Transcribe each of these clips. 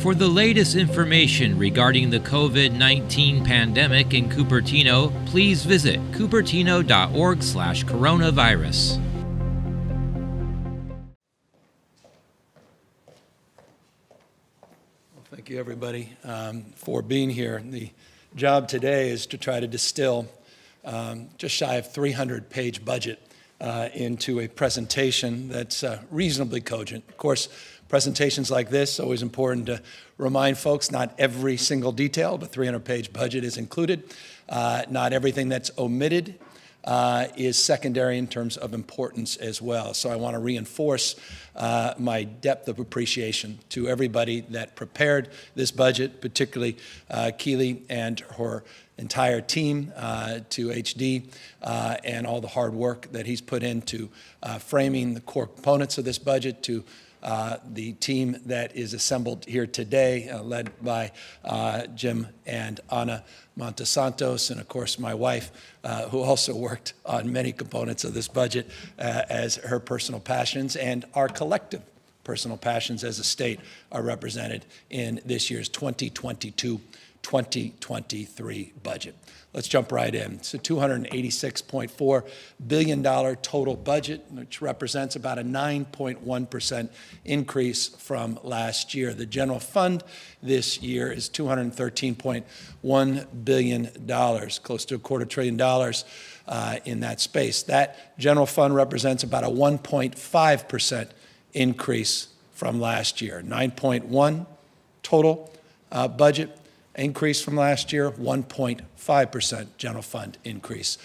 For the latest information regarding the COVID-19 pandemic in Cupertino, please visit cupertino.org/coronavirus. Thank you, everybody, for being here. The job today is to try to distill just shy of 300-page budget into a presentation that's reasonably cogent. Of course, presentations like this, always important to remind folks, not every single detail, but 300-page budget is included. Not everything that's omitted is secondary in terms of importance as well. So I want to reinforce my depth of appreciation to everybody that prepared this budget, particularly Keely and her entire team, to HD, and all the hard work that he's put into framing the core components of this budget, to the team that is assembled here today, led by Jim and Ana Montesantos, and of course my wife, who also worked on many components of this budget as her personal passions and our collective personal passions as a state are represented in this year's 2022-2023 budget. Let's jump right in. It's a $286.4 billion total budget, which represents about a 9.1% increase from last year. The general fund this year is $213.1 billion, close to $250 billion in that space. That general fund represents about a 1.5% increase from last year. 9.1 total budget increase from last year, 1.5% general fund increase.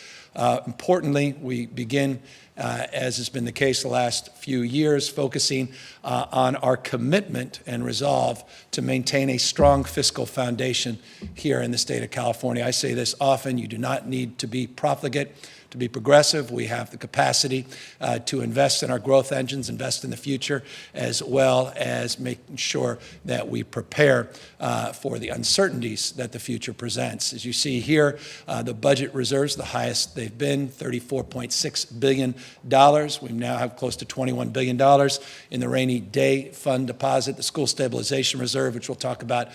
Importantly, we begin, as has been the case the last few years, focusing on our commitment and resolve to maintain a strong fiscal foundation here in the state of California. I say this often: you do not need to be profligate to be progressive. We have the capacity to invest in our growth engines, invest in the future, as well as making sure that we prepare for the uncertainties that the future presents. As you see here, the budget reserves, the highest they've been, $34.6 billion. We now have close to $21 billion in the rainy day fund deposit. The school stabilization reserve, which we'll talk about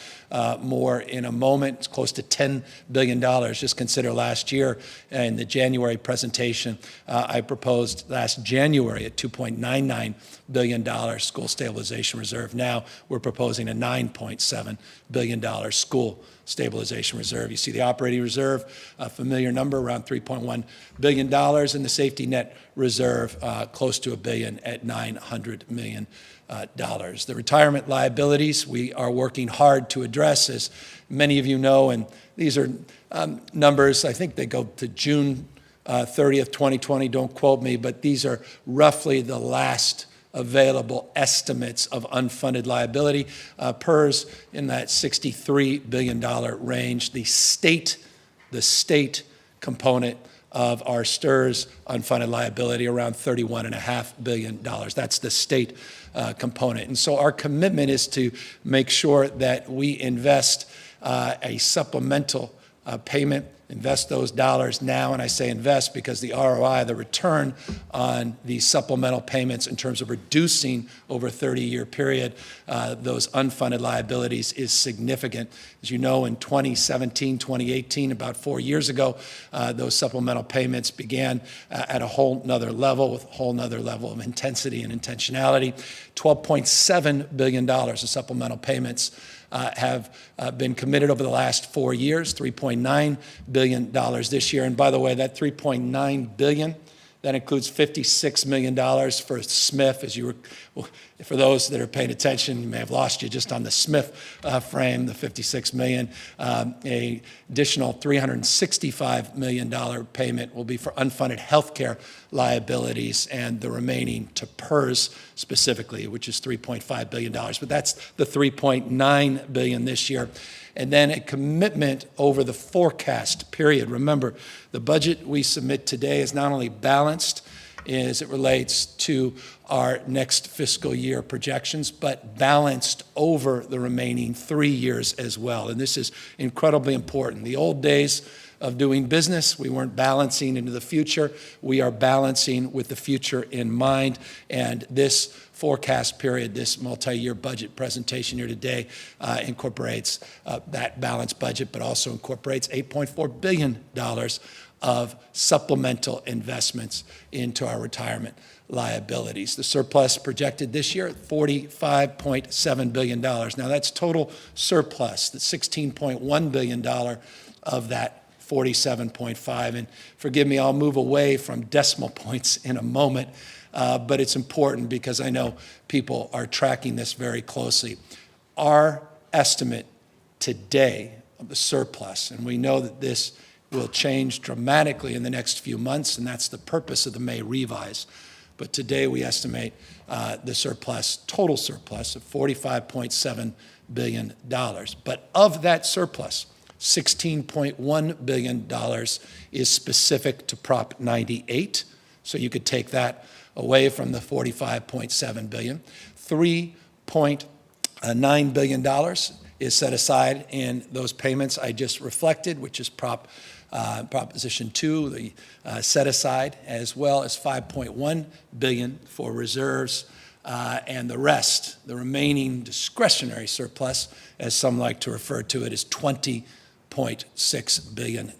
more in a moment, it's close to $10 billion. Just consider last year in the January presentation, I proposed last January a $2.99 billion school stabilization reserve. Now we're proposing a $9.7 billion school stabilization reserve. You see the operating reserve, a familiar number, around $3.1 billion, and the safety net reserve close to $1 billion at $900 million. The retirement liabilities we are working hard to address, as many of you know, and these are numbers, I think they go to June 30th, 2020, don't quote me, but these are roughly the last available estimates of unfunded liability. PERS in that $63 billion range. The state component of our STRS unfunded liability around $31.5 billion. That's the state component. And so our commitment is to make sure that we invest a supplemental payment, invest those dollars now, and I say invest because the ROI, the return on these supplemental payments in terms of reducing over a 30-year period those unfunded liabilities is significant. As you know, in 2017, 2018, about 4 years ago, those supplemental payments began at a whole nother level, with a whole nother level of intensity and intentionality. $12.7 billion of supplemental payments have been committed over the last 4 years, $3.9 billion this year. And by the way, that $3.9 billion, that includes $56 million for Smith. As you were, for those that are paying attention, you may have lost you just on the Smith frame, the $56 million. An additional $365 million payment will be for unfunded healthcare liabilities, and the remaining to PERS specifically, which is $3.5 billion. But that's the $3.9 billion this year. And then a commitment over the forecast period. Remember, the budget we submit today is not only balanced as it relates to our next fiscal year projections, but balanced over the remaining 3 years as well. And this is incredibly important. The old days of doing business, we weren't balancing into the future. We are balancing with the future in mind. And this forecast period, this multi-year budget presentation here today incorporates that balanced budget, but also incorporates $8.4 billion of supplemental investments into our retirement liabilities. The surplus projected this year at $45.7 billion. Now that's total surplus, the $16.1 billion of that 47.5. And forgive me, I'll move away from decimal points in a moment, but it's important because I know people are tracking this very closely. Our estimate today of the surplus, and we know that this will change dramatically in the next few months, and that's the purpose of the May revise. But today we estimate the surplus, total surplus of $45.7 billion. But of that surplus, $16.1 billion is specific to Prop 98. So you could take that away from the $45.7 billion. $3.9 billion is set aside in those payments I just reflected, which is Proposition 2, the set aside, as well as $5.1 billion for reserves, and the rest, the remaining discretionary surplus, as some like to refer to it, is $20.6 billion.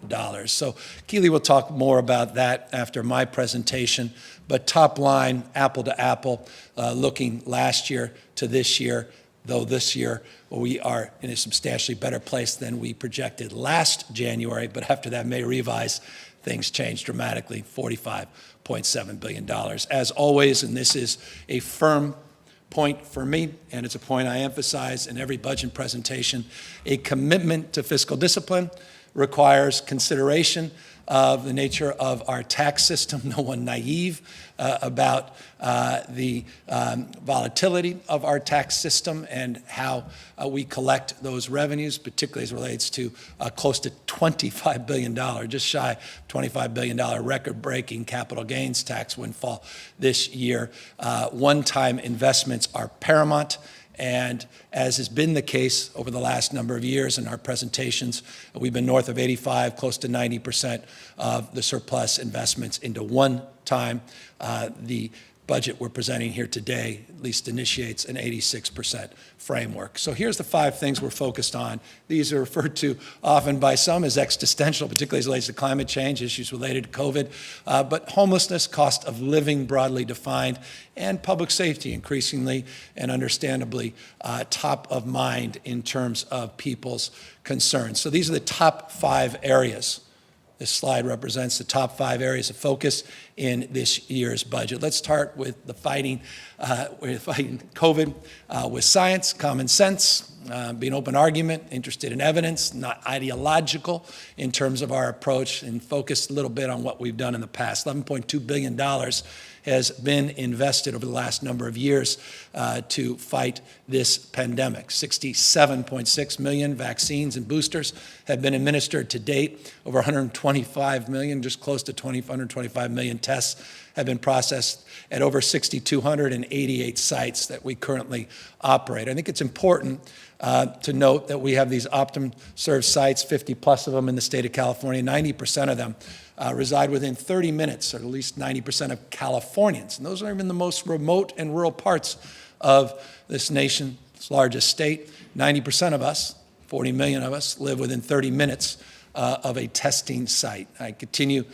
So Keely will talk more about that after my presentation, but top line, apple to apple, looking last year to this year, though this year we are in a substantially better place than we projected last January, but after that May revise, things changed dramatically, $45.7 billion. As always, and this is a firm point for me, and it's a point I emphasize in every budget presentation, a commitment to fiscal discipline requires consideration of the nature of our tax system. No one naive about the volatility of our tax system and how we collect those revenues, particularly as it relates to close to $25 billion, just shy of $25 billion record-breaking capital gains tax windfall this year. One-time investments are paramount. And as has been the case over the last number of years in our presentations, we've been north of 85, close to 90% of the surplus investments into one time. The budget we're presenting here today at least initiates an 86% framework. So here's the 5 things we're focused on. These are referred to often by some as existential, particularly as it relates to climate change, issues related to COVID, but homelessness, cost of living broadly defined, and public safety increasingly and understandably top of mind in terms of people's concerns. So these are the top 5 areas. This slide represents the top 5 areas of focus in this year's budget. Let's start with the fighting COVID with science, common sense, being open argument, interested in evidence, not ideological in terms of our approach, and focused a little bit on what we've done in the past. $11.2 billion has been invested over the last number of years to fight this pandemic. 67.6 million vaccines and boosters have been administered to date. Over 125 million, just close to 125 million tests have been processed at over 6,288 sites that we currently operate. I think it's important to note that we have these Optum-served sites, 50 plus of them in the state of California. 90% of them reside within 30 minutes, or at least 90% of Californians. And those are even the most remote and rural parts of this nation's largest state. 90% of us, 40 million of us, live within 30 minutes of a testing site. I continue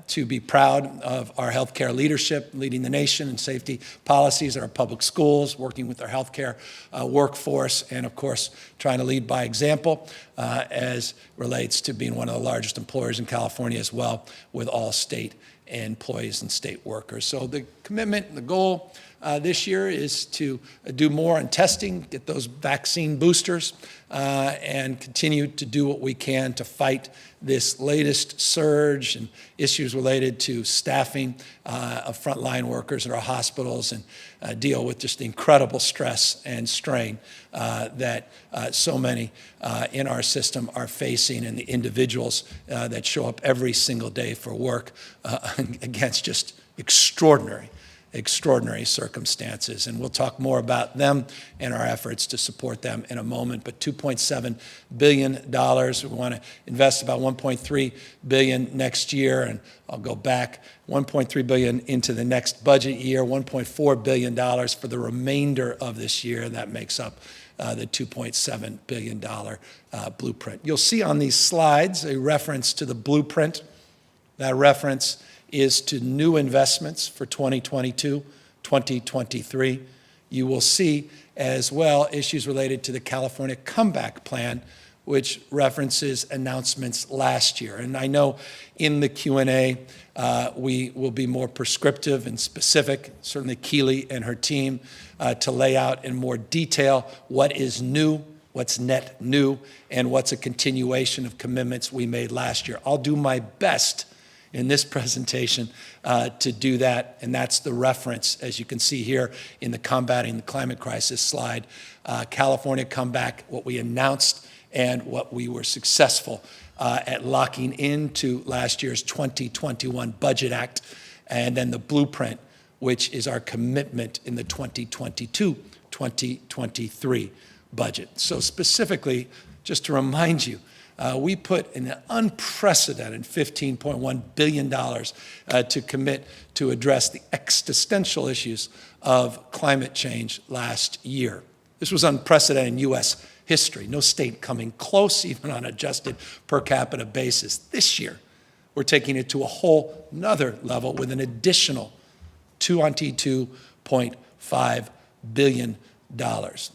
to be proud of our healthcare leadership, leading the nation in safety policies at our public schools, working with our healthcare workforce, and of course, trying to lead by example as relates to being one of the largest employers in California as well, with all state employees and state workers. So the commitment, the goal this year is to do more on testing, get those vaccine boosters, and continue to do what we can to fight this latest surge and issues related to staffing of frontline workers at our hospitals, and deal with just the incredible stress and strain that so many in our system are facing, and the individuals that show up every single day for work against just extraordinary circumstances. And we'll talk more about them and our efforts to support them in a moment. But $2.7 billion, we want to invest about $1.3 billion next year. And I'll go back, $1.3 billion into the next budget year, $1.4 billion for the remainder of this year. That makes up the $2.7 billion blueprint. You'll see on these slides a reference to the blueprint. That reference is to new investments for 2022, 2023. You will see as well issues related to the California Comeback Plan, which references announcements last year. And I know in the Q&A, we will be more prescriptive and specific, certainly Keely and her team, to lay out in more detail what is new, what's net new, and what's a continuation of commitments we made last year. I'll do my best in this presentation to do that, and that's the reference, as you can see here in the Combating the Climate Crisis slide, California Comeback, what we announced and what we were successful at locking into last year's 2021 Budget Act, and then the blueprint, which is our commitment in the 2022-2023 budget. So specifically, just to remind you, we put an unprecedented $15.1 billion to commit to address the existential issues of climate change last year. This was unprecedented in U.S. history. No state coming close, even on an adjusted per capita basis. This year, we're taking it to a whole nother level with an additional $22.5 billion.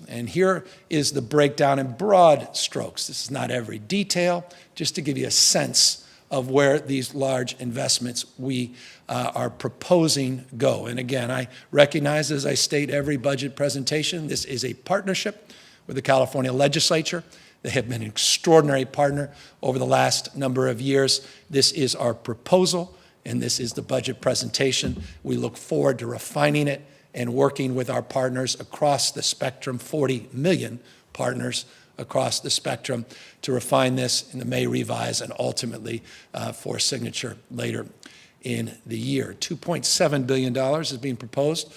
And here is the breakdown in broad strokes. This is not every detail, just to give you a sense of where these large investments we are proposing go. And again, I recognize, as I state every budget presentation, this is a partnership with the California legislature. They have been an extraordinary partner over the last number of years. This is our proposal, and this is the budget presentation. We look forward to refining it and working with our partners across the spectrum, 40 million partners across the spectrum, to refine this in the May revise and ultimately for signature later in the year. $2.7 billion is being proposed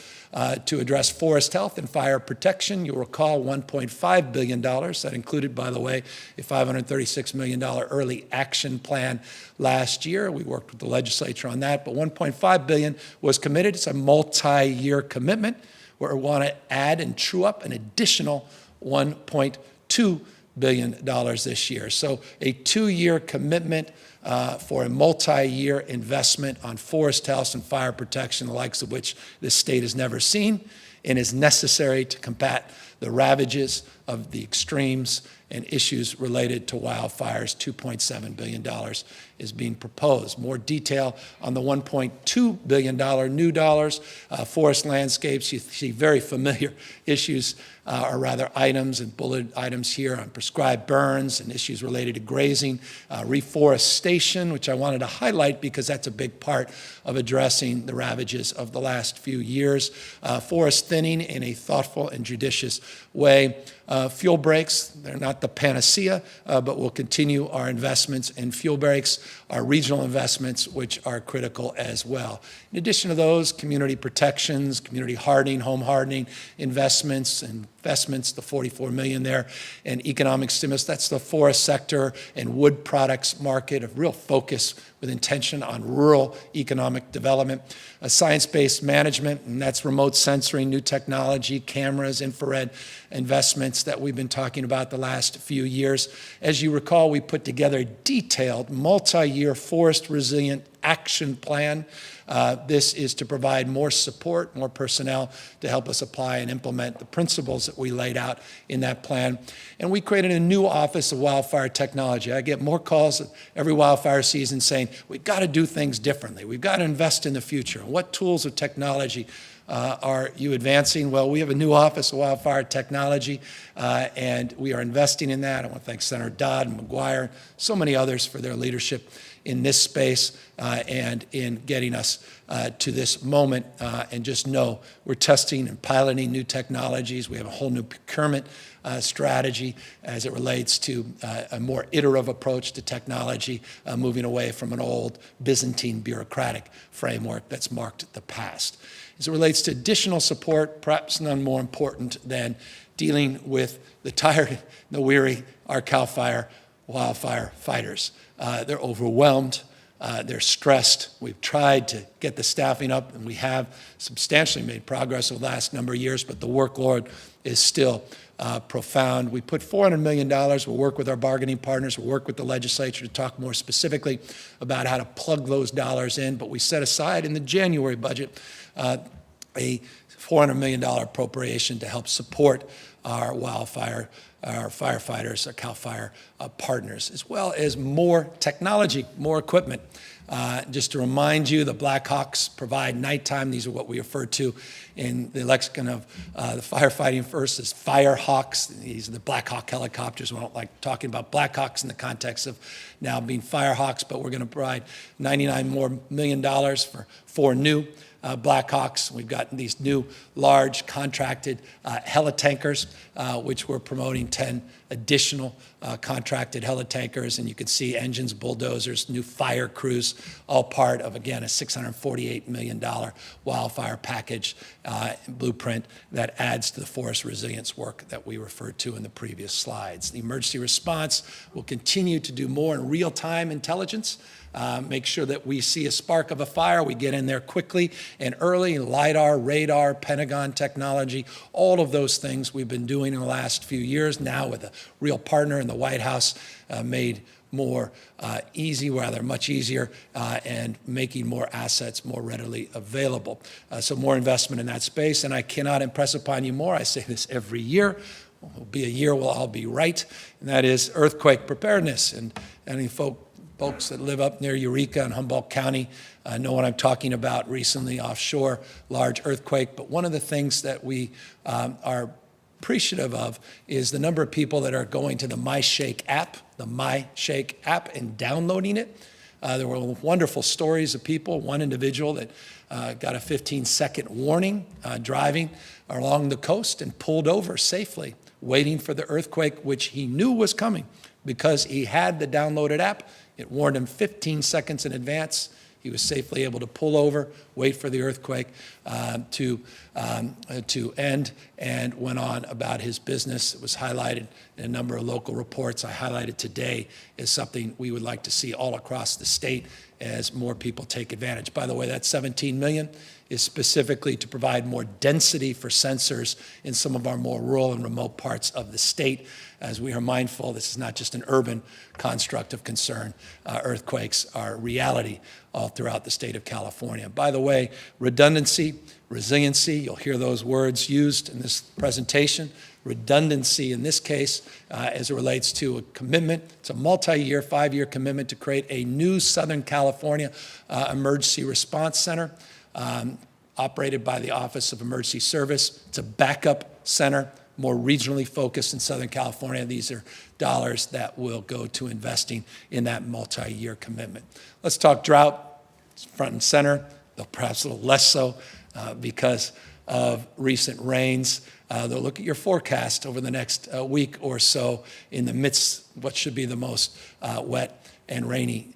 to address forest health and fire protection. You'll recall $1.5 billion. That included, by the way, a $536 million early action plan last year. We worked with the legislature on that, but $1.5 billion was committed. It's a multi-year commitment where we want to add and true up an additional $1.2 billion this year. So a 2-year commitment for a multi-year investment on forest health and fire protection, the likes of which this state has never seen, and is necessary to combat the ravages of the extremes and issues related to wildfires. $2.7 billion is being proposed. More detail on the $1.2 billion new dollars. Forest landscapes, you see very familiar issues, or rather items and bullet items here on prescribed burns and issues related to grazing. Reforestation, which I wanted to highlight because that's a big part of addressing the ravages of the last few years. Forest thinning in a thoughtful and judicious way. Fuel breaks, they're not the panacea, but we'll continue our investments in fuel breaks, our regional investments, which are critical as well. In addition to those, community protections, community hardening, home hardening investments, the $44 million there, and economic stimulus. That's the forest sector and wood products market, of real focus with intention on rural economic development. Science-based management, and that's remote sensoring, new technology, cameras, infrared investments that we've been talking about the last few years. As you recall, we put together a detailed multi-year forest resilient action plan. This is to provide more support, more personnel to help us apply and implement the principles that we laid out in that plan. And we created a new Office of Wildfire Technology. I get more calls every wildfire season saying, we've got to do things differently. We've got to invest in the future. What tools of technology are you advancing? Well, we have a new Office of Wildfire Technology, and we are investing in that. I want to thank Senator Dodd and McGuire, so many others for their leadership in this space and in getting us to this moment. And just know we're testing and piloting new technologies. We have a whole new procurement strategy as it relates to a more iterative approach to technology, moving away from an old Byzantine bureaucratic framework that's marked the past. As it relates to additional support, perhaps none more important than dealing with the tired, the weary, our CAL FIRE wildfire fighters. They're overwhelmed. They're stressed. We've tried to get the staffing up, and we have substantially made progress over the last number of years, but the workload is still profound. We put $400 million. We'll work with our bargaining partners. We'll work with the legislature to talk more specifically about how to plug those dollars in, but we set aside in the January budget a $400 million appropriation to help support our firefighters, our CAL FIRE partners, as well as more technology, more equipment. Just to remind you, the Blackhawks provide nighttime. These are what we refer to in the lexicon of the firefighting first as Firehawks. These are the Black Hawk helicopters. We don't like talking about Blackhawks in the context of now being Firehawks, but we're going to provide $99 million for 4 new Blackhawks. We've got these new large contracted helitankers, which we're promoting 10 additional contracted helitankers, and you can see engines, bulldozers, new fire crews, all part of, again, a $648 million wildfire package blueprint that adds to the forest resilience work that we referred to in the previous slides. The emergency response will continue to do more in real-time intelligence. Make sure that we see a spark of a fire, we get in there quickly and early, LIDAR, radar, Pentagon technology, all of those things we've been doing in the last few years, now with a real partner in the White House, made more much easier, and making more assets more readily available. So more investment in that space, and I cannot impress upon you more, I say this every year, will be a year we'll all be right, and that is earthquake preparedness. And any folks that live up near Eureka in Humboldt County know what I'm talking about. Recently, offshore, large earthquake. But one of the things that we are appreciative of is the number of people that are going to the MyShake app, and downloading it. There were wonderful stories of people. One individual that got a 15-second warning driving along the coast and pulled over safely, waiting for the earthquake, which he knew was coming because he had the downloaded app. It warned him 15 seconds in advance. He was safely able to pull over, wait for the earthquake to end, and went on about his business. It was highlighted in a number of local reports. I highlighted today as something we would like to see all across the state as more people take advantage. By the way, that $17 million is specifically to provide more density for sensors in some of our more rural and remote parts of the state. As we are mindful, this is not just an urban construct of concern. Earthquakes are reality all throughout the state of California. By the way, redundancy, resiliency, you'll hear those words used in this presentation. Redundancy in this case, as it relates to a commitment. It's a multi-year, 5-year commitment to create a new Southern California Emergency Response Center operated by the Office of Emergency Service. It's a backup center, more regionally focused in Southern California. These are dollars that will go to investing in that multi-year commitment. Let's talk drought. It's front and center, though perhaps a little less so because of recent rains. They'll look at your forecast over the next week or so in the midst of what should be the most wet and rainy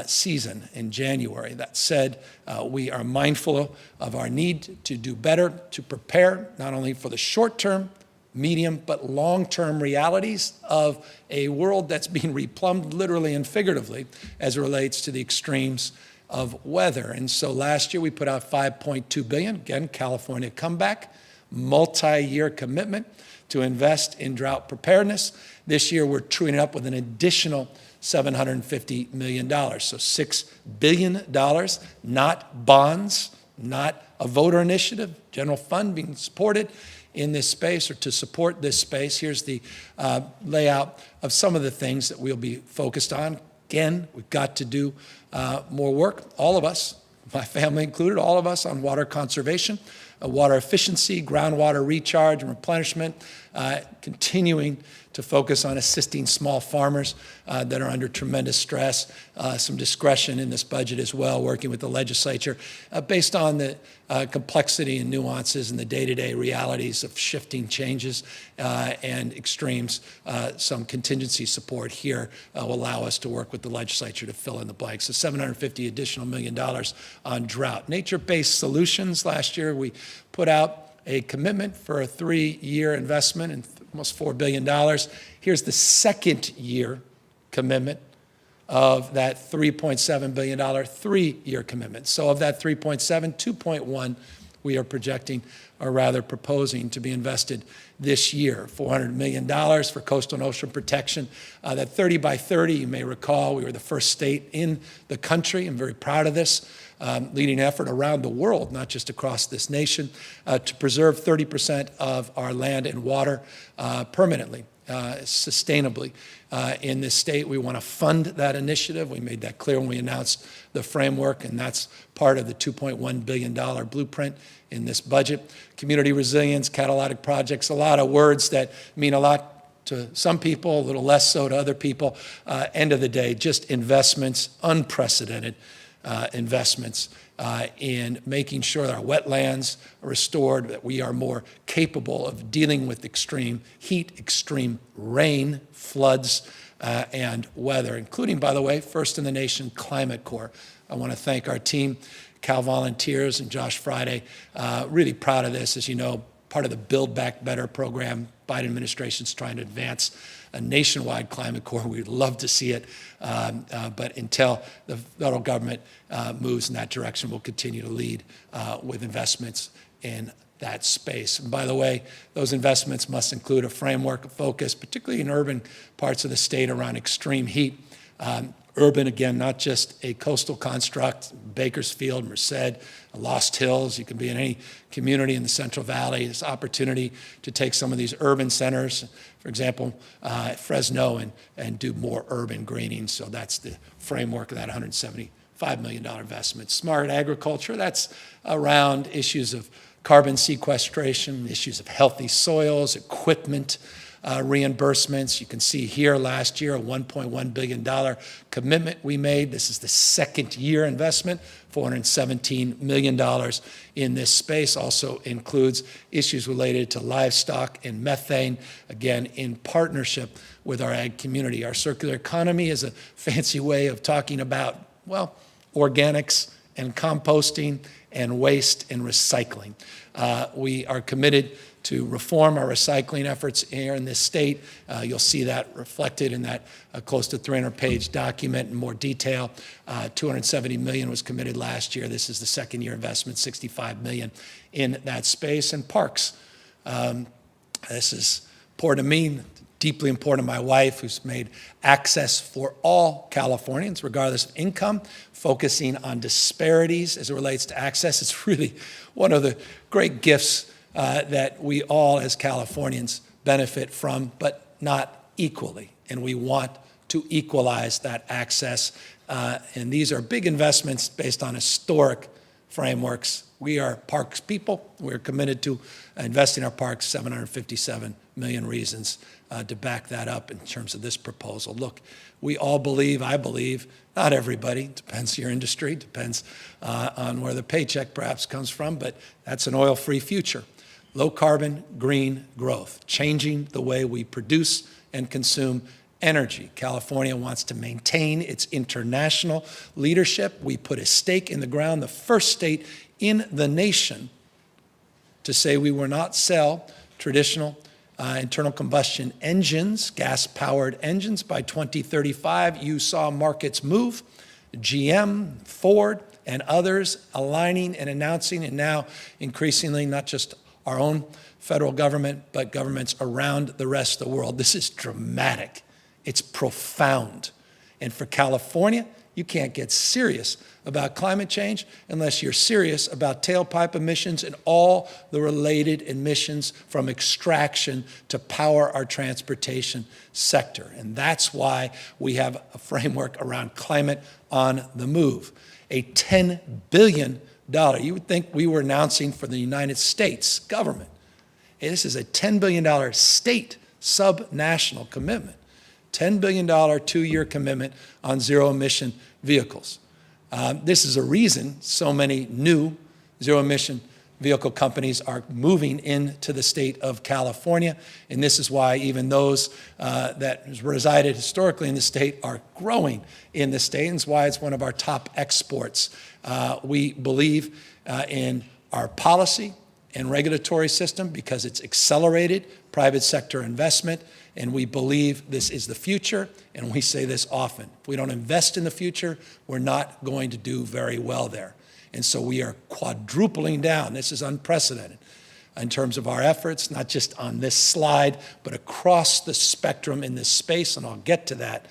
season in January. That said, we are mindful of our need to do better, to prepare not only for the short term, medium, but long-term realities of a world that's being replumbed literally and figuratively as it relates to the extremes of weather. And so last year we put out $5.2 billion, again, California comeback, multi-year commitment to invest in drought preparedness. This year we're truing it up with an additional $750 million, so $6 billion, not bonds, not a voter initiative, general fund being supported in this space or to support this space. Here's the layout of some of the things that we'll be focused on. Again, we've got to do more work, all of us, my family included, all of us on water conservation. water efficiency, groundwater recharge and replenishment, continuing to focus on assisting small farmers that are under tremendous stress, some discretion in this budget as well, working with the legislature based on the complexity and nuances and the day-to-day realities of shifting changes and extremes. Some contingency support here will allow us to work with the legislature to fill in the blanks. So $750 additional million on drought. Nature-based solutions. Last year we put out a commitment for a 3-year investment in almost $4 billion. Here's the second year commitment of that $3.7 billion 3-year commitment. So of that 3.7, 2.1 we are projecting, or rather proposing, to be invested this year. $400 million for coastal and ocean protection. That 30 by 30, you may recall, we were the first state in the country. I'm very proud of this. Leading effort around the world, not just across this nation, to preserve 30% of our land and water permanently, sustainably. In this state, we want to fund that initiative. We made that clear when we announced the framework, and that's part of the $2.1 billion blueprint in this budget. Community resilience, catalytic projects, a lot of words that mean a lot to some people, a little less so to other people. End of the day, just investments, unprecedented investments in making sure that our wetlands are restored, that we are more capable of dealing with extreme heat, extreme rain, floods, and weather, including, by the way, first in the nation Climate Corps. I want to thank our team, Cal Volunteers and Josh Friday. Really proud of this. As you know, part of the Build Back Better program, Biden administration's trying to advance a nationwide Climate Corps. We'd love to see it, but until the federal government moves in that direction, we'll continue to lead with investments in that space. And by the way, those investments must include a framework of focus, particularly in urban parts of the state around extreme heat. Urban, again, not just a coastal construct, Bakersfield, Merced, Lost Hills. You can be in any community in the Central Valley. There's opportunity to take some of these urban centers, for example, Fresno, and do more urban greening. So that's the framework of that $175 million investment. Smart agriculture, that's around issues of carbon sequestration, issues of healthy soils, equipment, reimbursements. You can see here last year a $1.1 billion commitment we made. This is the second year investment, $417 million in this space. Also includes issues related to livestock and methane, again, in partnership with our ag community. Our circular economy is a fancy way of talking about, well, organics and composting and waste and recycling. We are committed to reform our recycling efforts here in this state. You'll see that reflected in that close to 300-page document in more detail. $270 million was committed last year. This is the second year investment, $65 million in that space. And parks. This is important to me, deeply important to my wife, who's made access for all Californians, regardless of income, focusing on disparities as it relates to access. It's really one of the great gifts that we all as Californians benefit from, but not equally. And we want to equalize that access. And these are big investments based on historic frameworks. We are parks people. We're committed to investing in our parks, 757 million reasons to back that up in terms of this proposal. Look, we all believe, I believe, not everybody, depends on your industry, depends on where the paycheck perhaps comes from, but that's an oil-free future. Low carbon, green growth, changing the way we produce and consume energy. California wants to maintain its international leadership. We put a stake in the ground, the first state in the nation to say we will not sell traditional internal combustion engines, gas-powered engines by 2035. You saw markets move, GM, Ford, and others aligning and announcing, and now increasingly not just our own federal government, but governments around the rest of the world. This is dramatic. It's profound. And for California, you can't get serious about climate change unless you're serious about tailpipe emissions and all the related emissions from extraction to power our transportation sector. And that's why we have a framework around climate on the move. A $10 billion You would think we were announcing for the United States government. Hey, this is a $10 billion state sub-national commitment. $10 billion 2-year commitment on zero-emission vehicles. This is a reason so many new zero-emission vehicle companies are moving into the state of California, and this is why even those that resided historically in the state are growing in the state, and it's why it's one of our top exports. We believe in our policy and regulatory system because it's accelerated private sector investment, and we believe this is the future, and we say this often. If we don't invest in the future, we're not going to do very well there. And so we are quadrupling down. This is unprecedented in terms of our efforts, not just on this slide, but across the spectrum in this space, and I'll get to that.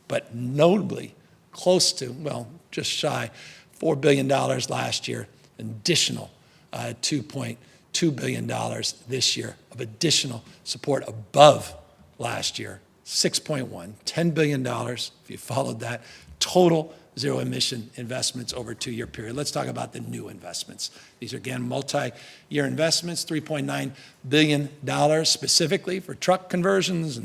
But notably, close to, well, just shy, $4 billion last year, additional $2.2 billion this year of additional support above last year, 6.1, $10 billion, if you followed that, total zero-emission investments over a 2-year period. Let's talk about the new investments. These are, again, multi-year investments, $3.9 billion specifically for truck conversions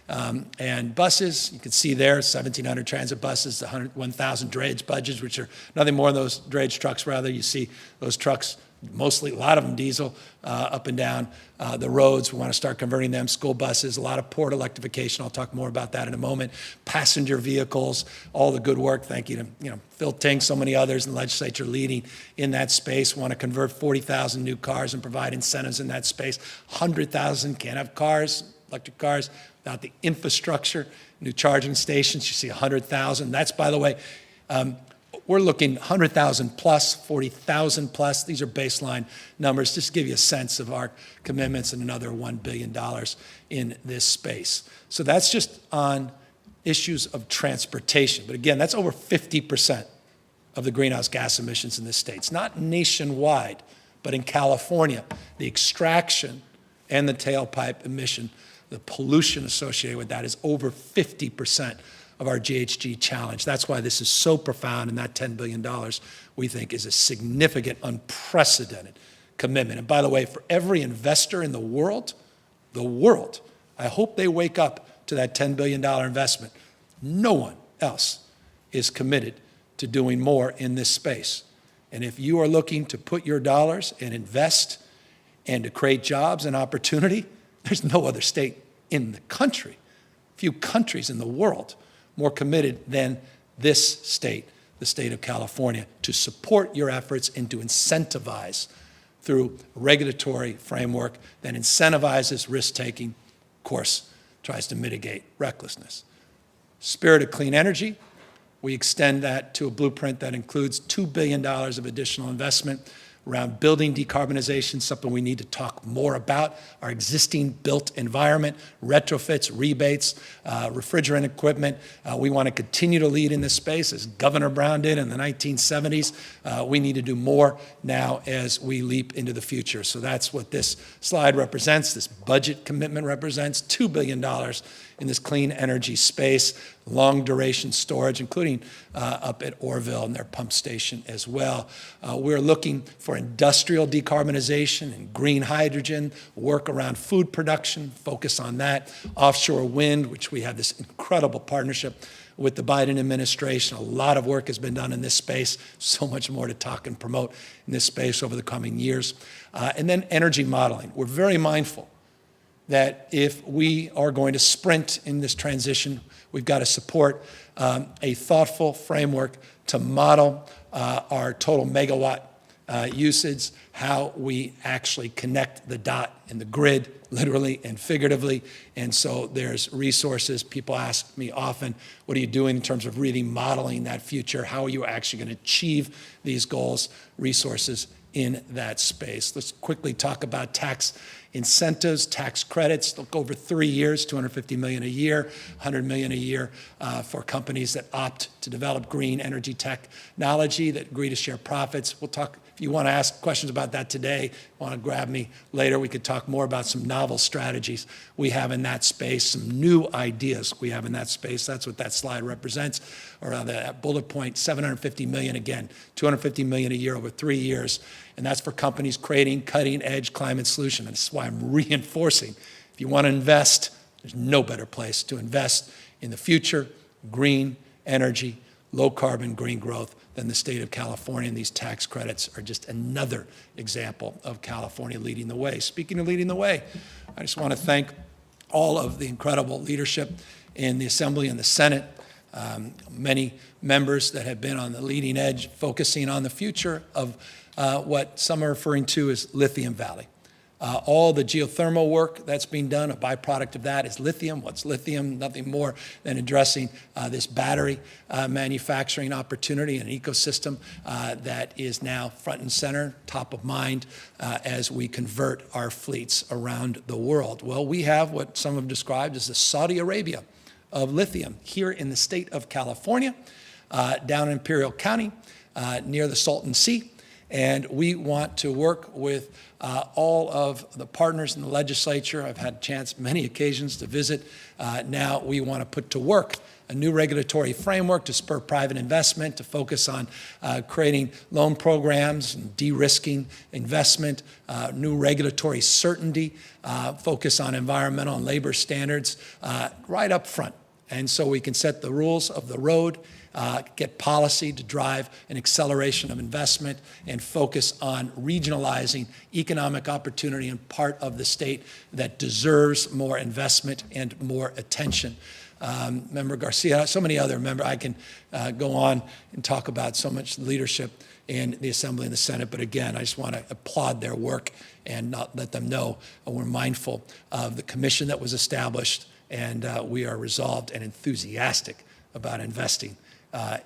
and buses. You can see there 1,700 transit buses, 1,000 drayage budgets, which are nothing more than those drayage trucks, rather. You see those trucks, mostly, a lot of them diesel, up and down the roads. We want to start converting them. School buses, a lot of port electrification. I'll talk more about that in a moment. Passenger vehicles, all the good work. Thank you to Phil Ting, so many others in the legislature leading in that space. We want to convert 40,000 new cars and provide incentives in that space. 100,000 can't have cars, electric cars, without the infrastructure. New charging stations, you see 100,000. That's, by the way, we're looking 100,000 plus, 40,000 plus. These are baseline numbers, just to give you a sense of our commitments, and another $1 billion in this space. So that's just on issues of transportation. But again, that's over 50% of the greenhouse gas emissions in this state. It's not nationwide, but in California, the extraction and the tailpipe emission, the pollution associated with that is over 50% of our GHG challenge. That's why this is so profound, and that $10 billion we think is a significant, unprecedented commitment. And by the way, for every investor in the world, I hope they wake up to that $10 billion investment. No one else is committed to doing more in this space. And if you are looking to put your dollars and invest and to create jobs and opportunity, there's no other state in the country, few countries in the world, more committed than this state, the state of California, to support your efforts and to incentivize through regulatory framework that incentivizes risk-taking, of course, tries to mitigate recklessness. Spirit of clean energy, we extend that to a blueprint that includes $2 billion of additional investment around building decarbonization, something we need to talk more about, our existing built environment, retrofits, rebates, refrigerant equipment. We want to continue to lead in this space, as Governor Brown did in the 1970s. We need to do more now as we leap into the future. So that's what this slide represents, this budget commitment represents, $2 billion in this clean energy space, long duration storage, including up at Orville and their pump station as well. We're looking for industrial decarbonization and green hydrogen, work around food production, focus on that, offshore wind, which we have this incredible partnership with the Biden administration. A lot of work has been done in this space, so much more to talk and promote in this space over the coming years. And then energy modeling. We're very mindful that if we are going to sprint in this transition, we've got to support a thoughtful framework to model our total megawatt usage, how we actually connect the dot in the grid, literally and figuratively. And so there's resources. People ask me often, what are you doing in terms of really modeling that future? How are you actually going to achieve these goals? Resources in that space. Let's quickly talk about tax incentives, tax credits. Look, over 3 years, $250 million a year, $100 million a year for companies that opt to develop green energy technology, that agree to share profits. We'll talk. If you want to ask questions about that today, want to grab me later, we could talk more about some novel strategies we have in that space, some new ideas we have in that space. That's what that slide represents, or that bullet point, $750 million again, $250 million a year over 3 years. And that's for companies creating cutting-edge climate solutions. And this is why I'm reinforcing, if you want to invest, there's no better place to invest in the future, green energy, low-carbon green growth than the state of California, and these tax credits are just another example of California leading the way. Speaking of leading the way, I just want to thank all of the incredible leadership in the Assembly and the Senate, many members that have been on the leading edge, focusing on the future of what some are referring to as Lithium Valley. All the geothermal work that's being done, a byproduct of that is lithium. What's lithium? Nothing more than addressing this battery manufacturing opportunity and ecosystem that is now front and center, top of mind, as we convert our fleets around the world. Well, we have what some have described as the Saudi Arabia of lithium here in the state of California, down in Imperial County, near the Salton Sea. And we want to work with all of the partners in the legislature. I've had a chance, many occasions, to visit. Now we want to put to work a new regulatory framework to spur private investment, to focus on creating loan programs and de-risking investment, new regulatory certainty, focus on environmental and labor standards right up front. And so we can set the rules of the road, get policy to drive an acceleration of investment, and focus on regionalizing economic opportunity in part of the state that deserves more investment and more attention. Member Garcia, so many other members, I can go on and talk about so much leadership in the Assembly and the Senate, but again, I just want to applaud their work and not let them know we're mindful of the commission that was established, and we are resolved and enthusiastic about investing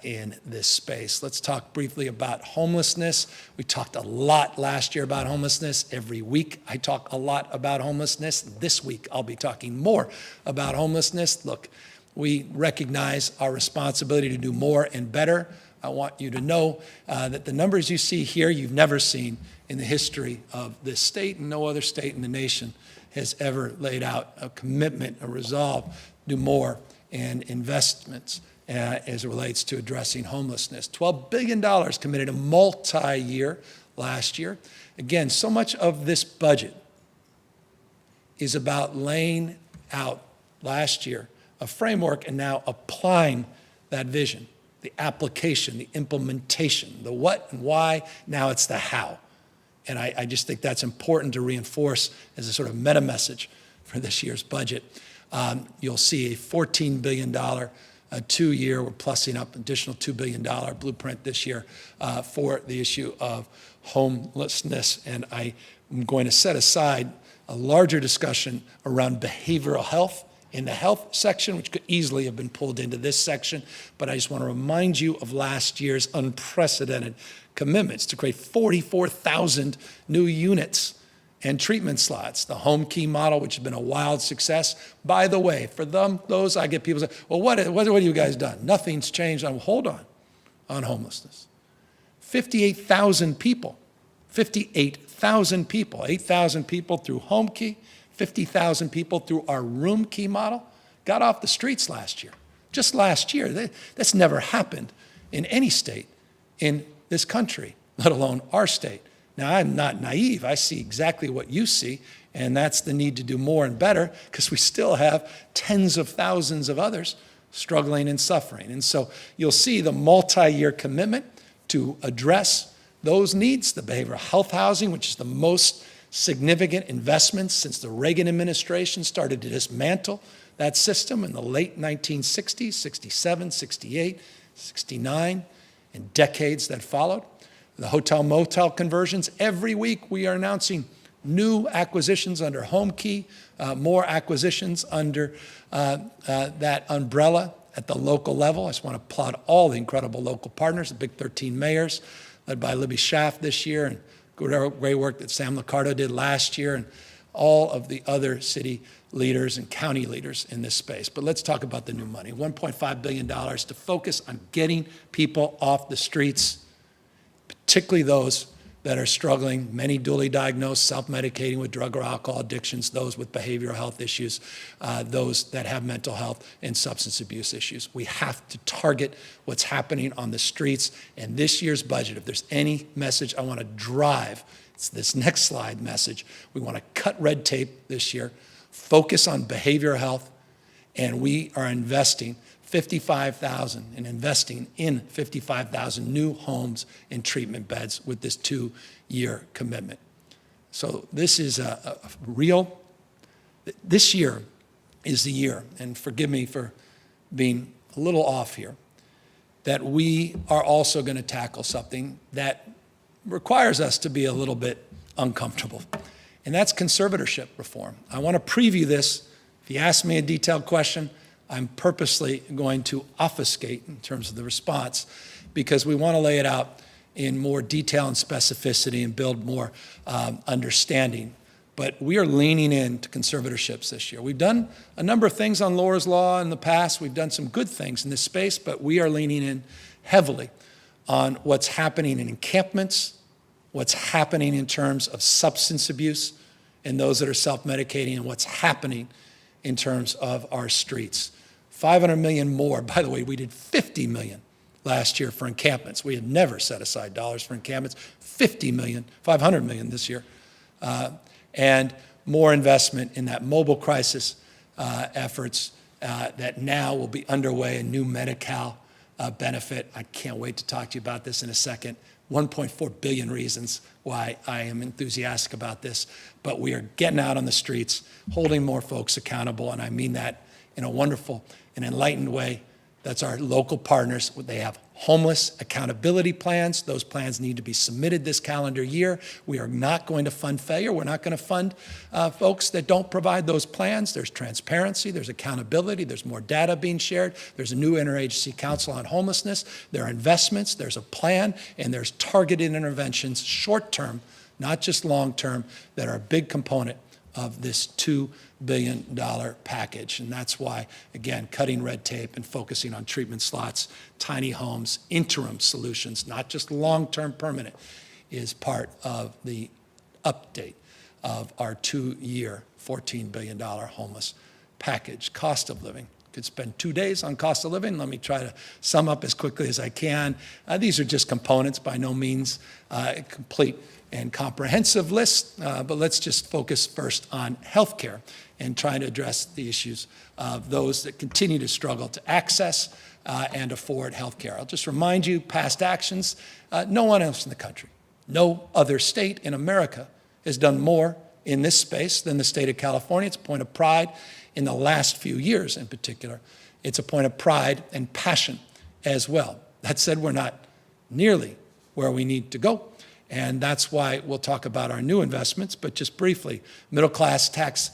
in this space. Let's talk briefly about homelessness. We talked a lot last year about homelessness. Every week I talk a lot about homelessness. This week I'll be talking more about homelessness. Look, we recognize our responsibility to do more and better. I want you to know that the numbers you see here, you've never seen in the history of this state, and no other state in the nation has ever laid out a commitment, a resolve to do more and investments as it relates to addressing homelessness. $12 billion committed a multi-year last year. Again, so much of this budget is about laying out last year a framework and now applying that vision, the application, the implementation, the what and why, now it's the how. And I just think that's important to reinforce as a sort of meta message for this year's budget. You'll see a $14 billion 2-year, we're plussing up additional $2 billion blueprint this year for the issue of homelessness. And I am going to set aside a larger discussion around behavioral health in the health section, which could easily have been pulled into this section. But I just want to remind you of last year's unprecedented commitments to create 44,000 new units and treatment slots, the home key model, which has been a wild success. By the way, for those, I get people say, well, what have you guys done? Nothing's changed. Hold on homelessness. 58,000 people, 8,000 people through home key, 50,000 people through our room key model got off the streets last year. Just last year. That's never happened in any state in this country, let alone our state. Now, I'm not naive. I see exactly what you see, and that's the need to do more and better because we still have tens of thousands of others struggling and suffering. And so you'll see the multi-year commitment to address those needs, the behavioral health housing, which is the most significant investments since the Reagan administration started to dismantle that system in the late 1960s, 67, 68, 69, and decades that followed. The hotel-motel conversions, every week we are announcing new acquisitions under home key, more acquisitions under that umbrella at the local level. I just want to applaud all the incredible local partners, the big 13 mayors, led by Libby Schaaf this year, and great work that Sam Liccardo did last year, and all of the other city leaders and county leaders in this space. But let's talk about the new money. $1.5 billion to focus on getting people off the streets, particularly those that are struggling, many dually diagnosed, self-medicating with drug or alcohol addictions, those with behavioral health issues, those that have mental health and substance abuse issues. We have to target what's happening on the streets. And this year's budget, if there's any message I want to drive, it's this next slide message. We want to cut red tape this year, focus on behavioral health, and we are investing in 55,000 new homes and treatment beds with this 2-year commitment. So this is this year is the year, and forgive me for being a little off here, that we are also going to tackle something that requires us to be a little bit uncomfortable, and that's conservatorship reform. I want to preview this. If you ask me a detailed question, I'm purposely going to obfuscate in terms of the response because we want to lay it out in more detail and specificity and build more understanding. But we are leaning into conservatorships this year. We've done a number of things on Laura's Law in the past. We've done some good things in this space, but we are leaning in heavily on what's happening in encampments, what's happening in terms of substance abuse and those that are self-medicating, and what's happening in terms of our streets. 500 million more. By the way, we did 50 million last year for encampments. We had never set aside dollars for encampments. 500 million this year. And more investment in that mobile crisis efforts that now will be underway, a new Medi-Cal benefit. I can't wait to talk to you about this in a second. 1.4 billion reasons why I am enthusiastic about this, but we are getting out on the streets, holding more folks accountable, and I mean that in a wonderful and enlightened way. That's our local partners. They have homeless accountability plans. Those plans need to be submitted this calendar year. We are not going to fund failure. We're not going to fund folks that don't provide those plans. There's transparency, there's accountability, there's more data being shared. There's a new interagency council on homelessness. There are investments, there's a plan, and there's targeted interventions, short-term, not just long-term, that are a big component of this $2 billion package. And that's why, again, cutting red tape and focusing on treatment slots, tiny homes, interim solutions, not just long-term permanent, is part of the update of our 2-year, $14 billion homeless package. Cost of living. Could spend 2 days on cost of living. Let me try to sum up as quickly as I can. These are just components, by no means complete and comprehensive list, but let's just focus first on healthcare and try to address the issues of those that continue to struggle to access and afford healthcare. I'll just remind you, past actions, no one else in the country, no other state in America has done more in this space than the state of California. It's a point of pride in the last few years in particular. It's a point of pride and passion as well. That said, we're not nearly where we need to go. And that's why we'll talk about our new investments, but just briefly, middle-class tax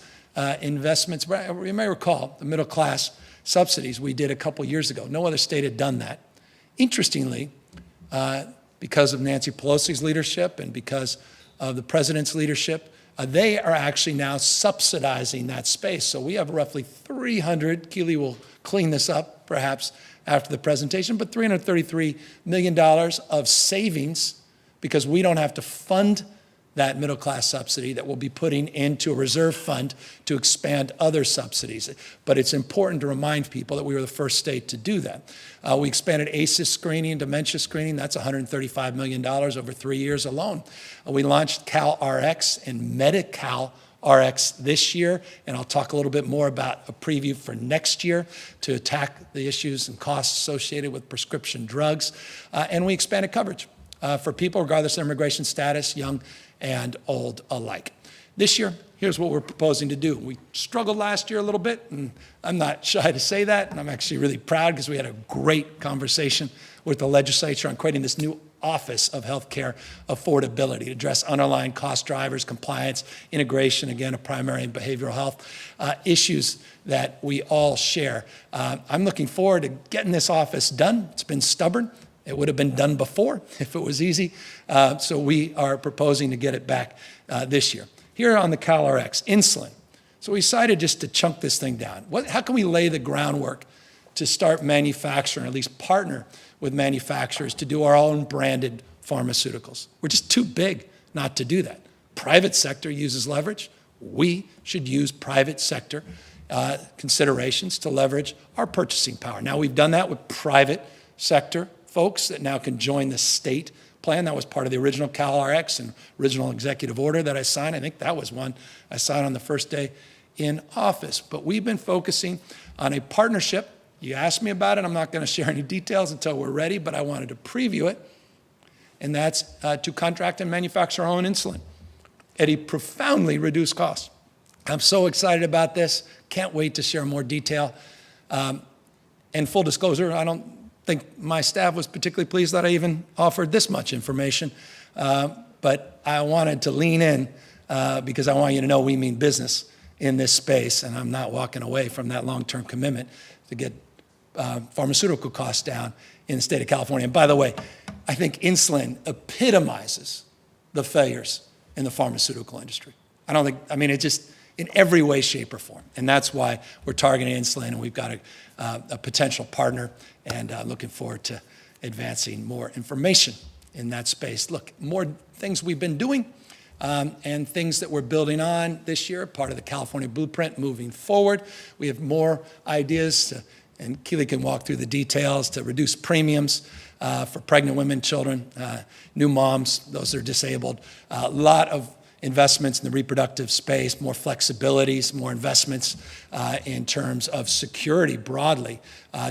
investments. You may recall the middle-class subsidies we did a couple years ago. No other state had done that. Interestingly, because of Nancy Pelosi's leadership and because of the president's leadership, they are actually now subsidizing that space. So we have roughly 300, Keely will clean this up perhaps after the presentation, but $333 million of savings because we don't have to fund that middle-class subsidy that we'll be putting into a reserve fund to expand other subsidies. But it's important to remind people that we were the first state to do that. We expanded ACEs screening, dementia screening. That's $135 million over 3 years alone. We launched CalRx and Medi-Cal RX this year, and I'll talk a little bit more about a preview for next year to attack the issues and costs associated with prescription drugs. And we expanded coverage for people regardless of immigration status, young and old alike. This year, here's what we're proposing to do. We struggled last year a little bit, and I'm not shy to say that, and I'm actually really proud because we had a great conversation with the legislature on creating this new Office of Healthcare Affordability to address underlying cost drivers, compliance, integration, again, of primary and behavioral health issues that we all share. I'm looking forward to getting this office done. It's been stubborn. It would have been done before if it was easy. So we are proposing to get it back this year. Here on the CalRx, insulin. So we decided just to chunk this thing down. How can we lay the groundwork to start manufacturing, or at least partner with manufacturers to do our own branded pharmaceuticals? We're just too big not to do that. Private sector uses leverage. We should use private sector considerations to leverage our purchasing power. Now, we've done that with private sector folks that now can join the state plan. That was part of the original CalRx and original executive order that I signed. I think that was one I signed on the first day in office. But we've been focusing on a partnership. You asked me about it. I'm not going to share any details until we're ready, but I wanted to preview it. And that's to contract and manufacture our own insulin at a profoundly reduced cost. I'm so excited about this. Can't wait to share more detail. And full disclosure, I don't think my staff was particularly pleased that I even offered this much information. But I wanted to lean in because I want you to know we mean business in this space, and I'm not walking away from that long-term commitment to get pharmaceutical costs down in the state of California. And by the way, I think insulin epitomizes the failures in the pharmaceutical industry. It just, in every way, shape, or form. And that's why we're targeting insulin, and we've got a potential partner, and looking forward to advancing more information in that space. Look, more things we've been doing and things that we're building on this year, part of the California Blueprint moving forward. We have more ideas, and Keely can walk through the details, to reduce premiums for pregnant women, children, new moms, those that are disabled. A lot of investments in the reproductive space, more flexibilities, more investments in terms of security broadly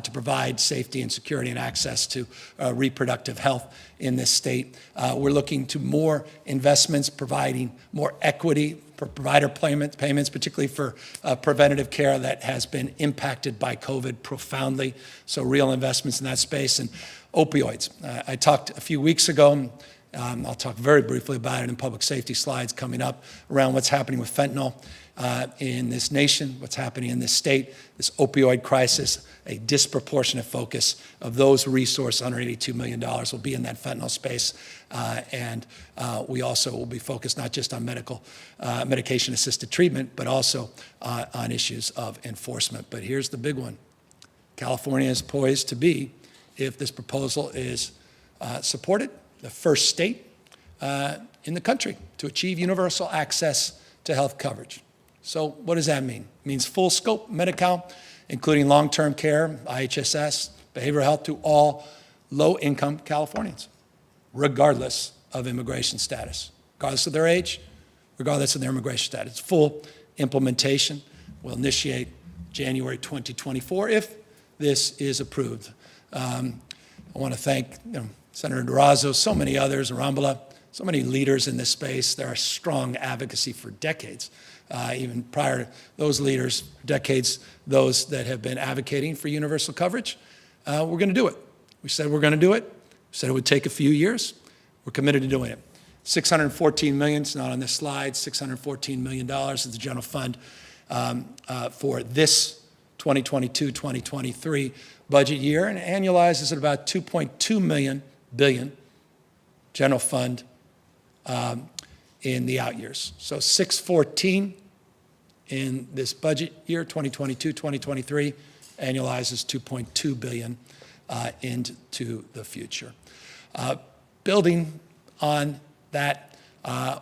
to provide safety and security and access to reproductive health in this state. We're looking to more investments, providing more equity for provider payments, particularly for preventative care that has been impacted by COVID profoundly. So real investments in that space. And opioids. I talked a few weeks ago, I'll talk very briefly about it in public safety slides coming up, around what's happening with fentanyl in this nation, what's happening in this state, this opioid crisis. A disproportionate focus of those resources, $182 million, will be in that fentanyl space. And we also will be focused not just on medication-assisted treatment, but also on issues of enforcement. But here's the big one. California is poised to be, if this proposal is supported, the first state in the country to achieve universal access to health coverage. So what does that mean? It means full scope Medi-Cal, including long-term care, IHSS, behavioral health, to all low-income Californians, regardless of immigration status, regardless of their age, regardless of their immigration status. Full implementation will initiate January 2024 if this is approved. I want to thank Senator Durazo, so many others, Arambula, so many leaders in this space. There are strong advocacy for decades, even prior to those leaders, decades, those that have been advocating for universal coverage. We're going to do it. We said we're going to do it. We said it would take a few years. We're committed to doing it. $614 million, it's not on this slide, $614 million is the general fund for this 2022-2023 budget year, and annualizes at about $2.2 billion general fund in the out years. So 614 in this budget year, 2022-2023, annualizes $2.2 billion into the future. Building on that,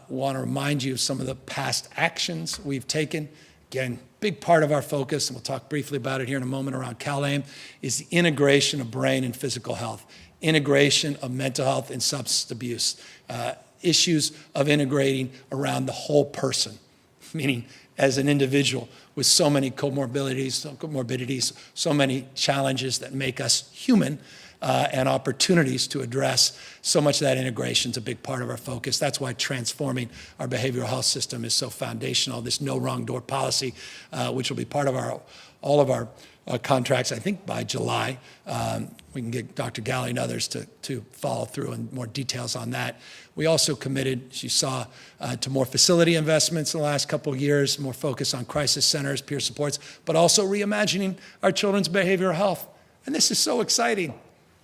want to remind you of some of the past actions we've taken. Again, big part of our focus, and we'll talk briefly about it here in a moment, around CalAIM, is the integration of brain and physical health, integration of mental health and substance abuse, issues of integrating around the whole person, meaning as an individual with so many comorbidities, so many challenges that make us human, and opportunities to address. So much of that integration is a big part of our focus. That's why transforming our behavioral health system is so foundational. This no wrong door policy, which will be part of all of our contracts, I think by July. We can get Dr. Galley and others to follow through and more details on that. We also committed, as you saw, to more facility investments in the last couple of years, more focus on crisis centers, peer supports, but also reimagining our children's behavioral health. And this is so exciting.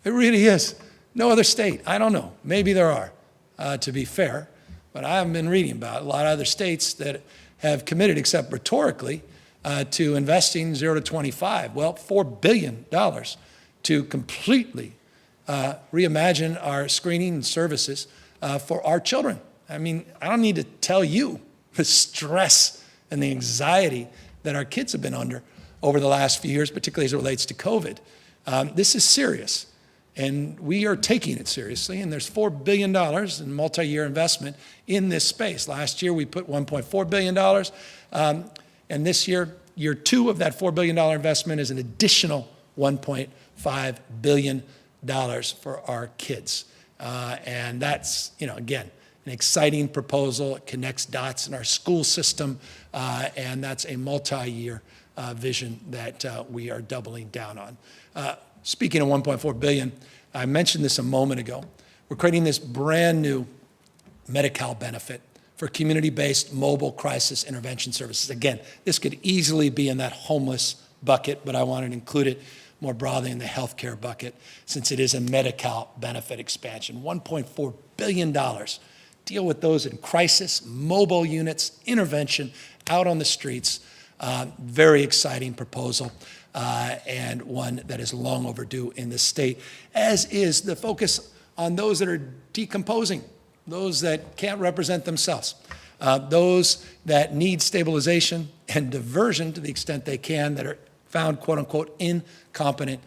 It really is. No other state, I don't know, maybe there are, to be fair, but I haven't been reading about a lot of other states that have committed, except rhetorically, to investing 0 to 25. Well, $4 billion to completely reimagine our screening services for our children. I mean, I don't need to tell you the stress and the anxiety that our kids have been under over the last few years, particularly as it relates to COVID. This is serious, and we are taking it seriously, and there's $4 billion in multi-year investment in this space. Last year, we put $1.4 billion, and this year, year two of that $4 billion investment is an additional $1.5 billion for our kids. And that's, again, an exciting proposal. It connects dots in our school system, and that's a multi-year vision that we are doubling down on. Speaking of $1.4 billion, I mentioned this a moment ago. We're creating this brand new Medi-Cal benefit for community-based mobile crisis intervention services. Again, this could easily be in that homeless bucket, but I wanted to include it more broadly in the healthcare bucket since it is a Medi-Cal benefit expansion. $1.4 billion. Deal with those in crisis, mobile units, intervention, out on the streets. Very exciting proposal and one that is long overdue in the state, as is the focus on those that are decomposing, those that can't represent themselves, those that need stabilization and diversion to the extent they can, that are found, quote unquote, incompetent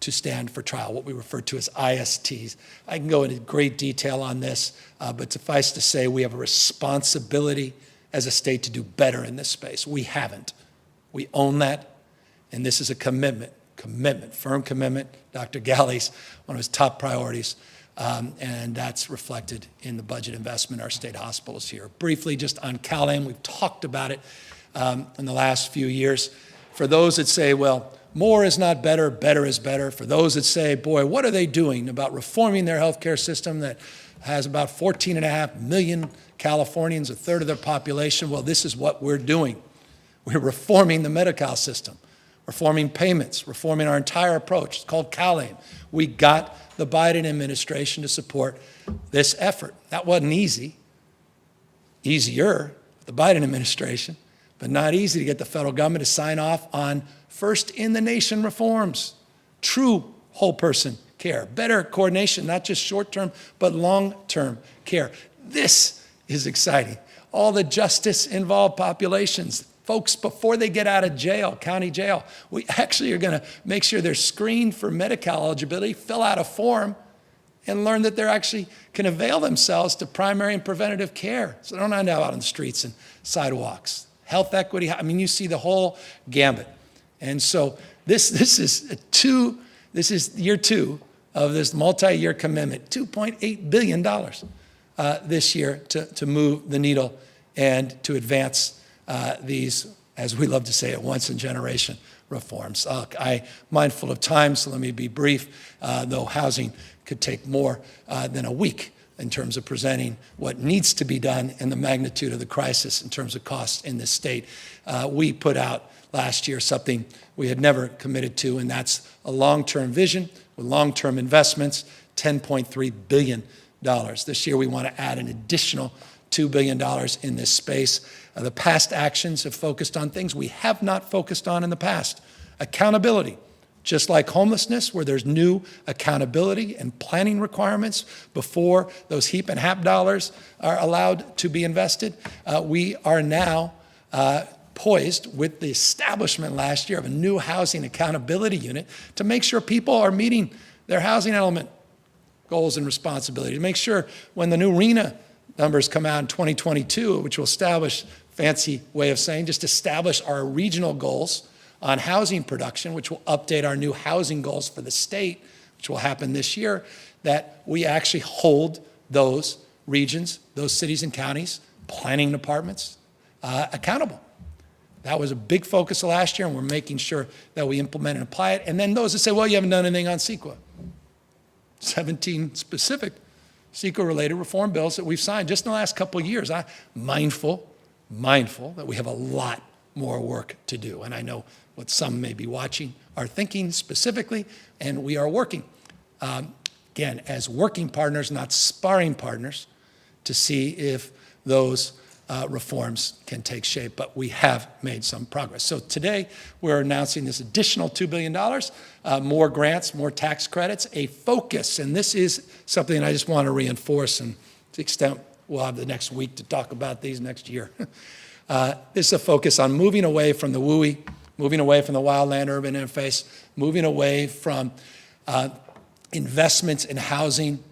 to stand for trial, what we refer to as ISTs. I can go into great detail on this, but suffice to say we have a responsibility as a state to do better in this space. We haven't. We own that, and this is a commitment, firm commitment. Dr. Galley's one of his top priorities, and that's reflected in the budget investment in our state hospitals here. Briefly, just on CalAIM, we've talked about it in the last few years. For those that say, well, more is not better, better is better. For those that say, boy, what are they doing about reforming their healthcare system that has about 14.5 million Californians, a third of their population? Well, this is what we're doing. We're reforming the Medi-Cal system, reforming payments, reforming our entire approach. It's called CalAIM. We got the Biden administration to support this effort. That wasn't easy. Easier, the Biden administration, but not easy to get the federal government to sign off on first-in-the-nation reforms, true whole-person care, better coordination, not just short-term, but long-term care. This is exciting. All the justice-involved populations, folks, before they get out of jail, county jail, we actually are going to make sure they're screened for Medi-Cal eligibility, fill out a form, and learn that they actually can avail themselves to primary and preventative care, so they don't end up out on the streets and sidewalks. Health equity, I mean, you see the whole gambit. And so this is year two of this multi-year commitment, $2.8 billion this year to move the needle and to advance these, as we love to say, once-in-generation reforms. I'm mindful of time, so let me be brief, though housing could take more than a week in terms of presenting what needs to be done and the magnitude of the crisis in terms of costs in this state. We put out last year something we had never committed to, and that's a long-term vision with long-term investments, $10.3 billion. This year we want to add an additional $2 billion in this space. The past actions have focused on things we have not focused on in the past. Accountability. Just like homelessness, where there's new accountability and planning requirements before those HEAP and HAP dollars are allowed to be invested, we are now poised with the establishment last year of a new housing accountability unit to make sure people are meeting their housing element goals and responsibilities, to make sure when the new RENA numbers come out in 2022, which will establish, fancy way of saying, just establish our regional goals on housing production, which will update our new housing goals for the state, which will happen this year, that we actually hold those regions, those cities and counties, planning departments, accountable. That was a big focus last year, and we're making sure that we implement and apply it. And then those that say, well, you haven't done anything on CEQA. 17 specific CEQA-related reform bills that we've signed just in the last couple of years. I'm mindful that we have a lot more work to do. And I know what some may be watching are thinking specifically, and we are working. Again, as working partners, not sparring partners, to see if those reforms can take shape, but we have made some progress. So today, we're announcing this additional $2 billion, more grants, more tax credits, a focus, and this is something I just want to reinforce, and to the extent we'll have the next week to talk about these next year. This is a focus on moving away from the WUI, moving away from the wildland-urban interface, moving away from investments in housing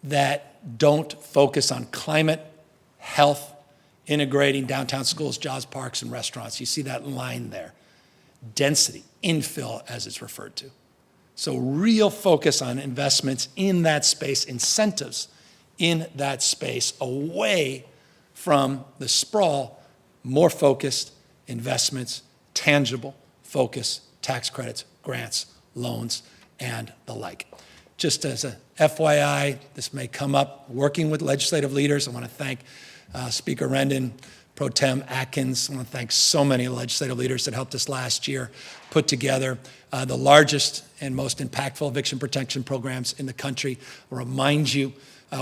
that don't focus on climate, health, integrating downtown schools, jobs, parks, and restaurants. You see that line there. Density, infill, as it's referred to. So real focus on investments in that space, incentives in that space, away from the sprawl, more focused investments, tangible focus, tax credits, grants, loans, and the like. Just as a FYI, this may come up, working with legislative leaders. I want to thank Speaker Rendon, Pro Tem Atkins. I want to thank so many legislative leaders that helped us last year put together the largest and most impactful eviction protection programs in the country. I'll remind you,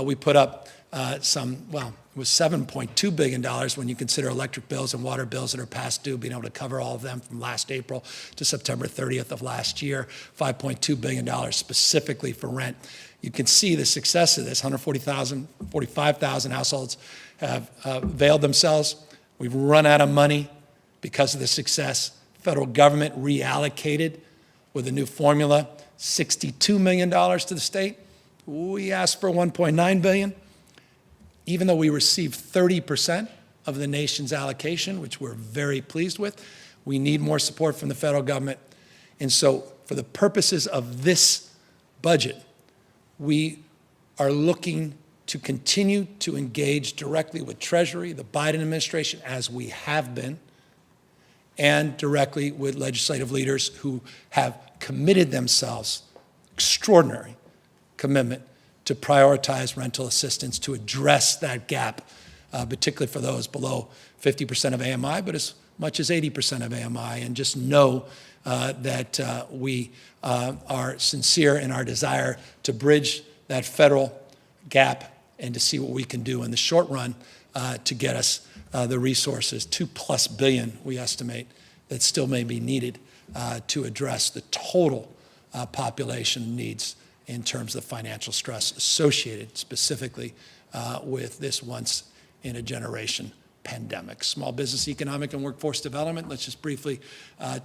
we put up it was $7.2 billion when you consider electric bills and water bills that are past due, being able to cover all of them from last April to September 30th of last year, $5.2 billion specifically for rent. You can see the success of this. 45,000 households have availed themselves. We've run out of money because of the success. Federal government reallocated with a new formula, $62 million to the state. We asked for $1.9 billion. Even though we received 30% of the nation's allocation, which we're very pleased with, we need more support from the federal government. And so for the purposes of this budget, we are looking to continue to engage directly with Treasury, the Biden administration, as we have been, and directly with legislative leaders who have committed themselves, extraordinary commitment, to prioritize rental assistance to address that gap, particularly for those below 50% of AMI, but as much as 80% of AMI. And just know that we are sincere in our desire to bridge that federal gap and to see what we can do in the short run to get us the resources, $2+ billion, we estimate, that still may be needed to address the total population needs in terms of financial stress associated specifically with this once-in-a-generation pandemic. Small business, economic, and workforce development. Let's just briefly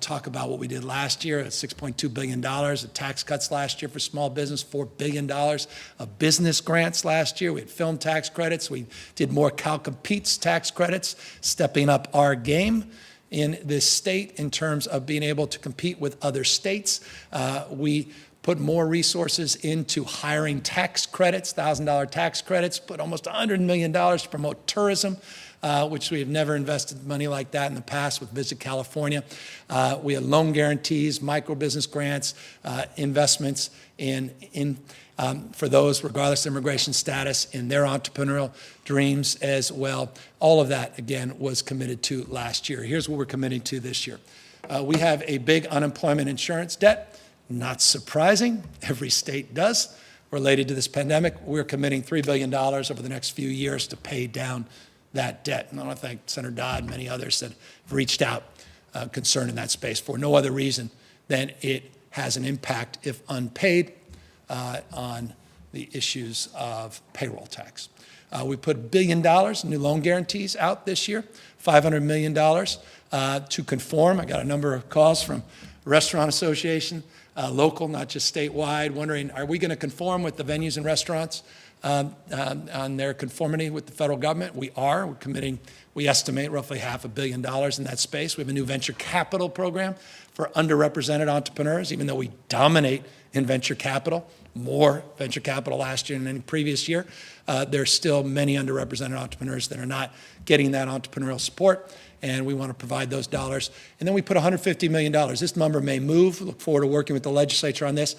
talk about what we did last year at $6.2 billion of tax cuts last year for small business, $4 billion of business grants last year. We had film tax credits. We did more Cal Competes tax credits, stepping up our game in this state in terms of being able to compete with other states. We put more resources into hiring tax credits, $1,000 tax credits, put almost $100 million to promote tourism, which we have never invested money like that in the past with Visit California. We had loan guarantees, micro business grants, investments for those, regardless of immigration status, in their entrepreneurial dreams as well. All of that, again, was committed to last year. Here's what we're committing to this year. We have a big unemployment insurance debt. Not surprising, every state does, related to this pandemic. We're committing $3 billion over the next few years to pay down that debt. And I want to thank Senator Dodd and many others that have reached out concerned in that space for no other reason than it has an impact, if unpaid, on the issues of payroll tax. We put $1 billion in new loan guarantees out this year, $500 million to conform. I got a number of calls from Restaurant Association, local, not just statewide, wondering, are we going to conform with the venues and restaurants on their conformity with the federal government? We are. We're committing, we estimate, roughly $500 million in that space. We have a new venture capital program for underrepresented entrepreneurs, even though we dominate in venture capital, more venture capital last year than any previous year. There's still many underrepresented entrepreneurs that are not getting that entrepreneurial support, and we want to provide those dollars. And then we put $150 million. This number may move. Look forward to working with the legislature on this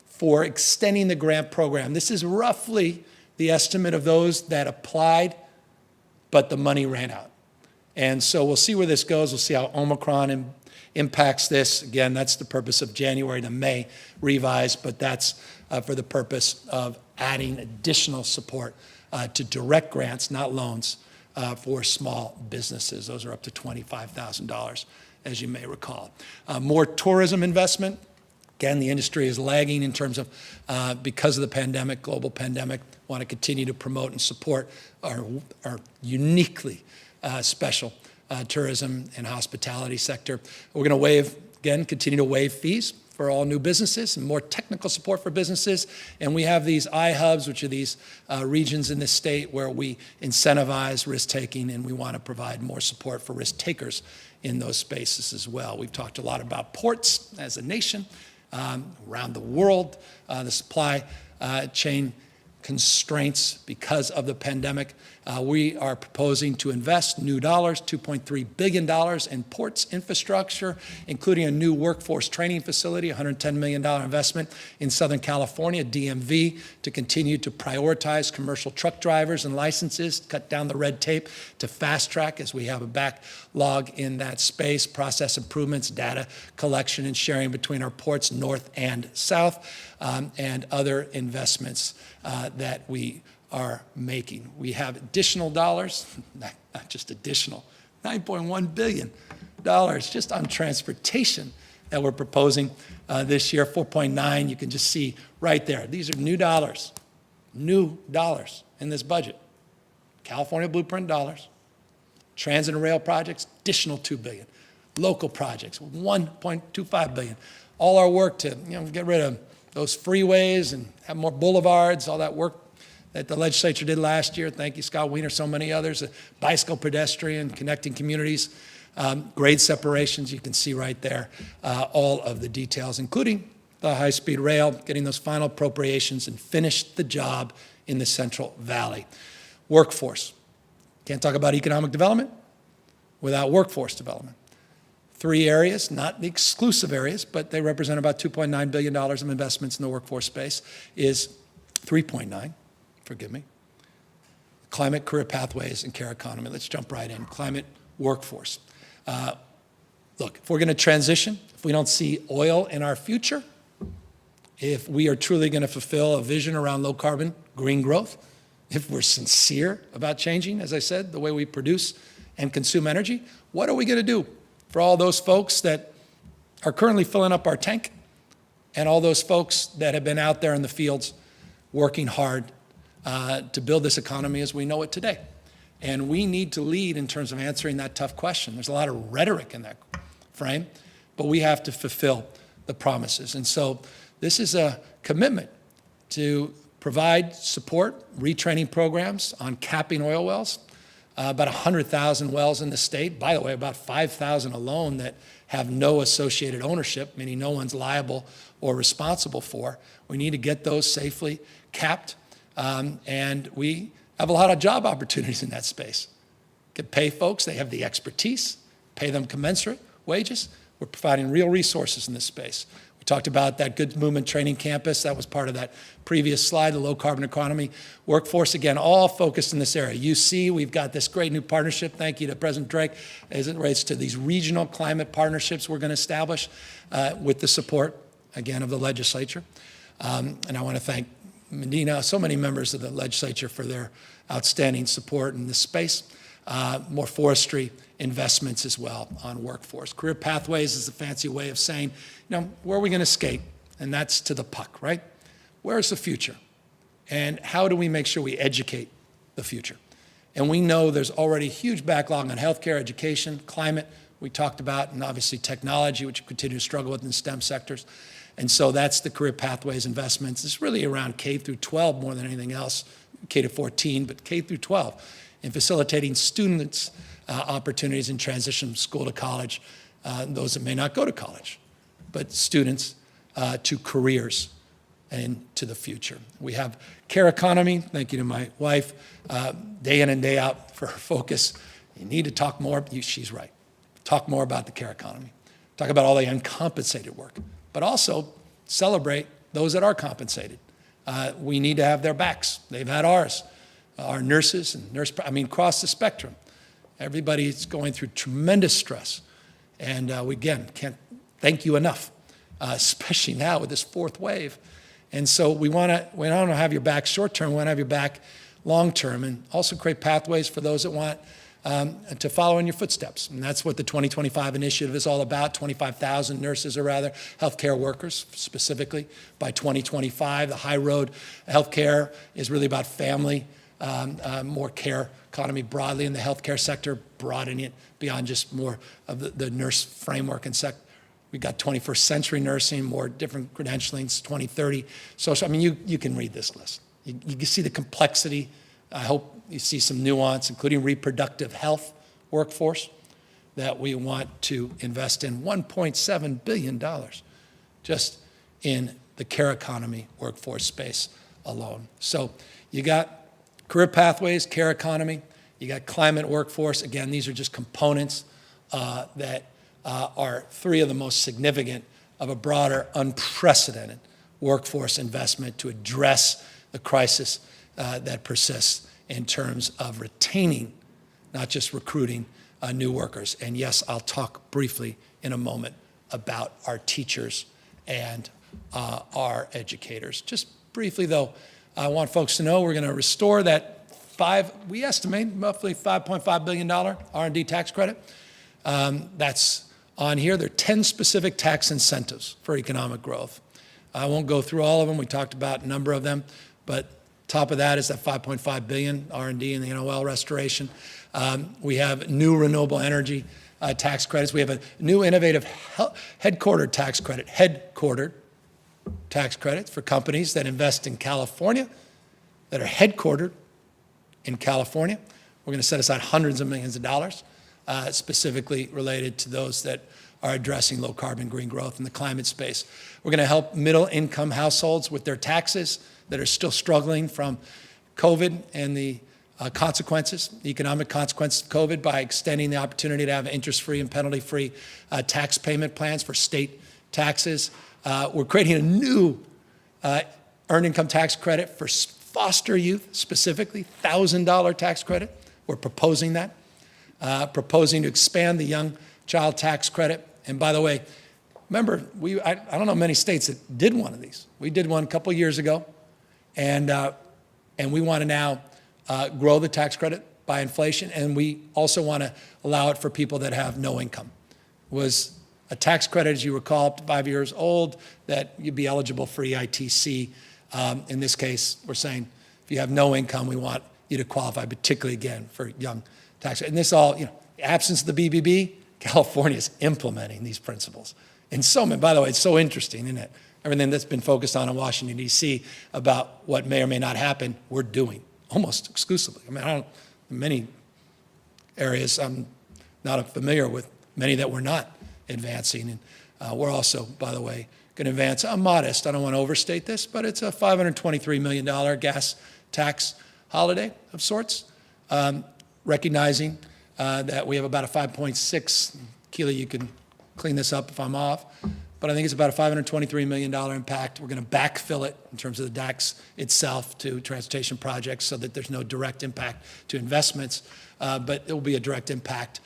for extending the grant program. This is roughly the estimate of those that applied, but the money ran out. And so we'll see where this goes. We'll see how Omicron impacts this. Again, that's the purpose of January to May revise, but that's for the purpose of adding additional support to direct grants, not loans, for small businesses. Those are up to $25,000, as you may recall. More tourism investment. Again, the industry is lagging in terms of, because of the pandemic, global pandemic, want to continue to promote and support our uniquely special tourism and hospitality sector. We're going to waive, again, continue to waive fees for all new businesses and more technical support for businesses. And we have these iHubs, which are these regions in the state where we incentivize risk-taking, and we want to provide more support for risk-takers in those spaces as well. We've talked a lot about ports as a nation around the world, the supply chain constraints because of the pandemic. We are proposing to invest new dollars, $2.3 billion in ports infrastructure, including a new workforce training facility, $110 million investment in Southern California, DMV, to continue to prioritize commercial truck drivers and licenses, cut down the red tape to fast track as we have a backlog in that space, process improvements, data collection and sharing between our ports north and south, and other investments that we are making. We have additional dollars, not just additional, $9.1 billion just on transportation that we're proposing this year, 4.9, you can just see right there. These are new dollars in this budget. California Blueprint dollars, transit and rail projects, additional $2 billion. Local projects, $1.25 billion. All our work to get rid of those freeways and have more boulevards, all that work that the legislature did last year. Thank you, Scott Wiener, so many others. Bicycle, pedestrian, connecting communities, grade separations, you can see right there all of the details, including the high-speed rail, getting those final appropriations and finish the job in the Central Valley. Workforce. Can't talk about economic development without workforce development. 3 areas, not the exclusive areas, but they represent about $2.9 billion of investments in the workforce space, is 3.9, forgive me. Climate, career pathways, and care economy. Let's jump right in. Climate, workforce. Look, if we're going to transition, if we don't see oil in our future, if we are truly going to fulfill a vision around low carbon, green growth, if we're sincere about changing, as I said, the way we produce and consume energy, what are we going to do for all those folks that are currently filling up our tank and all those folks that have been out there in the fields working hard to build this economy as we know it today? And we need to lead in terms of answering that tough question. There's a lot of rhetoric in that frame, but we have to fulfill the promises. And so this is a commitment to provide support, retraining programs on capping oil wells, about 100,000 wells in the state. By the way, about 5,000 alone that have no associated ownership, meaning no one's liable or responsible for. We need to get those safely capped, and we have a lot of job opportunities in that space. Can pay folks, they have the expertise, pay them commensurate wages. We're providing real resources in this space. We talked about that Good Movement Training Campus. That was part of that previous slide, the low carbon economy workforce. Again, all focused in this area. You see, we've got this great new partnership. Thank you to President Drake as it relates to these regional climate partnerships we're going to establish with the support, again, of the legislature. And I want to thank Medina, so many members of the legislature for their outstanding support in this space. More forestry investments as well on workforce. Career pathways is a fancy way of saying, where are we going to skate? And that's to the puck, right? Where's the future? And how do we make sure we educate the future? And we know there's already a huge backlog on healthcare, education, climate, we talked about, and obviously technology, which we continue to struggle with in STEM sectors. And so that's the career pathways investments. It's really around K through 12 more than anything else, K to 14, but K through 12, in facilitating students' opportunities in transition from school to college, those that may not go to college, but students to careers and to the future. We have care economy. Thank you to my wife, day in and day out for her focus. You need to talk more. She's right. Talk more about the care economy. Talk about all the uncompensated work, but also celebrate those that are compensated. We need to have their backs. They've had ours. Our nurses and across the spectrum. Everybody's going through tremendous stress. And we, again, can't thank you enough, especially now with this fourth wave. And so we want to have your back short term. We want to have your back long-term, and also create pathways for those that want to follow in your footsteps. And that's what the 2025 initiative is all about. 25,000 nurses, or rather healthcare workers specifically by 2025. The high road healthcare is really about family, more care economy broadly in the healthcare sector, broadening it beyond just more of the nurse framework and sector. We've got 21st century nursing, more different credentialings, 2030 social. I mean, you can read this list. You can see the complexity. I hope you see some nuance, including reproductive health workforce that we want to invest in $1.7 billion just in the care economy workforce space alone. So you got career pathways, care economy, you got climate workforce. Again, these are just components that are three of the most significant of a broader, unprecedented workforce investment to address the crisis that persists in terms of retaining, not just recruiting, new workers. And yes, I'll talk briefly in a moment about our teachers and our educators. Just briefly, though, I want folks to know we're going to restore that we estimate roughly $5.5 billion R&D tax credit. That's on here. There are 10 specific tax incentives for economic growth. I won't go through all of them. We talked about a number of them, but top of that is that $5.5 billion R&D and the NOL restoration. We have new renewable energy tax credits. We have a new innovative headquartered tax credit for companies that invest in California, that are headquartered in California. We're going to set aside hundreds of millions of dollars specifically related to those that are addressing low carbon green growth in the climate space. We're going to help middle income households with their taxes that are still struggling from COVID and the consequences, the economic consequences of COVID, by extending the opportunity to have interest-free and penalty-free tax payment plans for state taxes. We're creating a new earned income tax credit for foster youth, specifically $1,000 tax credit. We're proposing that, proposing to expand the young child tax credit. And by the way, remember, I don't know many states that did one of these. We did one a couple years ago, and we want to now grow the tax credit by inflation, and we also want to allow it for people that have no income. It was a tax credit, as you recall, up to 5 years old, that you'd be eligible for EITC. In this case, we're saying if you have no income, we want you to qualify, particularly, again, for young tax. And this all, absence of the BBB, California is implementing these principles. And so, by the way, it's so interesting, isn't it? Everything that's been focused on in Washington, D.C. about what may or may not happen, we're doing almost exclusively. I mean, in many areas, I'm not familiar with many that we're not advancing. And we're also, by the way, going to advance a modest, I don't want to overstate this, but it's a $523 million gas tax holiday of sorts, recognizing that we have about a 5.6, Keely, you can clean this up if I'm off, but I think it's about a $523 million impact. We're going to backfill it in terms of the tax itself to transportation projects so that there's no direct impact to investments, but it will be a direct impact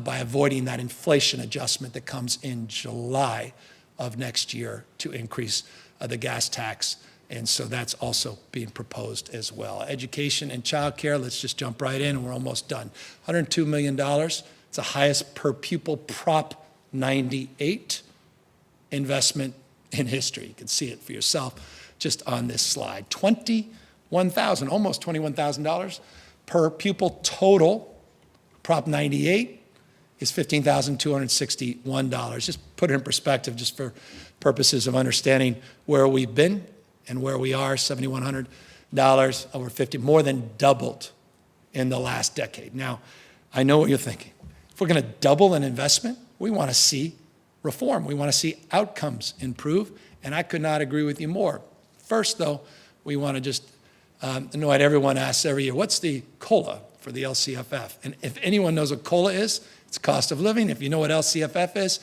by avoiding that inflation adjustment that comes in July of next year to increase the gas tax. And so that's also being proposed as well. Education and childcare, let's just jump right in, and we're almost done. $102 million, it's the highest per pupil Prop 98 investment in history. You can see it for yourself just on this slide. $21,000, almost $21,000 per pupil total. Prop 98 is $15,261. Just put it in perspective, just for purposes of understanding where we've been and where we are. $7,100, over 50, more than doubled in the last decade. Now, I know what you're thinking. If we're going to double an investment, we want to see reform. We want to see outcomes improve, and I could not agree with you more. First, though, we want to just know what everyone asks every year, what's the COLA for the LCFF? And if anyone knows what COLA is, it's cost of living. If you know what LCFF is,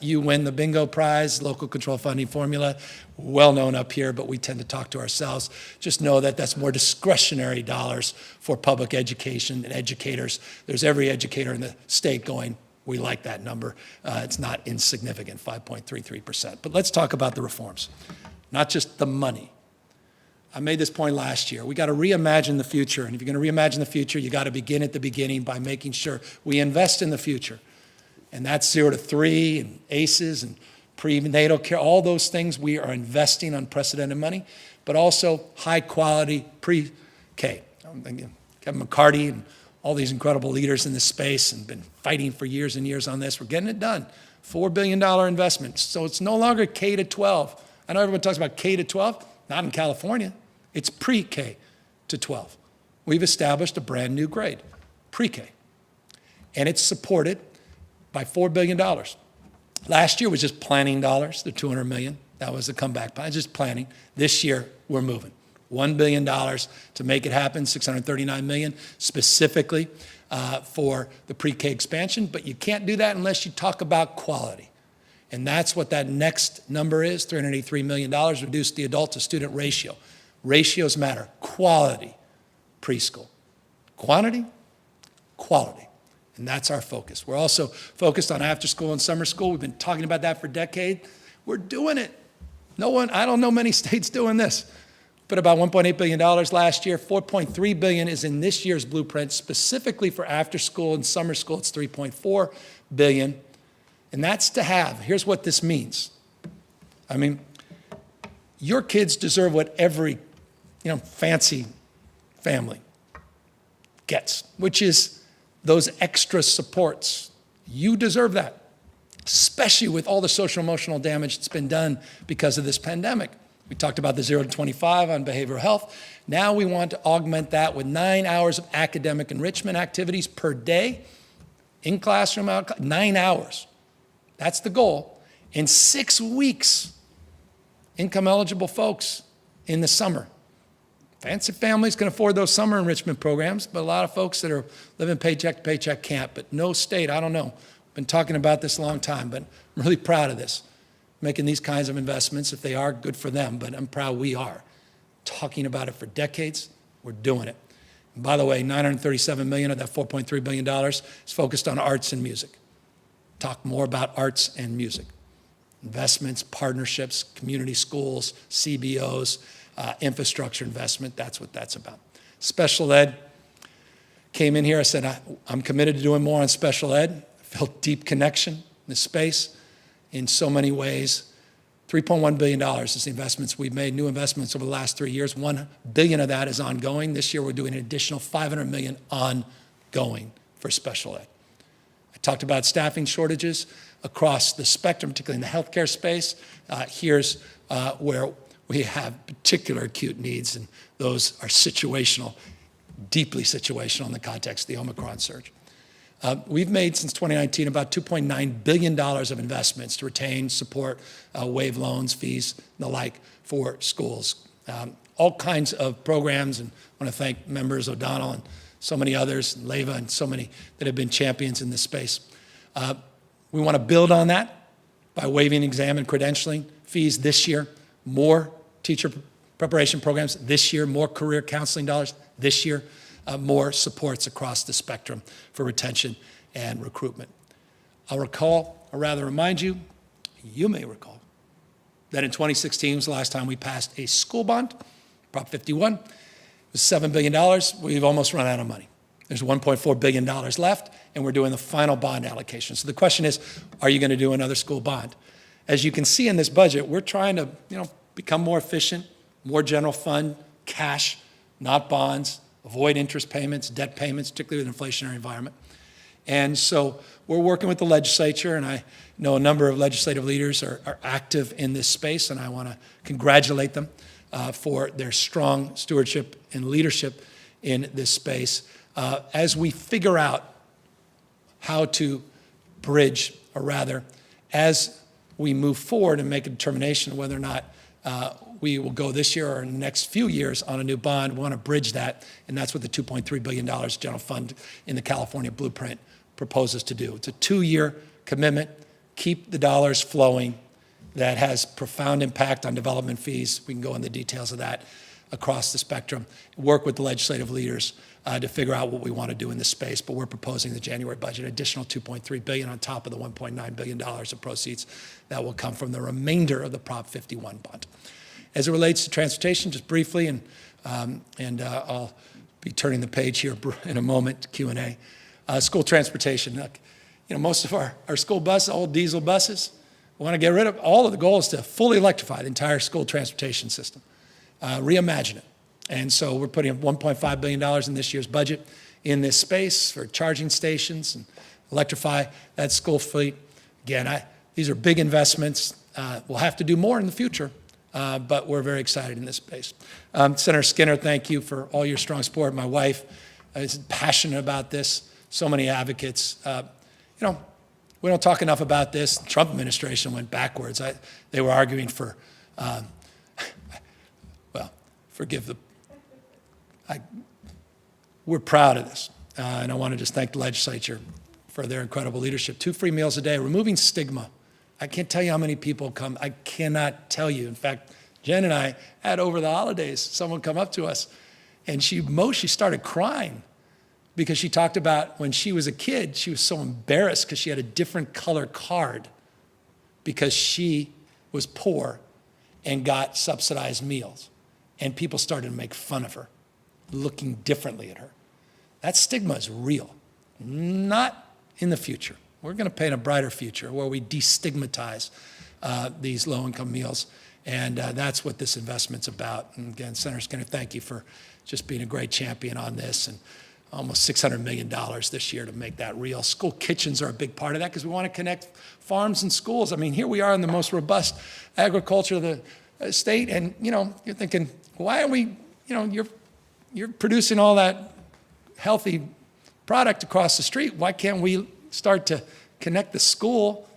you win the bingo prize, local control funding formula, well known up here, but we tend to talk to ourselves. Just know that that's more discretionary dollars for public education and educators. There's every educator in the state going, we like that number. It's not insignificant, 5.33%. But let's talk about the reforms, not just the money. I made this point last year. We got to reimagine the future. And if you're going to reimagine the future, you got to begin at the beginning by making sure we invest in the future. And that's 0 to 3 and ACEs and prenatal care, all those things. We are investing unprecedented money, but also high quality pre-K. Kevin McCarty and all these incredible leaders in this space and been fighting for years and years on this. We're getting it done. $4 billion investment. So it's no longer K to 12. I know everyone talks about K to 12, not in California. It's pre-K to 12. We've established a brand new grade, pre-K. And it's supported by $4 billion. Last year was just planning dollars, the $200 million. That was the comeback plan, just planning. This year, we're moving. $1 billion to make it happen, $639 million specifically for the pre-K expansion. But you can't do that unless you talk about quality. And that's what that next number is, $383 million, reduce the adult to student ratio. Ratios matter. Quality preschool. Quantity, quality. And that's our focus. We're also focused on after school and summer school. We've been talking about that for a decade. We're doing it. I don't know many states doing this. Put about $1.8 billion last year. $4.3 billion is in this year's blueprint, specifically for after school and summer school. It's $3.4 billion. And that's to have. Here's what this means. I mean, your kids deserve what every fancy family gets, which is those extra supports. You deserve that, especially with all the social emotional damage that's been done because of this pandemic. We talked about the 0 to 25 on behavioral health. Now we want to augment that with 9 hours of academic enrichment activities per day, in classroom, out, 9 hours. That's the goal. In 6 weeks, income eligible folks in the summer. Fancy families can afford those summer enrichment programs, but a lot of folks that are living paycheck to paycheck can't. But no state, I don't know. Been talking about this a long time, but I'm really proud of this. Making these kinds of investments, if they are, good for them, but I'm proud we are. Talking about it for decades, we're doing it. And by the way, $937 million of that $4.3 billion is focused on arts and music. Talk more about arts and music. Investments, partnerships, community schools, CBOs, infrastructure investment, that's what that's about. Special ed, came in here, I said, I'm committed to doing more on special ed. I felt deep connection in this space in so many ways. $3.1 billion is the investments we've made, new investments over the last 3 years. $1 billion of that is ongoing. This year we're doing an additional $500 million ongoing for special ed. I talked about staffing shortages across the spectrum, particularly in the healthcare space. Here's where we have particular acute needs, and those are situational, deeply situational in the context of the Omicron surge. We've made, since 2019, about $2.9 billion of investments to retain, support, waive loans, fees, and the like for schools. All kinds of programs, and I want to thank members O'Donnell and so many others, and Leva and so many that have been champions in this space. We want to build on that by waiving exam and credentialing fees this year, more teacher preparation programs this year, more career counseling dollars this year, more supports across the spectrum for retention and recruitment. I'll recall, or rather remind you, you may recall, that in 2016 was the last time we passed a school bond, Prop 51. It was $7 billion. We've almost run out of money. There's $1.4 billion left, and we're doing the final bond allocation. So the question is, are you going to do another school bond? As you can see in this budget, we're trying to become more efficient, more general fund, cash, not bonds, avoid interest payments, debt payments, particularly with an inflationary environment. And so we're working with the legislature, and I know a number of legislative leaders are active in this space, and I want to congratulate them for their strong stewardship and leadership in this space as we figure out how to bridge, or rather, as we move forward and make a determination of whether or not we will go this year or in the next few years on a new bond. We want to bridge that, and that's what the $2.3 billion general fund in the California blueprint proposes to do. It's a 2-year commitment, keep the dollars flowing, that has profound impact on development fees. We can go into the details of that across the spectrum, work with the legislative leaders to figure out what we want to do in this space. But we're proposing the January budget, additional $2.3 billion on top of the $1.9 billion of proceeds that will come from the remainder of the Prop 51 bond. As it relates to transportation, just briefly, and I'll be turning the page here in a moment, Q&A. School transportation. Look, most of our school buses, old diesel buses, we want to get rid of. All of the goal is to fully electrify the entire school transportation system, reimagine it. And so we're putting $1.5 billion in this year's budget in this space for charging stations and electrify that school fleet. Again, these are big investments. We'll have to do more in the future, but we're very excited in this space. Senator Skinner, thank you for all your strong support. My wife is passionate about this. So many advocates. We don't talk enough about this. The Trump administration went backwards. They were arguing for, we're proud of this. And I want to just thank the legislature for their incredible leadership. 2 free meals a day, removing stigma. I can't tell you how many people come. I cannot tell you. In fact, Jen and I had over the holidays someone come up to us, and she started crying because she talked about when she was a kid, she was so embarrassed because she had a different color card because she was poor and got subsidized meals. And people started to make fun of her, looking differently at her. That stigma is real, not in the future. We're going to paint a brighter future where we destigmatize these low-income meals, and that's what this investment's about. And again, Senator Skinner, thank you for just being a great champion on this, and almost $600 million this year to make that real. School kitchens are a big part of that because we want to connect farms and schools. I mean, here we are in the most robust agriculture of the state, and you're thinking, why are we, you're producing all that healthy product across the street. Why can't we start to connect the school?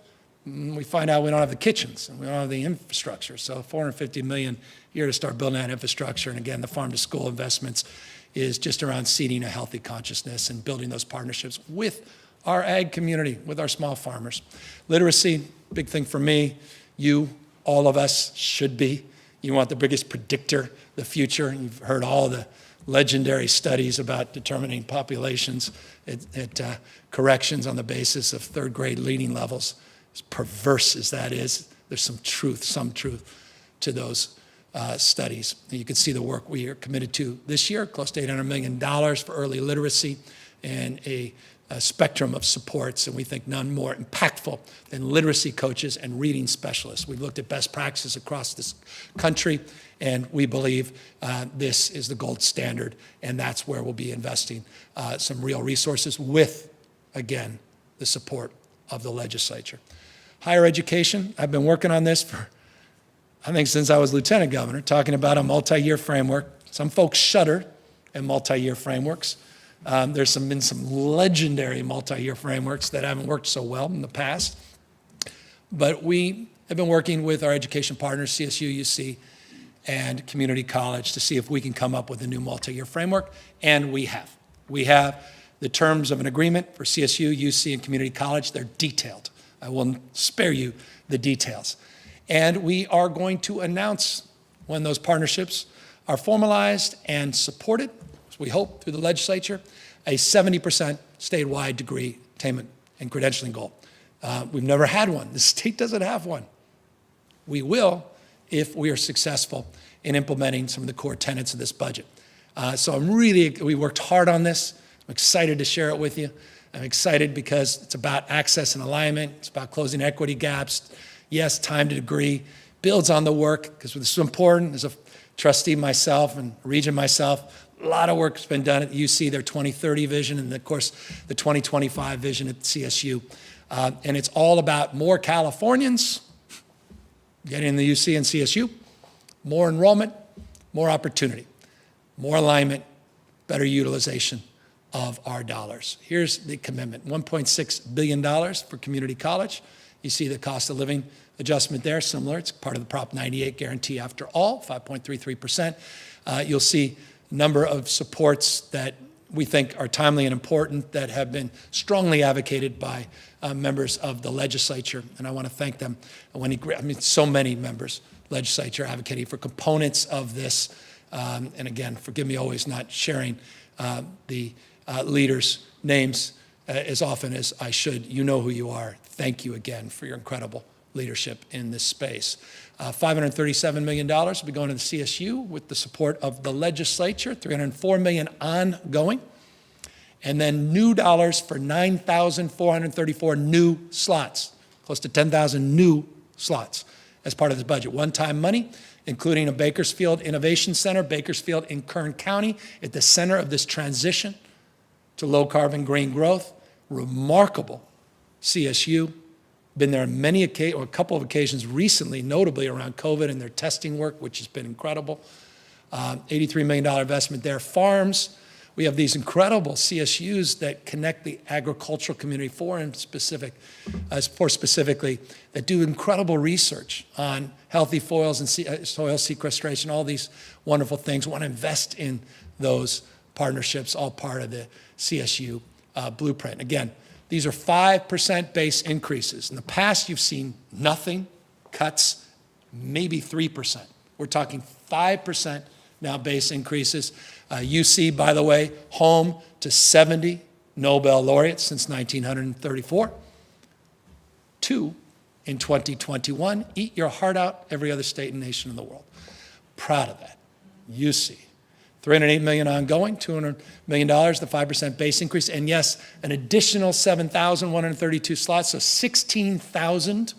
We find out we don't have the kitchens and we don't have the infrastructure. So $450 million a year to start building that infrastructure. And again, the farm to school investments is just around seeding a healthy consciousness and building those partnerships with our ag community, with our small farmers. Literacy, big thing for me. You, all of us, should be. You want the biggest predictor, the future. You've heard all the legendary studies about determining populations at corrections on the basis of third grade reading levels. As perverse as that is, there's some truth to those studies. You can see the work we are committed to this year, close to $800 million for early literacy and a spectrum of supports, and we think none more impactful than literacy coaches and reading specialists. We've looked at best practices across this country, and we believe this is the gold standard, and that's where we'll be investing some real resources with, again, the support of the legislature. Higher education, I've been working on this for, I think, since I was lieutenant governor, talking about a multi-year framework. Some folks shudder at multi-year frameworks. There's been some legendary multi-year frameworks that haven't worked so well in the past. But we have been working with our education partners, CSU, UC, and community college to see if we can come up with a new multi-year framework, and we have. We have the terms of an agreement for CSU, UC, and community college. They're detailed. I will spare you the details. And we are going to announce when those partnerships are formalized and supported, as we hope through the legislature, a 70% statewide degree attainment and credentialing goal. We've never had one. The state doesn't have one. We will if we are successful in implementing some of the core tenets of this budget. So we worked hard on this. I'm excited to share it with you. I'm excited because it's about access and alignment. It's about closing equity gaps. Yes, time to degree builds on the work because this is important. As a trustee myself and region myself, a lot of work has been done at the UC, their 2030 vision, and of course, the 2025 vision at CSU. And it's all about more Californians getting in the UC and CSU, more enrollment, more opportunity, more alignment, better utilization of our dollars. Here's the commitment, $1.6 billion for community college. You see the cost of living adjustment there, similar. It's part of the Prop 98 guarantee after all, 5.33%. You'll see a number of supports that we think are timely and important that have been strongly advocated by members of the legislature, and I want to thank them. So many members, legislature advocating for components of this, and again, forgive me always not sharing the leaders' names as often as I should. You know who you are. Thank you again for your incredible leadership in this space. $537 million will be going to the CSU with the support of the legislature, $304 million ongoing, and then new dollars for 9,434 new slots, close to 10,000 new slots as part of this budget. One-time money, including a Bakersfield Innovation Center, Bakersfield in Kern County, at the center of this transition to low-carbon green growth. Remarkable CSU. Been there on many occasions, or a couple of occasions recently, notably around COVID and their testing work, which has been incredible. $83 million investment there. Farms, we have these incredible CSUs that connect the agricultural community specifically, that do incredible research on healthy soils and soil sequestration, all these wonderful things. We want to invest in those partnerships, all part of the CSU blueprint. Again, these are 5% base increases. In the past, you've seen nothing, cuts, maybe 3%. We're talking 5% now base increases. UC, by the way, home to 70 Nobel laureates since 1934. 2 in 2021. Eat your heart out, every other state and nation in the world. Proud of that. UC. $308 million ongoing, $200 million, the 5% base increase, and yes, an additional 7,132 slots, so 16,000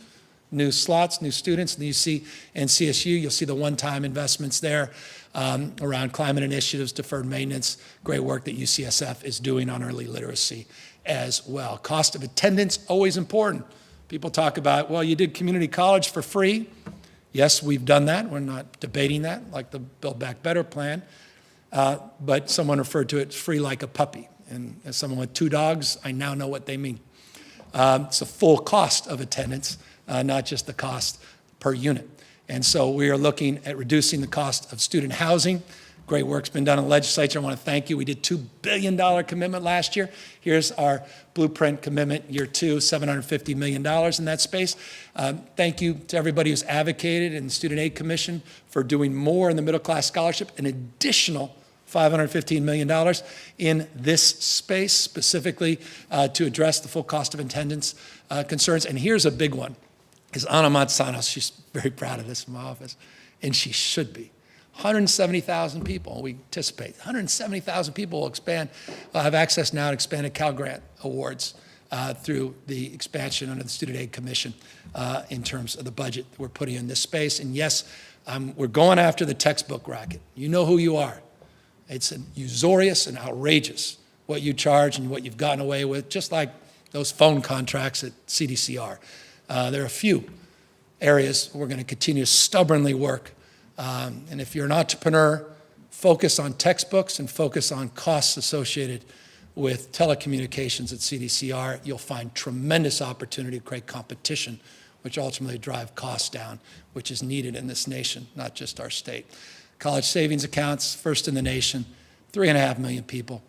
new slots, new students in the UC and CSU. You'll see the one-time investments there around climate initiatives, deferred maintenance, great work that UCSF is doing on early literacy as well. Cost of attendance, always important. People talk about, well, you did community college for free. Yes, we've done that. We're not debating that, like the Build Back Better plan. But someone referred to it as free like a puppy. And as someone with 2 dogs, I now know what they mean. It's a full cost of attendance, not just the cost per unit. And so we are looking at reducing the cost of student housing. Great work's been done in the legislature. I want to thank you. We did $2 billion commitment last year. Here's our blueprint commitment, year 2, $750 million in that space. Thank you to everybody who's advocated in the Student Aid Commission for doing more in the middle class scholarship, an additional $515 million in this space, specifically to address the full cost of attendance concerns. And here's a big one, is Ana Manzanos. She's very proud of this in my office, and she should be. 170,000 people, we anticipate. 170,000 people will have access now to expanded Cal Grant awards through the expansion under the Student Aid Commission in terms of the budget that we're putting in this space. And yes, we're going after the textbook racket. You know who you are. It's usurious and outrageous what you charge and what you've gotten away with, just like those phone contracts at CDCR. There are a few areas we're going to continue to stubbornly work. And if you're an entrepreneur, focus on textbooks and focus on costs associated with telecommunications at CDCR. You'll find tremendous opportunity to create competition, which ultimately drive costs down, which is needed in this nation, not just our state. College savings accounts, first in the nation, 3.5 million people,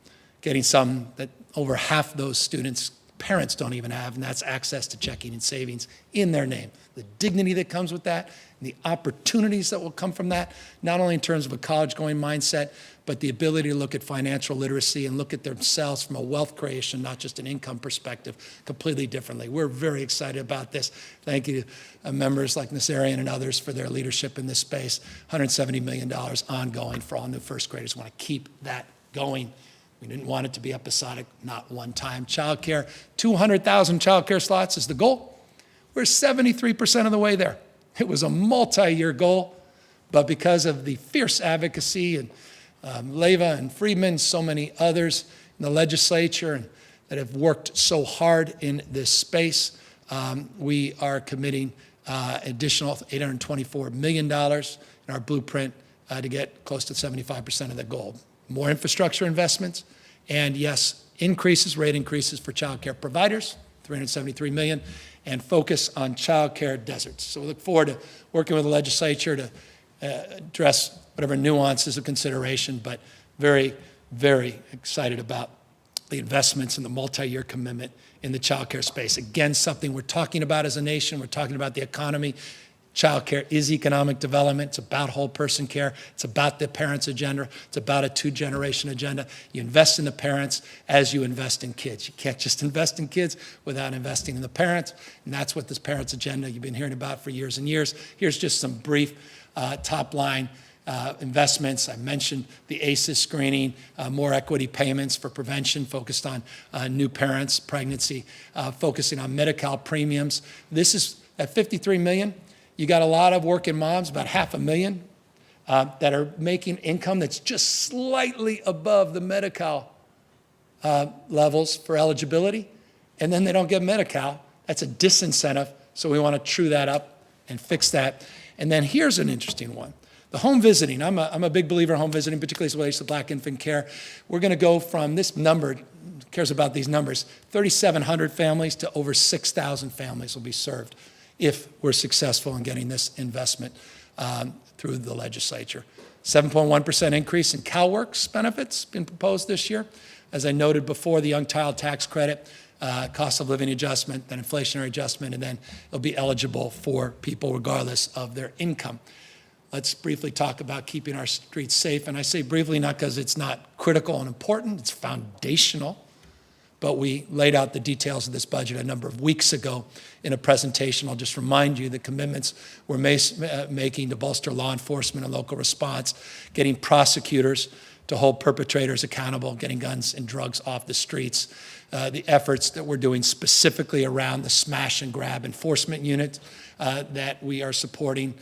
getting some that over half those students' parents don't even have, and that's access to checking and savings in their name. The dignity that comes with that, and the opportunities that will come from that, not only in terms of a college-going mindset, but the ability to look at financial literacy and look at themselves from a wealth creation, not just an income perspective, completely differently. We're very excited about this. Thank you to members like Nazarian and others for their leadership in this space. $170 million ongoing for all new first graders. We want to keep that going. We didn't want it to be episodic, not one time. Child care, 200,000 child care slots is the goal. We're 73% of the way there. It was a multi-year goal, but because of the fierce advocacy and Leva and Friedman, so many others in the legislature and that have worked so hard in this space, we are committing additional $824 million in our blueprint to get close to 75% of the goal. More infrastructure investments, and yes, rate increases for child care providers, $373 million, and focus on child care deserts. So we look forward to working with the legislature to address whatever nuances of consideration, but very, very excited about the investments and the multi-year commitment in the child care space. Again, something we're talking about as a nation. We're talking about the economy. Child care is economic development. It's about whole person care. It's about the parents' agenda. It's about a two-generation agenda. You invest in the parents as you invest in kids. You can't just invest in kids without investing in the parents, and that's what this parents' agenda you've been hearing about for years and years. Here's just some brief top-line investments. I mentioned the ACEs screening, more equity payments for prevention focused on new parents, pregnancy, focusing on Medi-Cal premiums. This is at $53 million. You got a lot of working moms, about 500,000, that are making income that's just slightly above the Medi-Cal levels for eligibility, and then they don't get Medi-Cal. That's a disincentive, so we want to true that up and fix that. And then here's an interesting one. The home visiting. I'm a big believer in home visiting, particularly as it relates to Black infant care. We're going to go from this number, cares about these numbers, 3,700 families to over 6,000 families will be served if we're successful in getting this investment through the legislature. 7.1% increase in CalWorks benefits been proposed this year. As I noted before, the Untitled tax credit, cost of living adjustment, then inflationary adjustment, and then it'll be eligible for people regardless of their income. Let's briefly talk about keeping our streets safe. And I say briefly not because it's not critical and important, it's foundational. But we laid out the details of this budget a number of weeks ago in a presentation. I'll just remind you the commitments we're making to bolster law enforcement and local response, getting prosecutors to hold perpetrators accountable, getting guns and drugs off the streets, the efforts that we're doing specifically around the smash and grab enforcement unit that we are supporting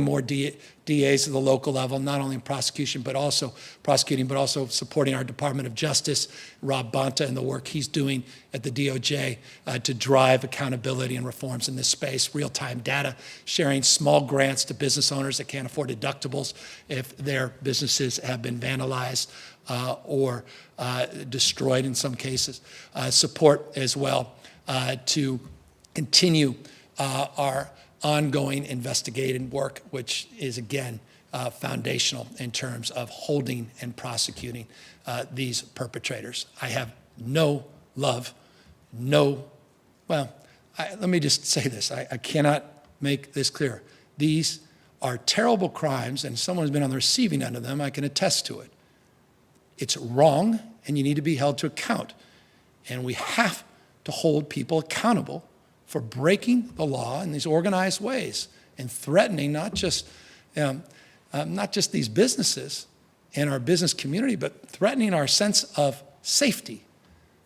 more DAs at the local level, not only in prosecuting, but also supporting our Department of Justice, Rob Bonta, and the work he's doing at the DOJ to drive accountability and reforms in this space, real-time data, sharing small grants to business owners that can't afford deductibles if their businesses have been vandalized or destroyed in some cases. Support as well to continue our ongoing investigative work, which is, again, foundational in terms of holding and prosecuting these perpetrators. I have no love, let me just say this. I cannot make this clear. These are terrible crimes, and someone who's been on the receiving end of them, I can attest to it. It's wrong, and you need to be held to account. And we have to hold people accountable for breaking the law in these organized ways and threatening not just these businesses and our business community, but threatening our sense of safety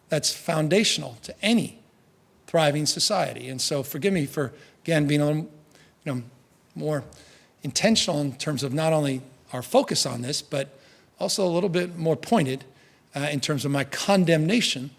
that's foundational to any thriving society. And so forgive me for, again, being a little more intentional in terms of not only our focus on this, but also a little bit more pointed in terms of my condemnation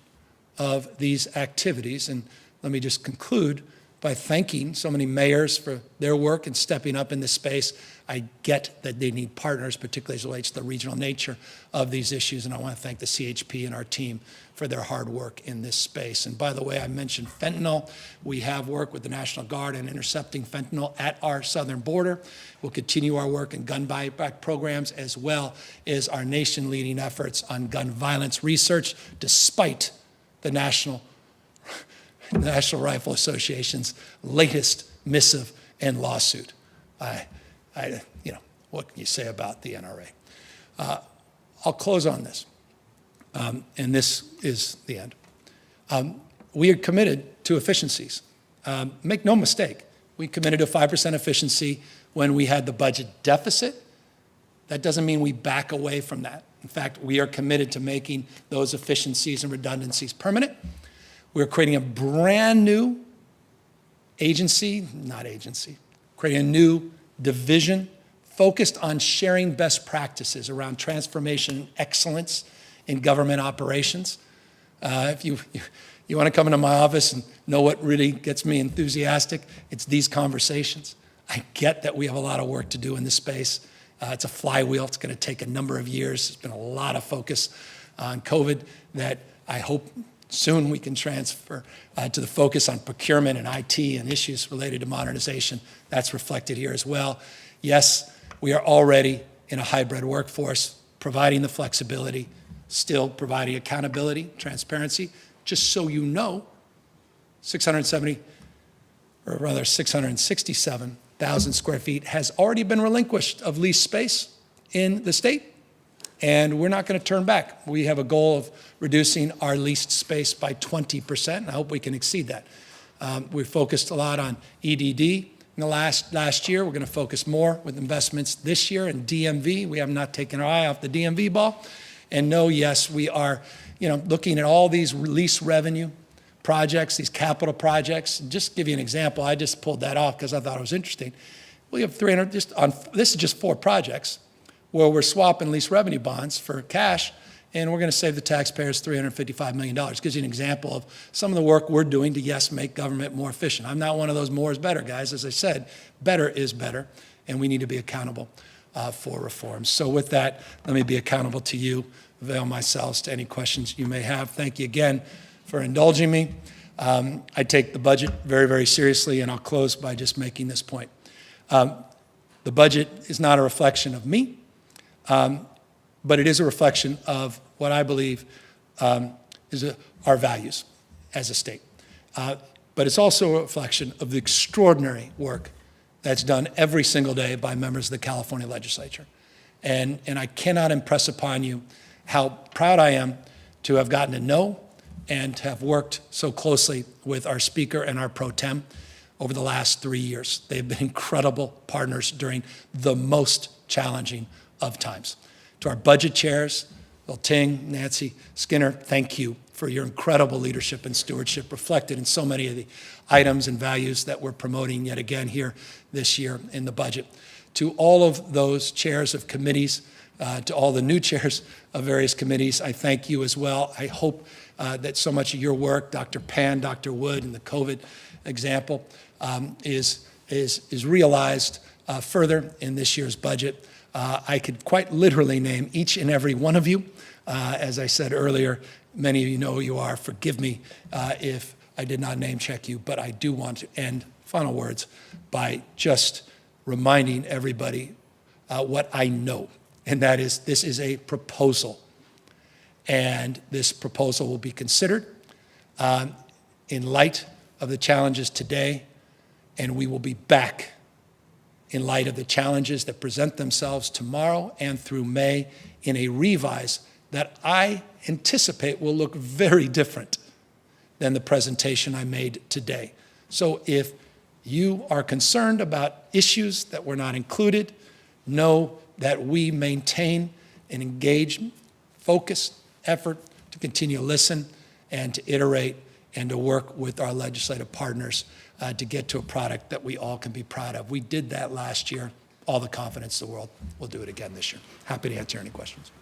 of these activities. And let me just conclude by thanking so many mayors for their work in stepping up in this space. I get that they need partners, particularly as it relates to the regional nature of these issues, and I want to thank the CHP and our team for their hard work in this space. And by the way, I mentioned fentanyl. We have worked with the National Guard in intercepting fentanyl at our southern border. We'll continue our work in gun buyback programs as well as our nation-leading efforts on gun violence research, despite the National Rifle Association's latest missive and lawsuit. What can you say about the NRA? I'll close on this, and this is the end. We are committed to efficiencies. Make no mistake, we committed to 5% efficiency when we had the budget deficit. That doesn't mean we back away from that. In fact, we are committed to making those efficiencies and redundancies permanent. We're creating a brand new creating a new division focused on sharing best practices around transformation and excellence in government operations. If you want to come into my office and know what really gets me enthusiastic, it's these conversations. I get that we have a lot of work to do in this space. It's a flywheel. It's going to take a number of years. There's been a lot of focus on COVID that I hope soon we can transfer to the focus on procurement and IT and issues related to modernization. That's reflected here as well. Yes, we are already in a hybrid workforce, providing the flexibility, still providing accountability, transparency. Just so you know, 667 1,000 square feet has already been relinquished of leased space in the state, and we're not going to turn back. We have a goal of reducing our leased space by 20%, and I hope we can exceed that. We focused a lot on EDD in the last year. We're going to focus more with investments this year in DMV. We have not taken our eye off the DMV ball. And no, yes, we are looking at all these lease revenue projects, these capital projects. Just to give you an example, I just pulled that off because I thought it was interesting. We have 300, this is just 4 projects where we're swapping lease revenue bonds for cash, and we're going to save the taxpayers $355 million. Gives you an example of some of the work we're doing to, yes, make government more efficient. I'm not one of those more is better guys. As I said, better is better, and we need to be accountable for reforms. So with that, let me be accountable to you, avail myself to any questions you may have. Thank you again for indulging me. I take the budget very, very seriously, and I'll close by just making this point. The budget is not a reflection of me, but it is a reflection of what I believe is our values as a state. But it's also a reflection of the extraordinary work that's done every single day by members of the California legislature. And I cannot impress upon you how proud I am to have gotten to know and to have worked so closely with our speaker and our pro tem over the last 3 years. They've been incredible partners during the most challenging of times. To our budget chairs, Bill Ting, Nancy Skinner, thank you for your incredible leadership and stewardship reflected in so many of the items and values that we're promoting yet again here this year in the budget. To all of those chairs of committees, to all the new chairs of various committees, I thank you as well. I hope that so much of your work, Dr. Pan, Dr. Wood, and the COVID example is realized further in this year's budget. I could quite literally name each and every one of you. As I said earlier, many of you know who you are. Forgive me if I did not name check you, but I do want to end final words by just reminding everybody what I know, and that is this is a proposal, and this proposal will be considered in light of the challenges today, and we will be back in light of the challenges that present themselves tomorrow and through May in a revise that I anticipate will look very different than the presentation I made today. So if you are concerned about issues that were not included, know that we maintain an engaged, focused effort to continue to listen and to iterate and to work with our legislative partners to get to a product that we all can be proud of. We did that last year. All the confidence in the world. We'll do it again this year. Happy to answer any questions.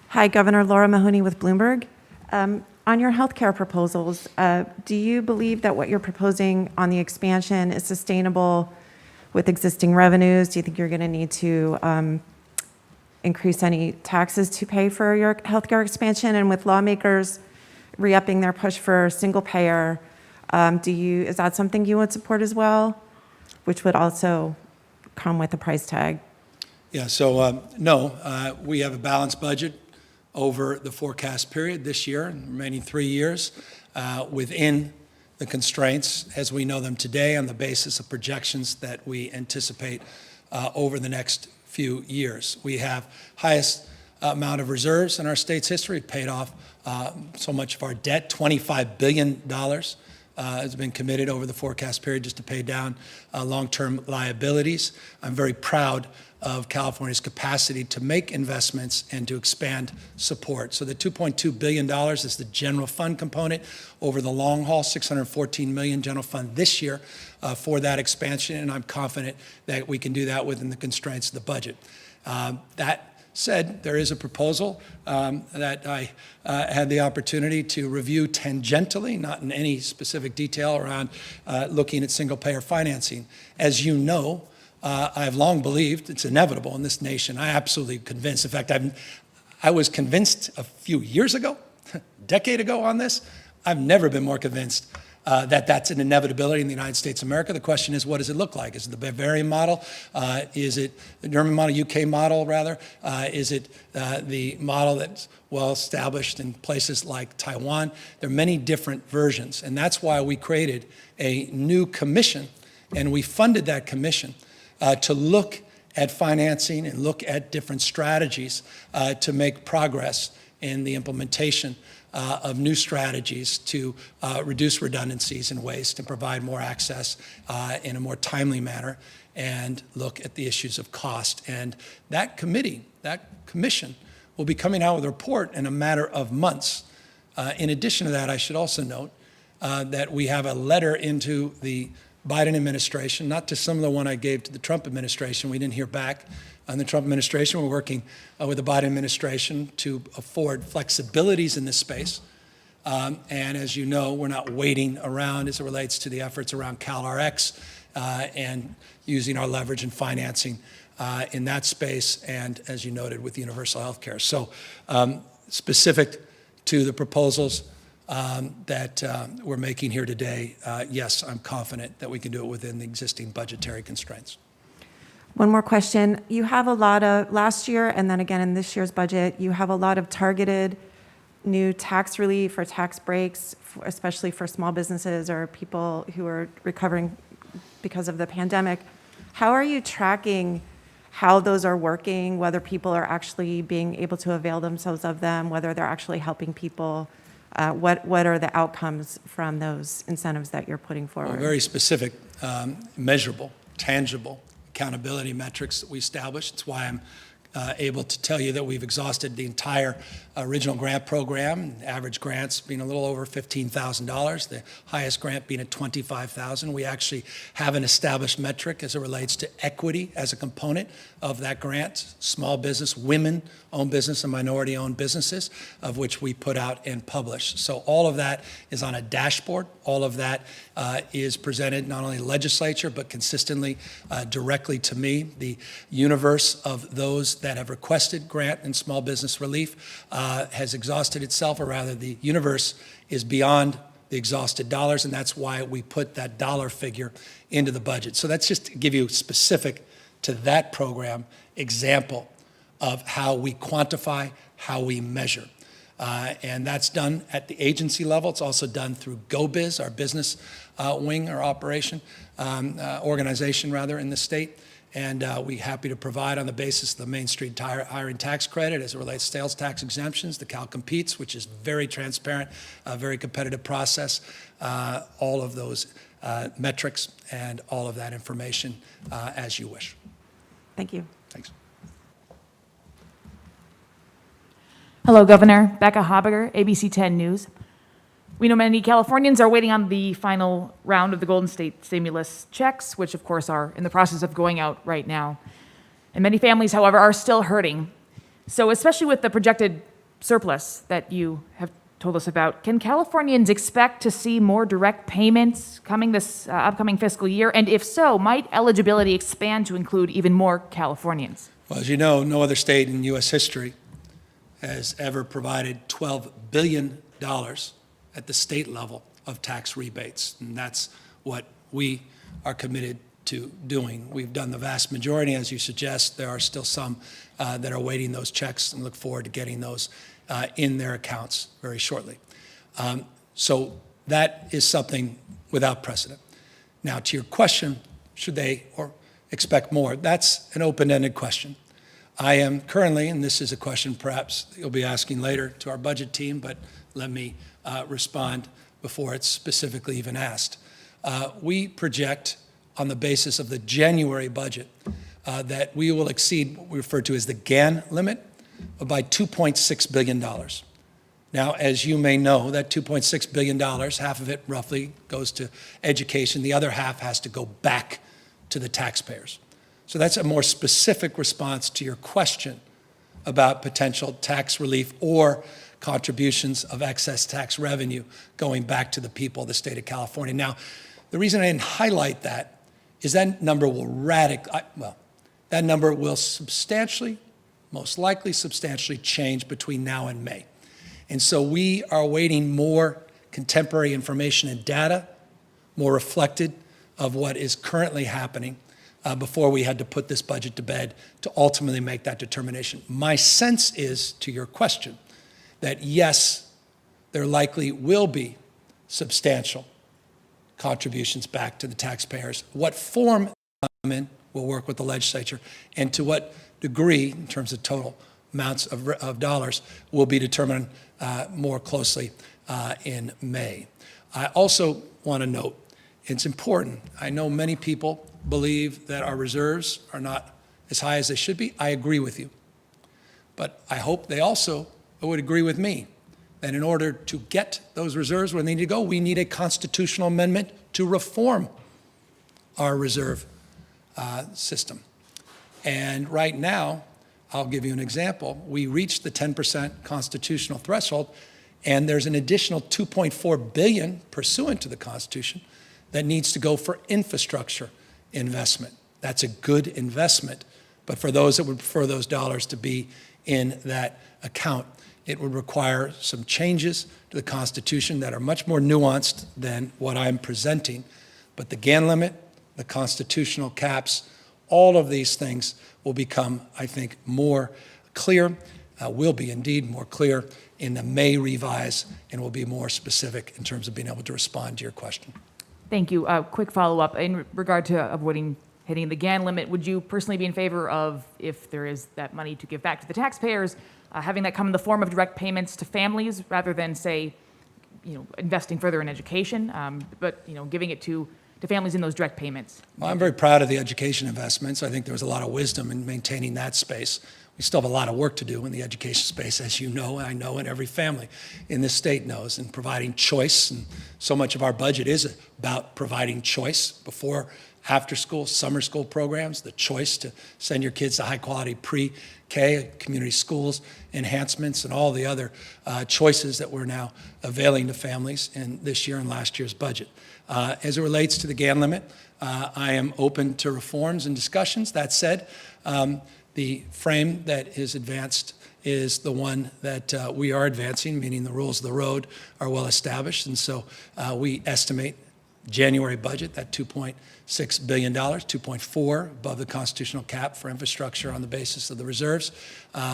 Hi, Governor Laura Mahoney with Bloomberg. On your healthcare proposals, do you believe that what you're proposing on the expansion is sustainable with existing revenues? Do you think you're going to need to increase any taxes to pay for your healthcare expansion? And with lawmakers re-upping their push for single payer, is that something you would support as well, which would also come with a price tag? Yeah, so no, we have a balanced budget over the forecast period this year and the remaining 3 years within the constraints as we know them today on the basis of projections that we anticipate over the next few years. We have highest amount of reserves in our state's history. We've paid off so much of our debt, $25 billion has been committed over the forecast period just to pay down long-term liabilities. I'm very proud of California's capacity to make investments and to expand support. So the $2.2 billion is the general fund component. Over the long haul, $614 million general fund this year for that expansion, and I'm confident that we can do that within the constraints of the budget. That said, there is a proposal that I had the opportunity to review tangentially, not in any specific detail, around looking at single-payer financing. As you know, I've long believed it's inevitable in this nation. I'm absolutely convinced. In fact, I was convinced a few years ago, a decade ago on this. I've never been more convinced that that's an inevitability in the United States of America. The question is, what does it look like? Is it the Bavarian model? Is it the German model, UK model, rather? Is it the model that's well established in places like Taiwan? There are many different versions, and that's why we created a new commission And we funded that commission to look at financing and look at different strategies to make progress in the implementation of new strategies to reduce redundancies and waste and provide more access in a more timely manner and look at the issues of cost. And that commission will be coming out with a report in a matter of months. In addition to that, I should also note that we have a letter into the Biden administration, not dissimilar one I gave to the Trump administration. We didn't hear back on the Trump administration. We're working with the Biden administration to afford flexibilities in this space. And as you know, we're not waiting around as it relates to the efforts around CalRx and using our leverage and financing in that space, and as you noted, with universal health care. So specific to the proposals that we're making here today, yes, I'm confident that we can do it within the existing budgetary constraints. One more question. You have a lot of, last year and then again in this year's budget, you have a lot of targeted new tax relief or tax breaks, especially for small businesses or people who are recovering because of the pandemic. How are you tracking how those are working, whether people are actually being able to avail themselves of them, whether they're actually helping people? What are the outcomes from those incentives that you're putting forward? Well, very specific, measurable, tangible accountability metrics that we established. It's why I'm able to tell you that we've exhausted the entire original grant program, average grants being a little over $15,000, the highest grant being at $25,000. We actually have an established metric as it relates to equity as a component of that grant, small business, women-owned business, and minority-owned businesses, of which we put out and publish. So all of that is on a dashboard. All of that is presented not only to the legislature, but consistently directly to me. The universe of those that have requested grant and small business relief has exhausted itself, or rather the universe is beyond the exhausted dollars, and that's why we put that dollar figure into the budget. So that's just to give you specific to that program example of how we quantify, how we measure. And that's done at the agency level. It's also done through GoBiz, our business wing or operation, organization rather, in the state. And we're happy to provide on the basis of the Main Street hiring tax credit as it relates to sales tax exemptions, the Cal Competes, which is very transparent, a very competitive process, all of those metrics and all of that information as you wish. Thank you. Thanks. Hello, Governor. Becca Habiger, ABC 10 News. We know many Californians are waiting on the final round of the Golden State stimulus checks, which of course are in the process of going out right now. And many families, however, are still hurting. So especially with the projected surplus that you have told us about, can Californians expect to see more direct payments coming this upcoming fiscal year? And if so, might eligibility expand to include even more Californians? Well, as you know, no other state in U.S. history has ever provided $12 billion at the state level of tax rebates. And that's what we are committed to doing. We've done the vast majority, as you suggest. There are still some that are awaiting those checks, and look forward to getting those in their accounts very shortly. So that is something without precedent. Now, to your question, should they or expect more? That's an open-ended question. I am currently, and this is a question perhaps you'll be asking later to our budget team, but let me respond before it's specifically even asked. We project on the basis of the January budget that we will exceed what we refer to as the GAN limit by $2.6 billion. Now, as you may know, that $2.6 billion, half of it roughly goes to education. The other half has to go back to the taxpayers. So that's a more specific response to your question about potential tax relief or contributions of excess tax revenue going back to the people of the state of California. Now, the reason I didn't highlight that is that number will that number will substantially, most likely substantially change between now and May. And so we are awaiting more contemporary information and data, more reflected of what is currently happening before we had to put this budget to bed to ultimately make that determination. My sense is, to your question, that yes, there likely will be substantial contributions back to the taxpayers. What form they come in will work with the legislature, and to what degree, in terms of total amounts of dollars, will be determined more closely in May. I also want to note, it's important. I know many people believe that our reserves are not as high as they should be. I agree with you. But I hope they also would agree with me that in order to get those reserves where they need to go, we need a constitutional amendment to reform our reserve system. And right now, I'll give you an example. We reached the 10% constitutional threshold, and there's an additional $2.4 billion pursuant to the Constitution that needs to go for infrastructure investment. That's a good investment, but for those that would prefer those dollars to be in that account, it would require some changes to the Constitution that are much more nuanced than what I'm presenting. But the GAN limit, the constitutional caps, all of these things will become, I think, more clear, will be indeed more clear in the May revise, and will be more specific in terms of being able to respond to your question. Thank you. Quick follow-up in regard to avoiding hitting the GAN limit. Would you personally be in favor of, if there is that money to give back to the taxpayers, having that come in the form of direct payments to families rather than, say, investing further in education, but giving it to families in those direct payments? Well, I'm very proud of the education investments. I think there was a lot of wisdom in maintaining that space. We still have a lot of work to do in the education space, as you know, I know, and every family in this state knows, in providing choice. And so much of our budget is about providing choice before, after school, summer school programs, the choice to send your kids to high quality pre-K, community schools, enhancements, and all the other choices that we're now availing to families in this year and last year's budget. As it relates to the GAN limit, I am open to reforms and discussions. That said, the frame that is advanced is the one that we are advancing, meaning the rules of the road are well established. And so we estimate January budget, that $2.6 billion, 2.4 above the constitutional cap for infrastructure on the basis of the reserves,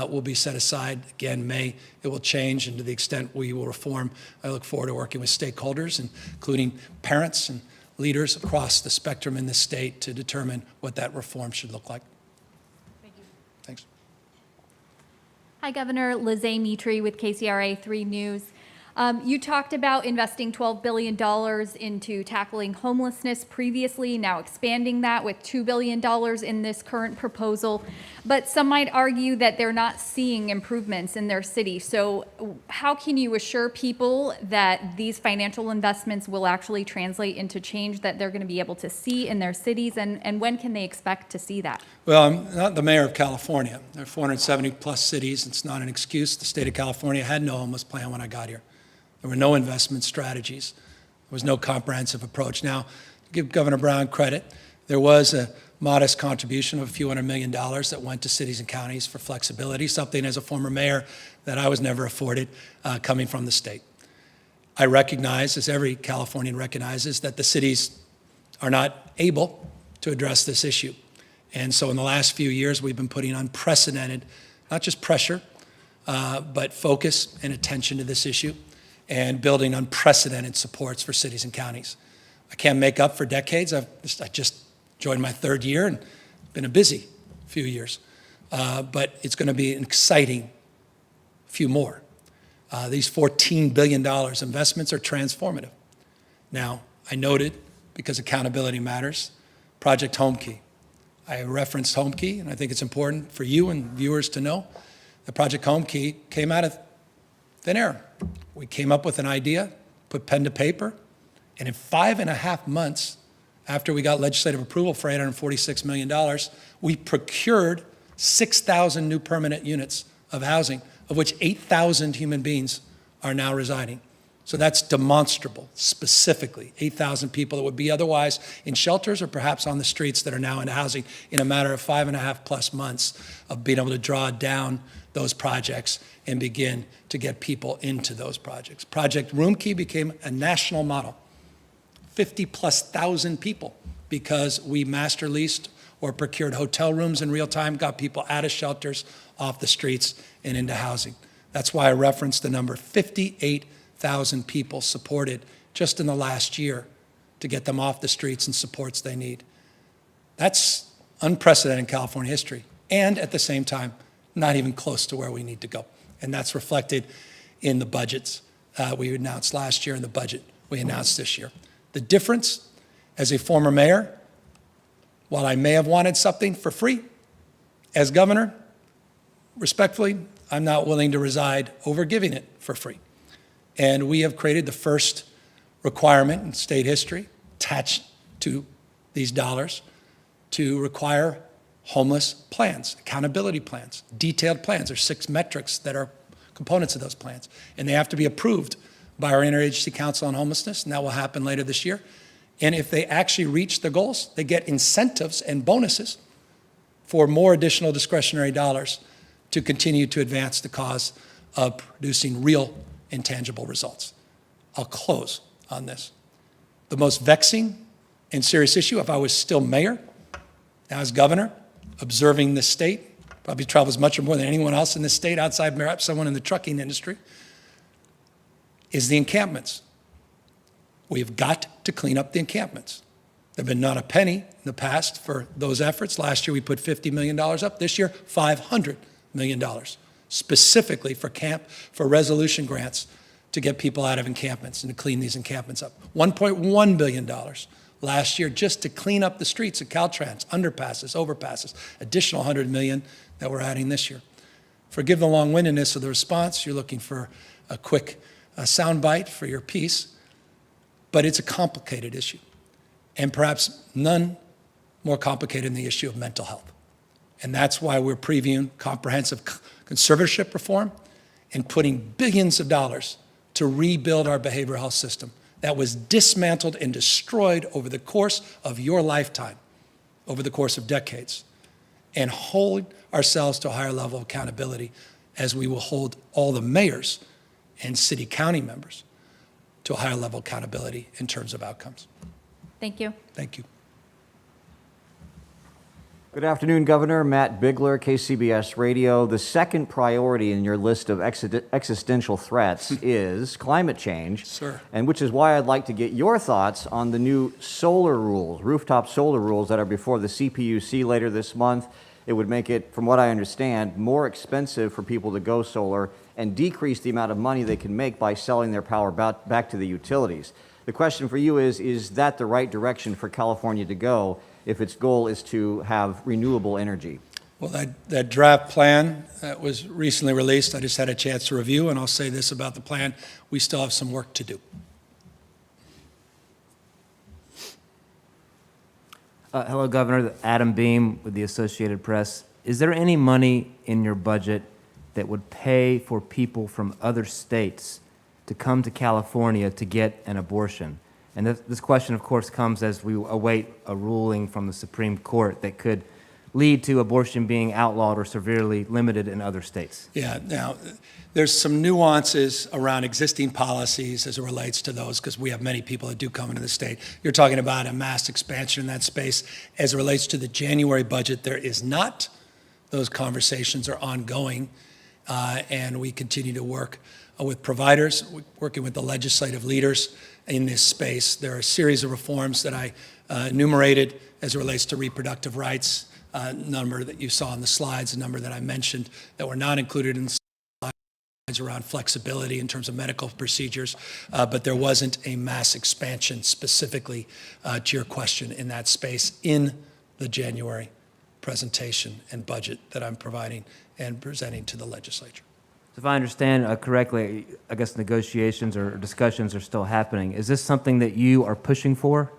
will be set aside. Again, May, it will change, and to the extent we will reform, I look forward to working with stakeholders, including parents and leaders across the spectrum in this state, to determine what that reform should look like. Thank you. Thanks. Hi, Governor. Lizzie Mitri with KCRA 3 News. You talked about investing $12 billion into tackling homelessness previously, now expanding that with $2 billion in this current proposal. But some might argue that they're not seeing improvements in their city. So how can you assure people that these financial investments will actually translate into change that they're going to be able to see in their cities? And when can they expect to see that? Well, I'm not the mayor of California. There are 470 plus cities. It's not an excuse. The state of California had no homeless plan when I got here. There were no investment strategies. There was no comprehensive approach. Now, to give Governor Brown credit, there was a modest contribution of a few $100 million that went to cities and counties for flexibility, something as a former mayor that I was never afforded coming from the state. I recognize, as every Californian recognizes, that the cities are not able to address this issue. And so in the last few years, we've been putting unprecedented, not just pressure, but focus and attention to this issue, and building unprecedented supports for cities and counties. I can't make up for decades. I just joined my third year and been a busy few years. But it's going to be an exciting few more. These $14 billion investments are transformative. Now, I noted, because accountability matters, Project Homekey. I referenced Homekey, and I think it's important for you and viewers to know that Project Homekey came out of thin air. We came up with an idea, put pen to paper, and in 5.5 months after we got legislative approval for $846 million, we procured 6,000 new permanent units of housing, of which 8,000 human beings are now residing. So that's demonstrable, specifically, 8,000 people that would be otherwise in shelters or perhaps on the streets that are now in housing in a matter of 5.5+ months of being able to draw down those projects and begin to get people into those projects. Project Roomkey became a national model. 50,000+ people, because we master leased or procured hotel rooms in real time, got people out of shelters, off the streets, and into housing. That's why I referenced the number 58,000 people supported just in the last year to get them off the streets and supports they need. That's unprecedented in California history, and at the same time, not even close to where we need to go. And that's reflected in the budgets we announced last year and the budget we announced this year. The difference, as a former mayor, while I may have wanted something for free, as governor, respectfully, I'm not willing to reside over giving it for free. And we have created the first requirement in state history attached to these dollars to require homeless plans, accountability plans, detailed plans. There's 6 metrics that are components of those plans, and they have to be approved by our Interagency Council on Homelessness, and that will happen later this year. And if they actually reach the goals, they get incentives and bonuses for more additional discretionary dollars to continue to advance the cause of producing real intangible results. I'll close on this. The most vexing and serious issue, if I was still mayor, now as governor, observing this state, probably travels much more than anyone else in this state outside perhaps someone in the trucking industry, is the encampments. We've got to clean up the encampments. There have been not a penny in the past for those efforts. Last year we put $50 million up. This year, $500 million, specifically for resolution grants to get people out of encampments and to clean these encampments up. $1.1 billion last year just to clean up the streets of Caltrans, underpasses, overpasses, additional $100 million that we're adding this year. Forgive the long-windedness of the response. You're looking for a quick soundbite for your piece, but it's a complicated issue, and perhaps none more complicated than the issue of mental health. And that's why we're previewing comprehensive conservatorship reform and putting billions of dollars to rebuild our behavioral health system that was dismantled and destroyed over the course of your lifetime, over the course of decades, and hold ourselves to a higher level of accountability, as we will hold all the mayors and city county members to a higher level of accountability in terms of outcomes. Thank you. Thank you. Good afternoon, Governor. Matt Bigler, KCBS Radio. The second priority in your list of existential threats is climate change, Sir. And which is why I'd like to get your thoughts on the new solar rules, rooftop solar rules that are before the CPUC later this month. It would make it, from what I understand, more expensive for people to go solar and decrease the amount of money they can make by selling their power back to the utilities. The question for you is that the right direction for California to go if its goal is to have renewable energy? Well, that draft plan that was recently released, I just had a chance to review, and I'll say this about the plan: we still have some work to do. Hello, Governor. Adam Beam with the Associated Press. Is there any money in your budget that would pay for people from other states to come to California to get an abortion? And this question, of course, comes as we await a ruling from the Supreme Court that could lead to abortion being outlawed or severely limited in other states. Yeah, now, there's some nuances around existing policies as it relates to those, because we have many people that do come into the state. You're talking about a mass expansion in that space. As it relates to the January budget, there is not. Those conversations are ongoing, and we continue to work with providers, working with the legislative leaders in this space. There are a series of reforms that I enumerated as it relates to reproductive rights, a number that you saw on the slides, a number that I mentioned that were not included in the slides around flexibility in terms of medical procedures, but there wasn't a mass expansion specifically to your question in that space in the January presentation and budget that I'm providing and presenting to the legislature. If I understand correctly, I guess negotiations or discussions are still happening. Is this something that you are pushing for?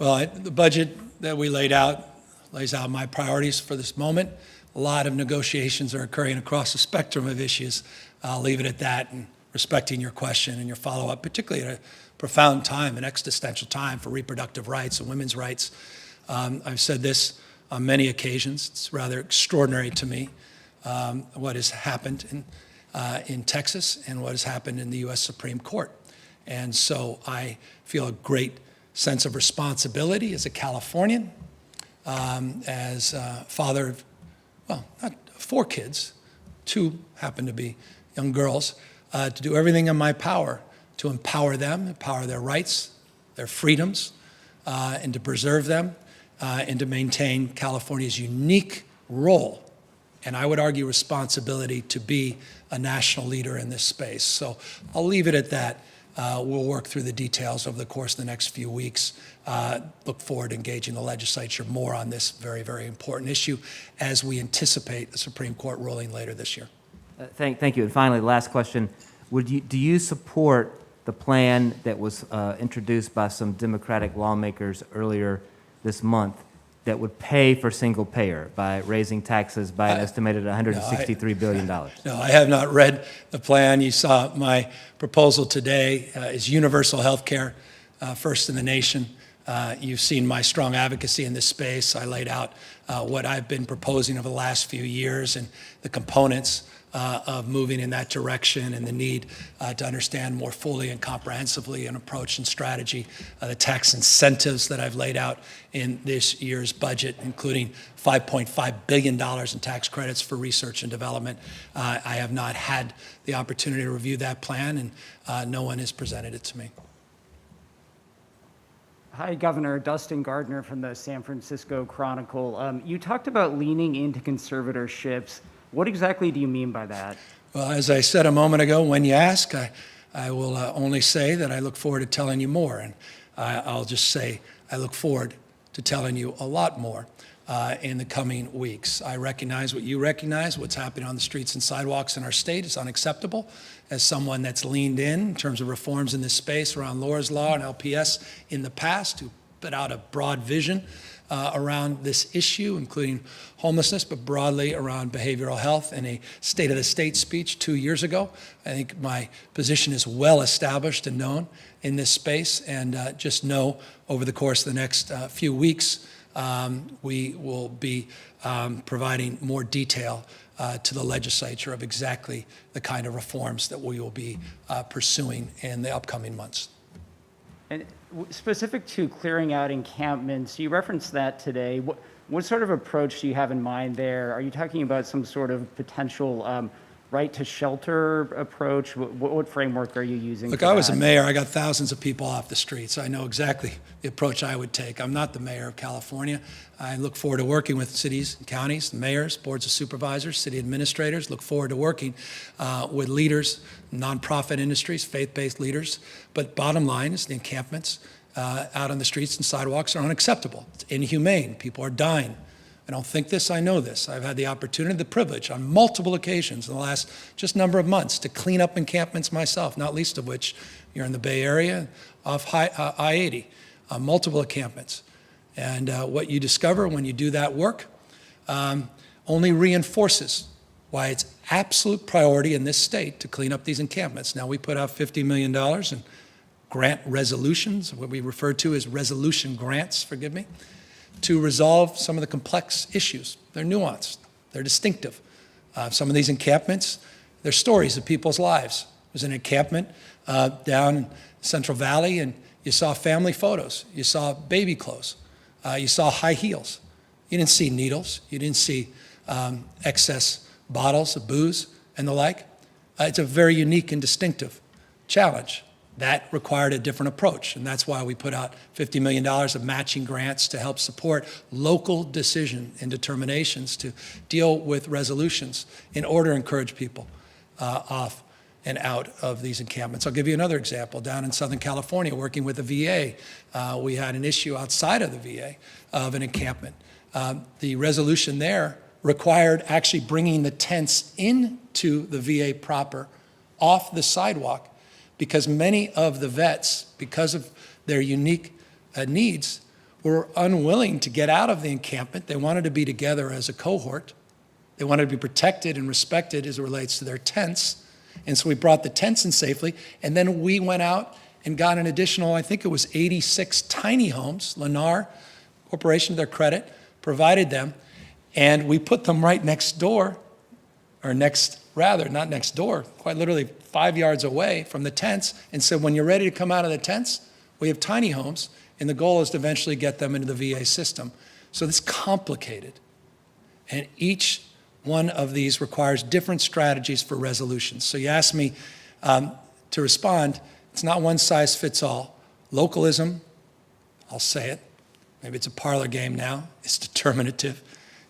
Well, the budget that we laid out lays out my priorities for this moment. A lot of negotiations are occurring across the spectrum of issues. I'll leave it at that, and respecting your question and your follow-up, particularly at a profound time, an existential time for reproductive rights and women's rights. I've said this on many occasions. It's rather extraordinary to me what has happened in Texas and what has happened in the U.S. Supreme Court. And so I feel a great sense of responsibility as a Californian, as a father of, well, not 4 kids, 2 happen to be young girls, to do everything in my power to empower them, empower their rights, their freedoms, and to preserve them, and to maintain California's unique role, and I would argue responsibility, to be a national leader in this space. So I'll leave it at that. We'll work through the details over the course of the next few weeks. Look forward to engaging the legislature more on this very, very important issue as we anticipate the Supreme Court ruling later this year. Thank you. And finally, last question. Do you support the plan that was introduced by some Democratic lawmakers earlier this month that would pay for single payer by raising taxes by an estimated $163 billion? No, I have not read the plan. You saw my proposal today is universal health care, first in the nation. You've seen my strong advocacy in this space. I laid out what I've been proposing over the last few years and the components of moving in that direction, and the need to understand more fully and comprehensively an approach and strategy, the tax incentives that I've laid out in this year's budget, including $5.5 billion in tax credits for research and development. I have not had the opportunity to review that plan, and no one has presented it to me. Hi, Governor. Dustin Gardner from the San Francisco Chronicle. You talked about leaning into conservatorships. What exactly do you mean by that? Well, as I said a moment ago, when you ask, I will only say that I look forward to telling you more. And I'll just say I look forward to telling you a lot more in the coming weeks. I recognize what you recognize. What's happening on the streets and sidewalks in our state is unacceptable. As someone that's leaned in terms of reforms in this space around Laura's Law and LPS in the past, who put out a broad vision around this issue, including homelessness, but broadly around behavioral health, in a State of the State speech 2 years ago. I think my position is well established and known in this space, and just know over the course of the next few weeks, we will be providing more detail to the legislature of exactly the kind of reforms that we will be pursuing in the upcoming months. And specific to clearing out encampments, you referenced that today. What sort of approach do you have in mind there? Are you talking about some sort of potential right to shelter approach? What framework are you using? Look, I was a mayor. I got thousands of people off the streets. I know exactly the approach I would take. I'm not the mayor of California. I look forward to working with cities and counties, mayors, boards of supervisors, city administrators. Look forward to working with leaders, nonprofit industries, faith-based leaders. But bottom line is the encampments out on the streets and sidewalks are unacceptable. It's inhumane. People are dying. I don't think this, I know this. I've had the opportunity, the privilege on multiple occasions in the last just number of months to clean up encampments myself, not least of which you're in the Bay Area off I-80, multiple encampments. And what you discover when you do that work only reinforces why it's absolute priority in this state to clean up these encampments. Now, we put out $50 million in grant resolutions, what we refer to as resolution grants, forgive me, to resolve some of the complex issues. They're nuanced, they're distinctive. Some of these encampments, they're stories of people's lives. There's an encampment down in Central Valley, and you saw family photos, you saw baby clothes, you saw high heels. You didn't see needles, you didn't see excess bottles of booze and the like. It's a very unique and distinctive challenge. That required a different approach, and that's why we put out $50 million of matching grants to help support local decision and determinations to deal with resolutions in order to encourage people off and out of these encampments. I'll give you another example. Down in Southern California, working with the VA, we had an issue outside of the VA of an encampment. The resolution there required actually bringing the tents into the VA proper off the sidewalk, because many of the vets, because of their unique needs, were unwilling to get out of the encampment. They wanted to be together as a cohort. They wanted to be protected and respected as it relates to their tents. And so we brought the tents in safely, and then we went out and got an additional, I think it was 86 tiny homes. Lennar Corporation, to their credit, provided them, and we put them right next door, or not next door, quite literally 5 yards away from the tents, and said, when you're ready to come out of the tents, we have tiny homes, and the goal is to eventually get them into the VA system. So it's complicated, and each one of these requires different strategies for resolutions. So you asked me to respond. It's not one size fits all. Localism, I'll say it, maybe it's a parlor game now, it's determinative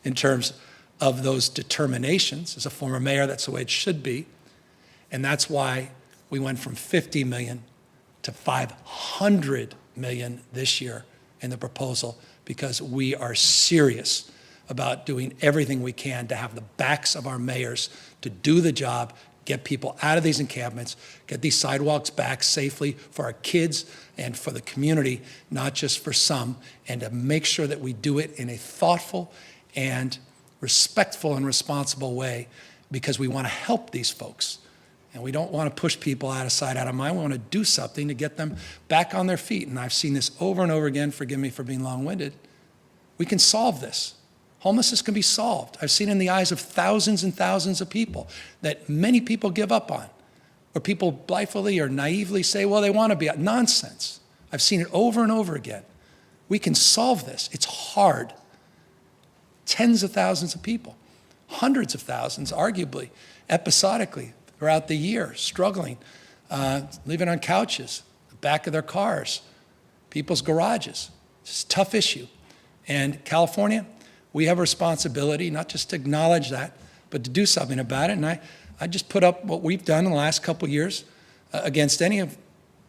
in terms of those determinations. As a former mayor, that's the way it should be. And that's why we went from 50 million to 500 million this year in the proposal, because we are serious about doing everything we can to have the backs of our mayors to do the job, get people out of these encampments, get these sidewalks back safely for our kids and for the community, not just for some, and to make sure that we do it in a thoughtful and respectful and responsible way, because we want to help these folks. And we don't want to push people out of sight, out of mind. We want to do something to get them back on their feet. And I've seen this over and over again. Forgive me for being long-winded. We can solve this. Homelessness can be solved. I've seen in the eyes of thousands and thousands of people that many people give up on, or people blithely or naively say, well, they want to be. Nonsense. I've seen it over and over again. We can solve this. It's hard. Tens of thousands of people, hundreds of thousands, arguably, episodically, throughout the year, struggling, living on couches, the back of their cars, people's garages. It's a tough issue. And California, we have a responsibility not just to acknowledge that, but to do something about it. And I just put up what we've done in the last couple of years against any of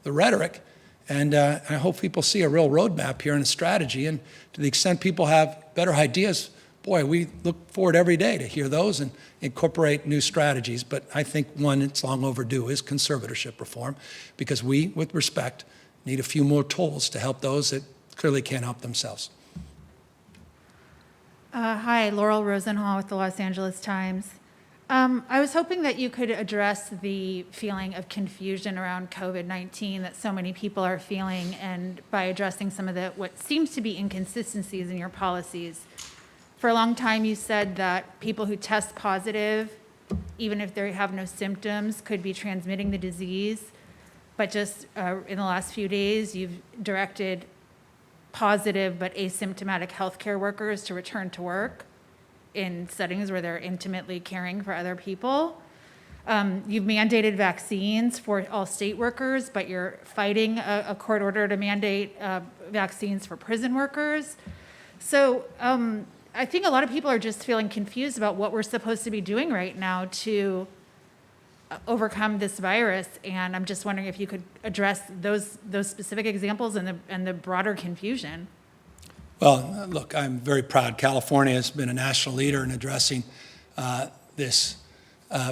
the rhetoric. And I hope people see a real roadmap here and a strategy. And to the extent people have better ideas, boy, we look forward every day to hear those and incorporate new strategies. But I think one that's long overdue is conservatorship reform, because we, with respect, need a few more tools to help those that clearly can't help themselves. Hi, Laurel Rosenhall with the Los Angeles Times. I was hoping that you could address the feeling of confusion around COVID-19 that so many people are feeling, and by addressing some of what seems to be inconsistencies in your policies. For a long time, you said that people who test positive, even if they have no symptoms, could be transmitting the disease. But just in the last few days, you've directed positive but asymptomatic healthcare workers to return to work in settings where they're intimately caring for other people. You've mandated vaccines for all state workers, but you're fighting a court order to mandate vaccines for prison workers. So I think a lot of people are just feeling confused about what we're supposed to be doing right now to overcome this virus, and I'm just wondering if you could address those specific examples and the broader confusion. Well, look, I'm very proud. California has been a national leader in addressing this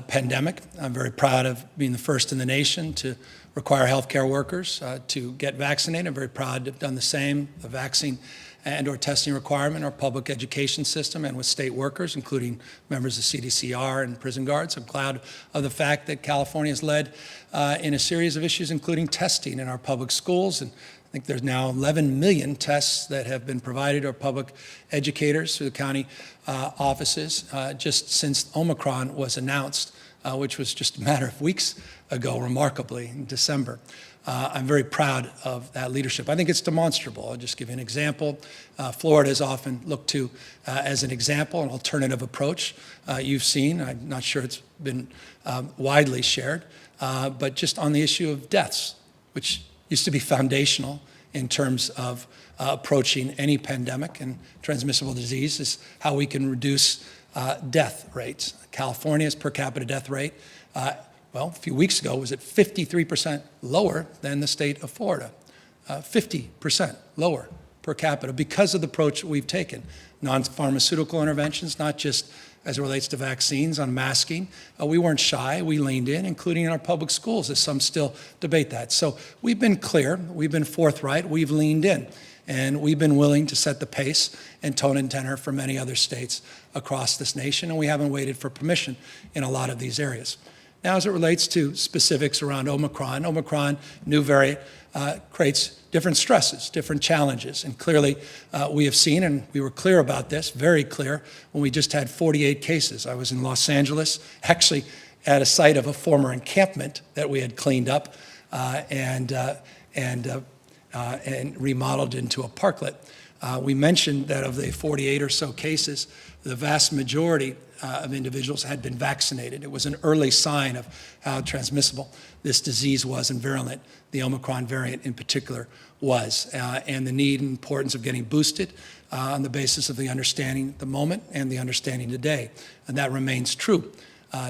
pandemic. I'm very proud of being the first in the nation to require healthcare workers to get vaccinated. I'm very proud to have done the same, the vaccine and or testing requirement in our public education system and with state workers, including members of CDCR and prison guards. I'm proud of the fact that California has led in a series of issues, including testing in our public schools. And I think there's now 11 million tests that have been provided to our public educators through the county offices just since Omicron was announced, which was just a matter of weeks ago, remarkably, in December. I'm very proud of that leadership. I think it's demonstrable. I'll just give you an example. Florida is often looked to as an example, an alternative approach. You've seen, I'm not sure it's been widely shared, but just on the issue of deaths, which used to be foundational in terms of approaching any pandemic and transmissible disease, is how we can reduce death rates. California's per capita death rate, well, a few weeks ago, was at 53% lower than the state of Florida. 50% lower per capita because of the approach we've taken. Non-pharmaceutical interventions, not just as it relates to vaccines, on masking. We weren't shy. We leaned in, including in our public schools, as some still debate that. So we've been clear. We've been forthright. We've leaned in. And we've been willing to set the pace and tone and tenor for many other states across this nation, and we haven't waited for permission in a lot of these areas. Now, as it relates to specifics around Omicron, new variant, creates different stresses, different challenges. And clearly, we have seen, and we were clear about this, very clear, when we just had 48 cases. I was in Los Angeles, actually at a site of a former encampment that we had cleaned up and remodeled into a parklet. We mentioned that of the 48 or so cases, the vast majority of individuals had been vaccinated. It was an early sign of how transmissible this disease was and virulent the Omicron variant in particular was, and the need and importance of getting boosted on the basis of the understanding at the moment and the understanding today. And that remains true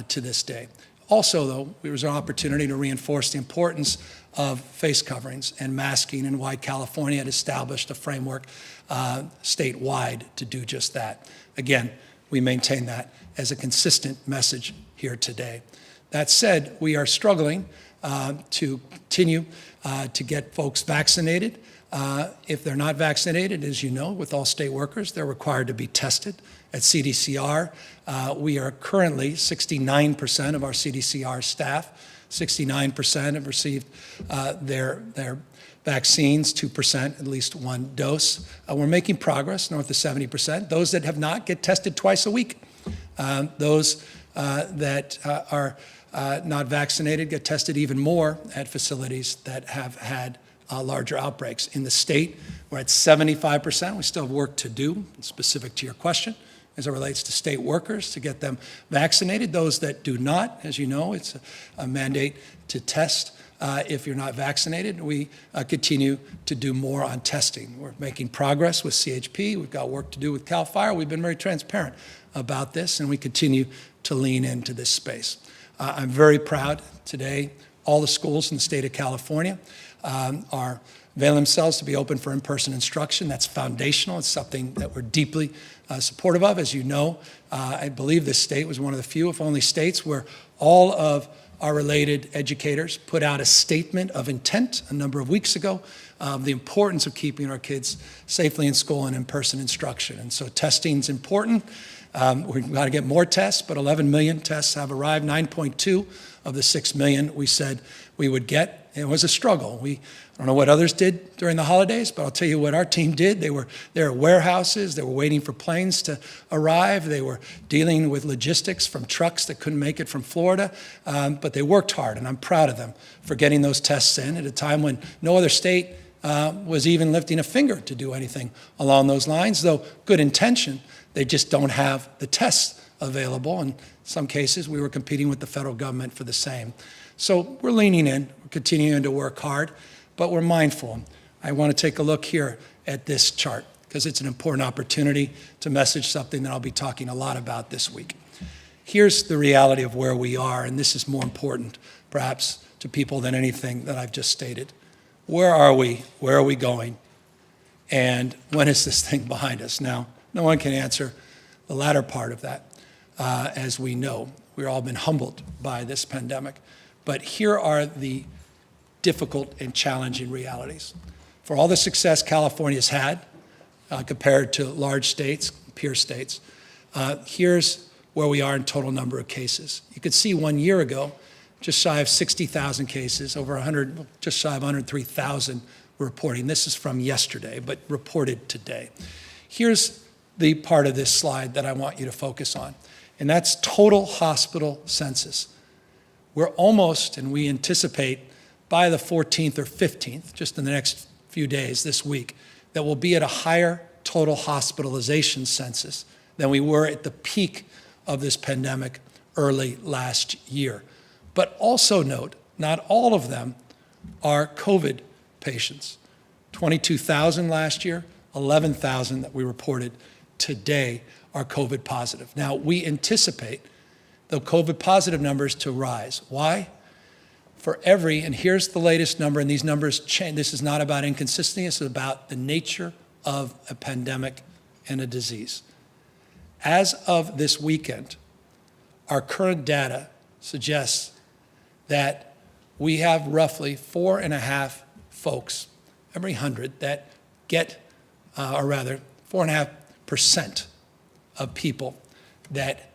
to this day. Also, though, there was an opportunity to reinforce the importance of face coverings and masking, and why California had established a framework statewide to do just that. Again, we maintain that as a consistent message here today. That said, we are struggling to continue to get folks vaccinated. If they're not vaccinated, as you know, with all state workers, they're required to be tested. At CDCR, we are currently 69% of our CDCR staff, 69% have received their vaccines, 2%, at least one dose. We're making progress, north of 70%. Those that have not get tested twice a week. Those that are not vaccinated get tested even more at facilities that have had larger outbreaks. In the state, we're at 75%. We still have work to do, specific to your question, as it relates to state workers, to get them vaccinated. Those that do not, as you know, it's a mandate to test if you're not vaccinated. We continue to do more on testing. We're making progress with CHP. We've got work to do with CAL FIRE. We've been very transparent about this, and we continue to lean into this space. I'm very proud today. All the schools in the state of California are avail themselves to be open for in-person instruction. That's foundational. It's something that we're deeply supportive of. As you know, I believe this state was one of the few, if only, states where all of our related educators put out a statement of intent a number of weeks ago of the importance of keeping our kids safely in school and in-person instruction. And so testing is important. We've got to get more tests, but 11 million tests have arrived, 9.2 of the 6 million we said we would get. It was a struggle. I don't know what others did during the holidays, but I'll tell you what our team did. They were there at warehouses. They were waiting for planes to arrive. They were dealing with logistics from trucks that couldn't make it from Florida. But they worked hard, and I'm proud of them for getting those tests in at a time when no other state was even lifting a finger to do anything along those lines, though good intention. They just don't have the tests available. In some cases, we were competing with the federal government for the same. So we're leaning in, we're continuing to work hard, but we're mindful. I want to take a look here at this chart because it's an important opportunity to message something that I'll be talking a lot about this week. Here's the reality of where we are, and this is more important, perhaps, to people than anything that I've just stated. Where are we? Where are we going? And when is this thing behind us? Now, no one can answer the latter part of that. As we know, we've all been humbled by this pandemic. But here are the difficult and challenging realities. For all the success California's had compared to large states, peer states, here's where we are in total number of cases. You could see 1 year ago, just shy of 60,000 cases, just shy of 103,000 were reporting. This is from yesterday, but reported today. Here's the part of this slide that I want you to focus on, and that's total hospital census. We're almost, and we anticipate by the 14th or 15th, just in the next few days this week, that we'll be at a higher total hospitalization census than we were at the peak of this pandemic early last year. But also note, not all of them are COVID patients. 22,000 last year, 11,000 that we reported today are COVID positive. Now, we anticipate the COVID positive numbers to rise. Why? For every, and here's the latest number, and these numbers change. This is not about inconsistency, this is about the nature of a pandemic and a disease. As of this weekend, our current data suggests that we have roughly 4.5 folks every 100 that get, or rather 4.5% of people that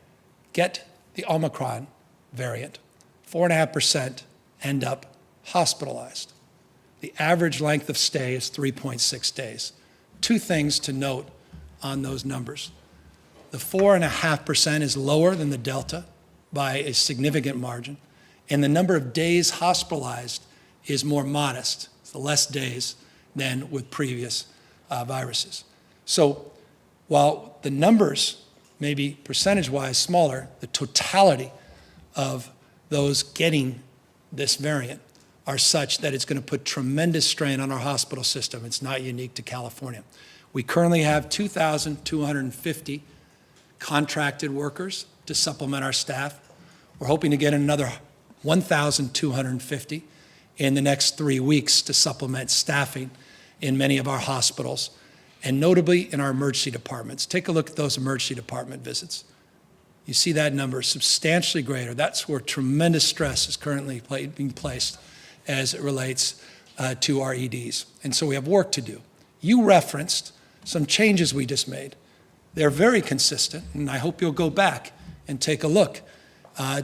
get the Omicron variant, 4.5% end up hospitalized. The average length of stay is 3.6 days. Two things to note on those numbers. The 4.5% is lower than the Delta by a significant margin, and the number of days hospitalized is more modest. It's less days than with previous viruses. So while the numbers may be percentage-wise smaller, the totality of those getting this variant are such that it's going to put tremendous strain on our hospital system. It's not unique to California. We currently have 2,250 contracted workers to supplement our staff. We're hoping to get another 1,250 in the next 3 weeks to supplement staffing in many of our hospitals, and notably in our emergency departments. Take a look at those emergency department visits. You see that number substantially greater. That's where tremendous stress is currently being placed as it relates to our EDs. And so we have work to do. You referenced some changes we just made. They're very consistent, and I hope you'll go back and take a look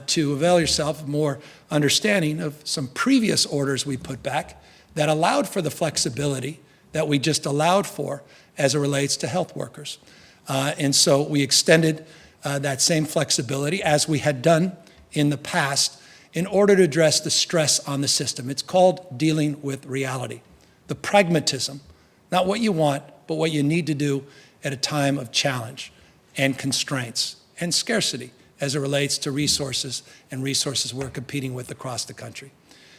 to avail yourself of more understanding of some previous orders we put back that allowed for the flexibility that we just allowed for as it relates to health workers. And so we extended that same flexibility as we had done in the past in order to address the stress on the system. It's called dealing with reality. The pragmatism, not what you want, but what you need to do at a time of challenge and constraints and scarcity as it relates to resources and resources we're competing with across the country.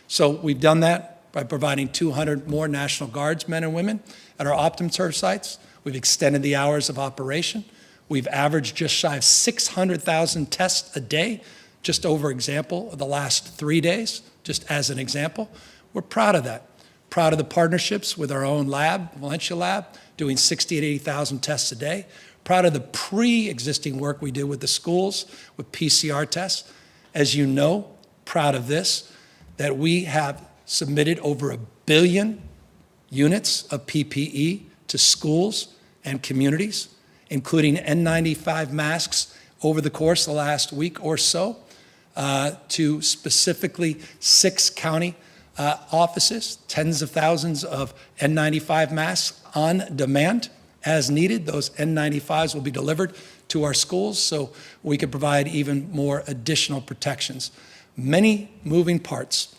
So we've done that by providing 200 more National Guards men and women at our OptumServe sites. We've extended the hours of operation. We've averaged just shy of 600,000 tests a day, just over example of the last 3 days, just as an example. We're proud of that. Proud of the partnerships with our own lab, Valencia Lab, doing 60 to 80,000 tests a day. Proud of the pre-existing work we do with the schools with PCR tests. As you know, proud of this, that we have submitted over 1 billion units of PPE to schools and communities, including N95 masks over the course of the last week or so, to specifically 6 county offices, tens of thousands of N95 masks on demand as needed. Those N95s will be delivered to our schools so we can provide even more additional protections. Many moving parts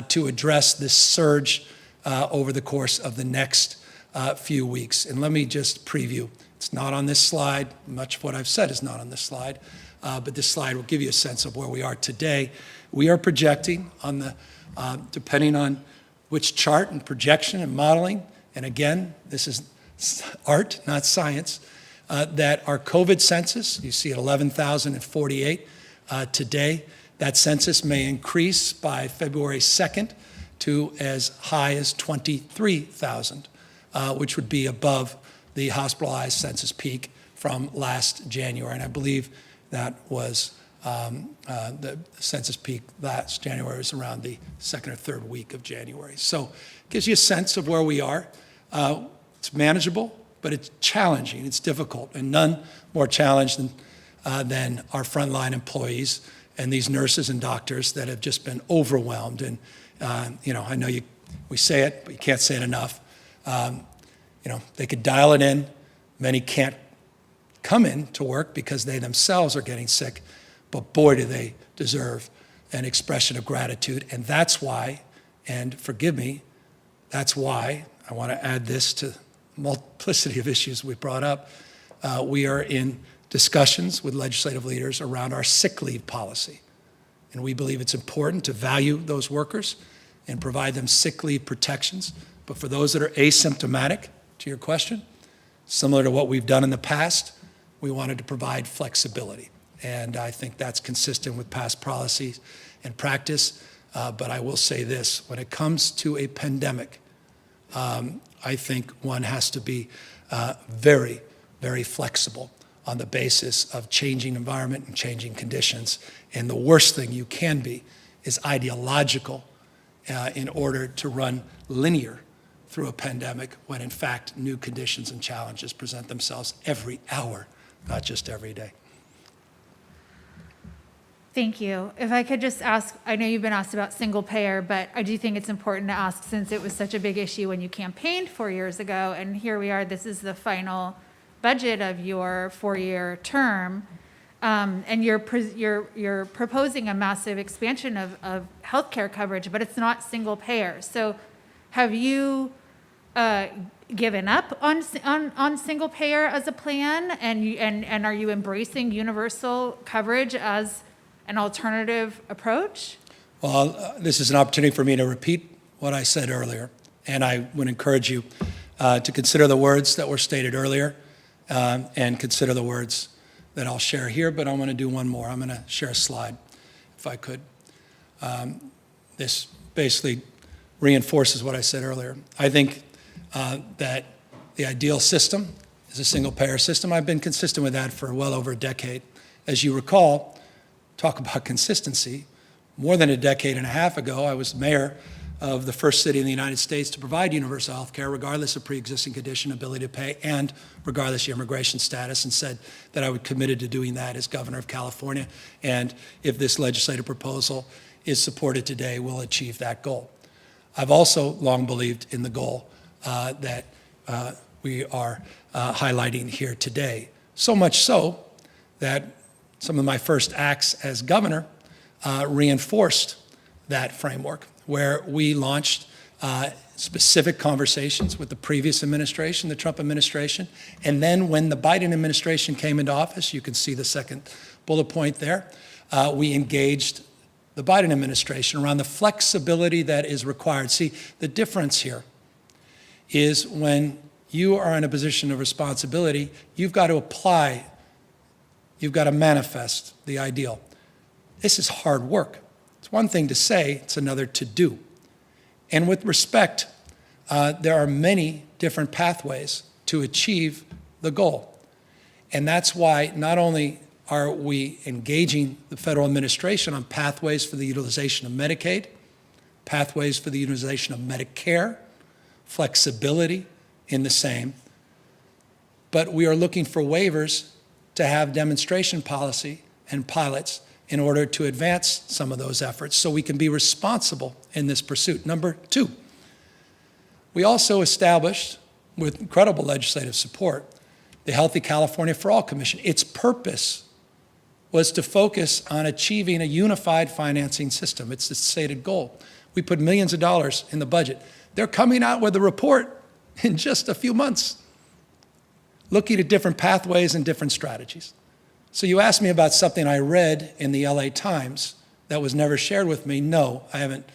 to address this surge over the course of the next few weeks. And let me just preview. It's not on this slide. Much of what I've said is not on this slide, but this slide will give you a sense of where we are today. We are projecting on the, depending on which chart and projection and modeling, and again, this is art, not science, that our COVID census, you see at 11,048 today, that census may increase by February 2nd to as high as 23,000, which would be above the hospitalized census peak from last January. And I believe that was the census peak last January was around the second or third week of January. So it gives you a sense of where we are. It's manageable, but it's challenging, it's difficult, and none more challenged than our frontline employees and these nurses and doctors that have just been overwhelmed. And, I know we say it, but you can't say it enough. They could dial it in. Many can't come in to work because they themselves are getting sick, but boy, do they deserve an expression of gratitude. And that's why, and forgive me, that's why I want to add this to multiplicity of issues we brought up. We are in discussions with legislative leaders around our sick leave policy. And we believe it's important to value those workers and provide them sick leave protections. But for those that are asymptomatic, to your question, similar to what we've done in the past, we wanted to provide flexibility. And I think that's consistent with past policies and practice. But I will say this, when it comes to a pandemic, I think one has to be very, very flexible on the basis of changing environment and changing conditions. And the worst thing you can be is ideological in order to run linear through a pandemic when in fact new conditions and challenges present themselves every hour, not just every day. Thank you. If I could just ask, I know you've been asked about single payer, but I do think it's important to ask since it was such a big issue when you campaigned 4 years ago, and here we are, this is the final budget of your 4-year term, and you're proposing a massive expansion of healthcare coverage, but it's not single payer. So have you given up on single payer as a plan, and are you embracing universal coverage as an alternative approach? Well, this is an opportunity for me to repeat what I said earlier, and I would encourage you to consider the words that were stated earlier and consider the words that I'll share here, but I'm going to do one more. I'm going to share a slide, if I could. This basically reinforces what I said earlier. I think that the ideal system is a single-payer system. I've been consistent with that for well over a decade. As you recall, talk about consistency, more than a decade and a half ago, I was mayor of the first city in the United States to provide universal health care regardless of pre-existing condition, ability to pay, and regardless of your immigration status, and said that I was committed to doing that as governor of California. And if this legislative proposal is supported today, we'll achieve that goal. I've also long believed in the goal that we are highlighting here today. So much so that some of my first acts as governor reinforced that framework, where we launched specific conversations with the previous administration, the Trump administration, and then when the Biden administration came into office, you can see the second bullet point there, we engaged the Biden administration around the flexibility that is required. See, the difference here is when you are in a position of responsibility, you've got to apply, you've got to manifest the ideal. This is hard work. It's one thing to say, it's another to do. And with respect, there are many different pathways to achieve the goal. And that's why not only are we engaging the federal administration on pathways for the utilization of Medicaid, pathways for the utilization of Medicare, flexibility in the same, but we are looking for waivers to have demonstration policy and pilots in order to advance some of those efforts so we can be responsible in this pursuit. Number two, we also established, with incredible legislative support, the Healthy California for All Commission. Its purpose was to focus on achieving a unified financing system. It's the stated goal. We put millions of dollars in the budget. They're coming out with a report in just a few months, looking at different pathways and different strategies. So you asked me about something I read in the LA Times that was never shared with me. No, I haven't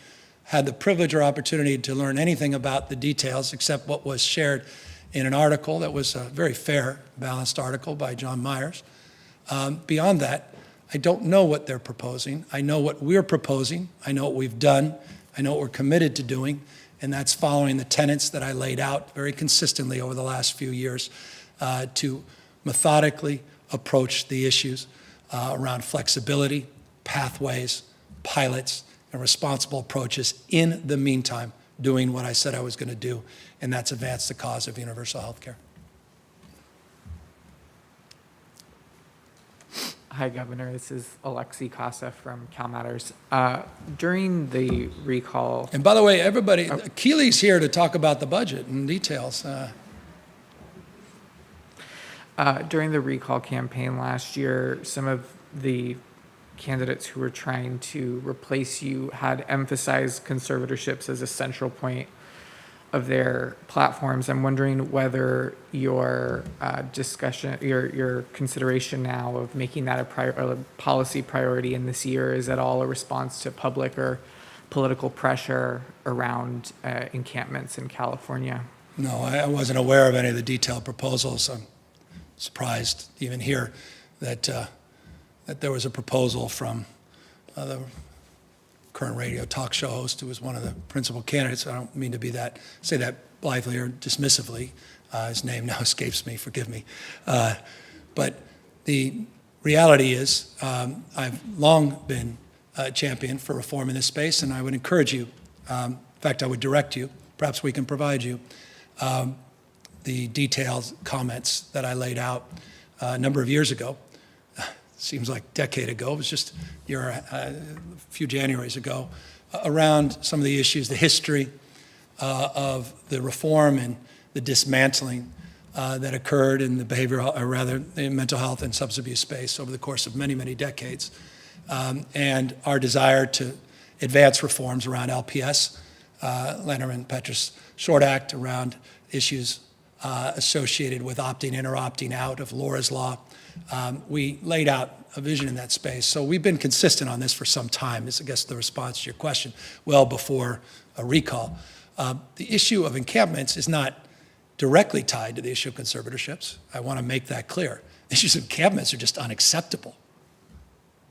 had the privilege or opportunity to learn anything about the details except what was shared in an article that was a very fair, balanced article by John Myers. Beyond that, I don't know what they're proposing. I know what we're proposing. I know what we've done. I know what we're committed to doing, and that's following the tenets that I laid out very consistently over the last few years to methodically approach the issues around flexibility, pathways, pilots, and responsible approaches. In the meantime, doing what I said I was going to do, and that's advance the cause of universal health care. Hi, Governor. This is Alexi Casa from Cal Matters. During the recall... And by the way, everybody, Keely's here to talk about the budget and details. During the recall campaign last year, some of the candidates who were trying to replace you had emphasized conservatorships as a central point of their platforms. I'm wondering whether your discussion, your consideration now of making that a policy priority in this year is at all a response to public or political pressure around encampments in California. No, I wasn't aware of any of the detailed proposals. I'm surprised to even hear that that there was a proposal from the current radio talk show host who was one of the principal candidates. I don't mean to say that blithely or dismissively. His name now escapes me, forgive me. But the reality is I've long been a champion for reform in this space, and I would encourage you, in fact, I would direct you, perhaps we can provide you the detailed comments that I laid out a number of years ago. Seems like a decade ago. It was just a few Januaries ago, around some of the issues, the history of the reform and the dismantling that occurred in the behavioral, or rather, the mental health and substance abuse space over the course of many, many decades, and our desire to advance reforms around LPS, Lanterman Petrus Short Act, around issues associated with opting in or opting out of Laura's Law. We laid out a vision in that space. So we've been consistent on this for some time, is I guess the response to your question, well before a recall. The issue of encampments is not directly tied to the issue of conservatorships. I want to make that clear. Issues of encampments are just unacceptable.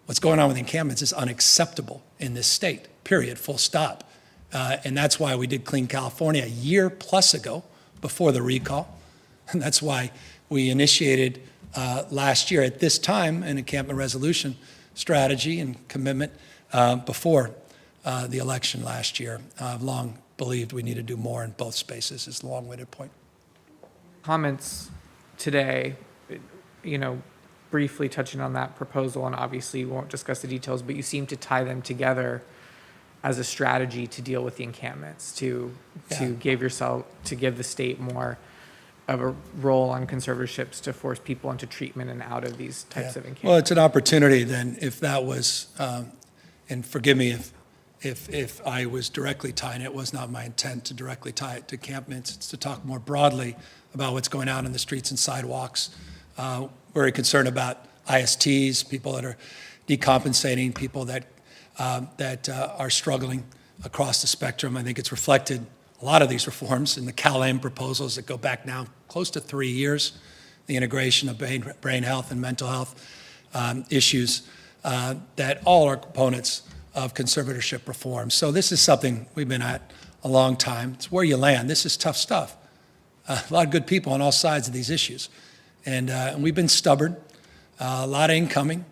What's going on with encampments is unacceptable in this state, period, full stop. And that's why we did Clean California a year plus ago before the recall. And that's why we initiated last year at this time an encampment resolution strategy and commitment before the election last year. I've long believed we need to do more in both spaces, is the long-winded point. Comments today, briefly touching on that proposal, and obviously you won't discuss the details, but you seem to tie them together as a strategy to deal with the encampments, to give the state more of a role on conservatorships to force people into treatment and out of these types of encampments. Well, it's an opportunity then, if that was, and forgive me if I was directly tying it was not my intent to directly tie it to encampments. It's to talk more broadly about what's going on in the streets and sidewalks. Very concerned about ISTs, people that are decompensating, people that are struggling across the spectrum. I think it's reflected, a lot of these reforms, in the CalAIM proposals that go back now close to 3 years, the integration of brain health and mental health issues that all are components of conservatorship reform. So this is something we've been at a long time. It's where you land. This is tough stuff. A lot of good people on all sides of these issues. And we've been stubborn, a lot of incoming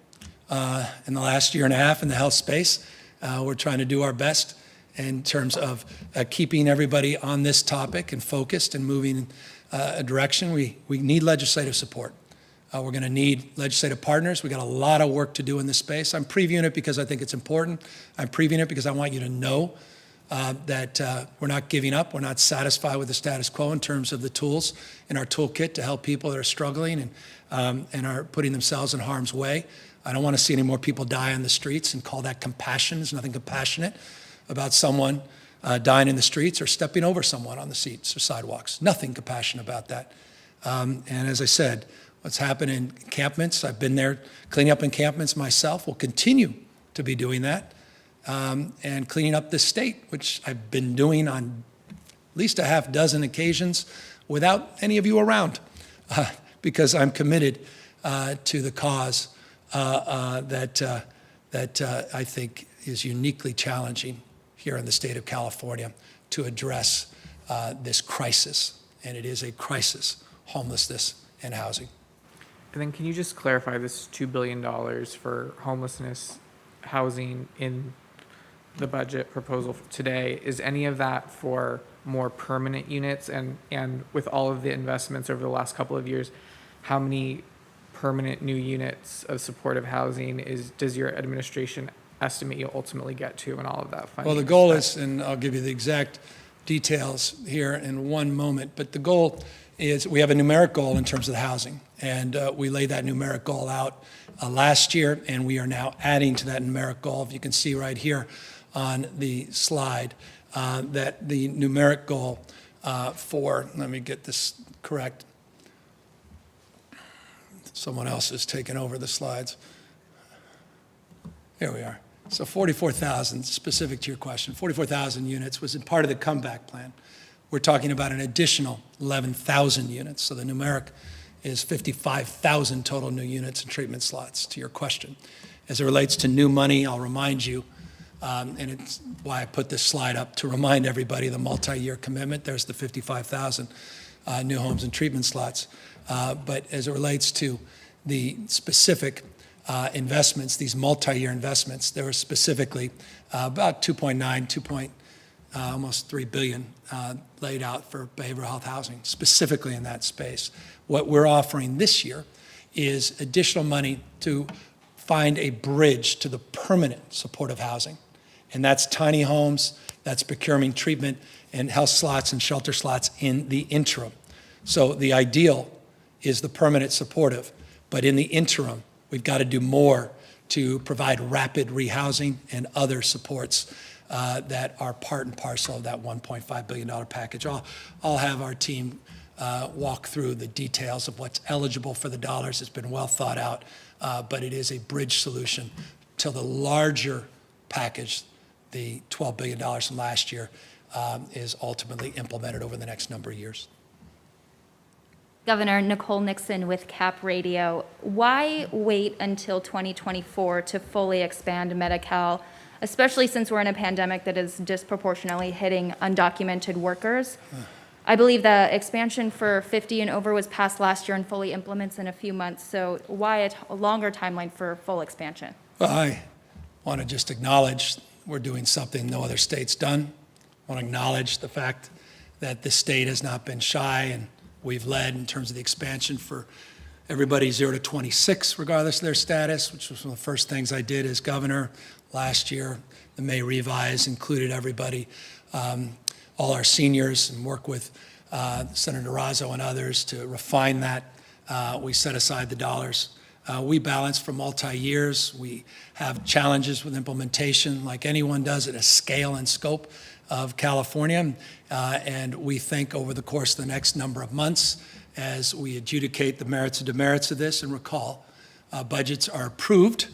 in the last year and a half in the health space. We're trying to do our best in terms of keeping everybody on this topic and focused and moving a direction. We need legislative support. We're going to need legislative partners. We got a lot of work to do in this space. I'm previewing it because I think it's important. I'm previewing it because I want you to know that we're not giving up. We're not satisfied with the status quo in terms of the tools in our toolkit to help people that are struggling and are putting themselves in harm's way. I don't want to see any more people die on the streets and call that compassion. There's nothing compassionate about someone dying in the streets or stepping over someone on the seats or sidewalks. Nothing compassionate about that. And as I said, what's happened in encampments, I've been there cleaning up encampments myself. We'll continue to be doing that. And cleaning up this state, which I've been doing on at least a half dozen occasions without any of you around, because I'm committed to the cause that I think is uniquely challenging here in the state of California to address this crisis, and it is a crisis, homelessness and housing. And then can you just clarify this $2 billion for homelessness, housing in the budget proposal today? Is any of that for more permanent units? And with all of the investments over the last couple of years, how many permanent new units of supportive housing does your administration estimate you'll ultimately get to in all of that funding? Well, the goal is, and I'll give you the exact details here in one moment, but the goal is we have a numeric goal in terms of the housing, and we laid that numeric goal out last year, and we are now adding to that numeric goal. If you can see right here on the slide, that the numeric goal for, let me get this correct, someone else has taken over the slides. Here we are. So 44,000, specific to your question, 44,000 units was in part of the comeback plan. We're talking about an additional 11,000 units. So the numeric is 55,000 total new units and treatment slots, to your question. As it relates to new money, I'll remind you, and it's why I put this slide up, to remind everybody the multi-year commitment. There's the 55,000 new homes and treatment slots. But as it relates to the specific investments, these multi-year investments, there were specifically about almost $3 billion laid out for behavioral health housing, specifically in that space. What we're offering this year is additional money to find a bridge to the permanent supportive housing. And that's tiny homes, that's procuring treatment and health slots and shelter slots in the interim. So the ideal is the permanent supportive, but in the interim, we've got to do more to provide rapid rehousing and other supports that are part and parcel of that $1.5 billion package. I'll have our team walk through the details of what's eligible for the dollars. It's been well thought out, but it is a bridge solution till the larger package, the $12 billion from last year, is ultimately implemented over the next number of years. Governor, Nicole Nixon with Cap Radio. Why wait until 2024 to fully expand Medi-Cal, especially since we're in a pandemic that is disproportionately hitting undocumented workers? I believe the expansion for 50 and over was passed last year and fully implements in a few months. So why a longer timeline for full expansion? Well, I want to just acknowledge we're doing something no other state's done. I want to acknowledge the fact that the state has not been shy, and we've led in terms of the expansion for everybody 0 to 26, regardless of their status, which was one of the first things I did as governor last year. The May revise included everybody, all our seniors, and work with Senator Razzo and others to refine that. We set aside the dollars. We balance for multi-years. We have challenges with implementation like anyone does at a scale and scope of California. And we think over the course of the next number of months, as we adjudicate the merits and demerits of this, and recall, budgets are approved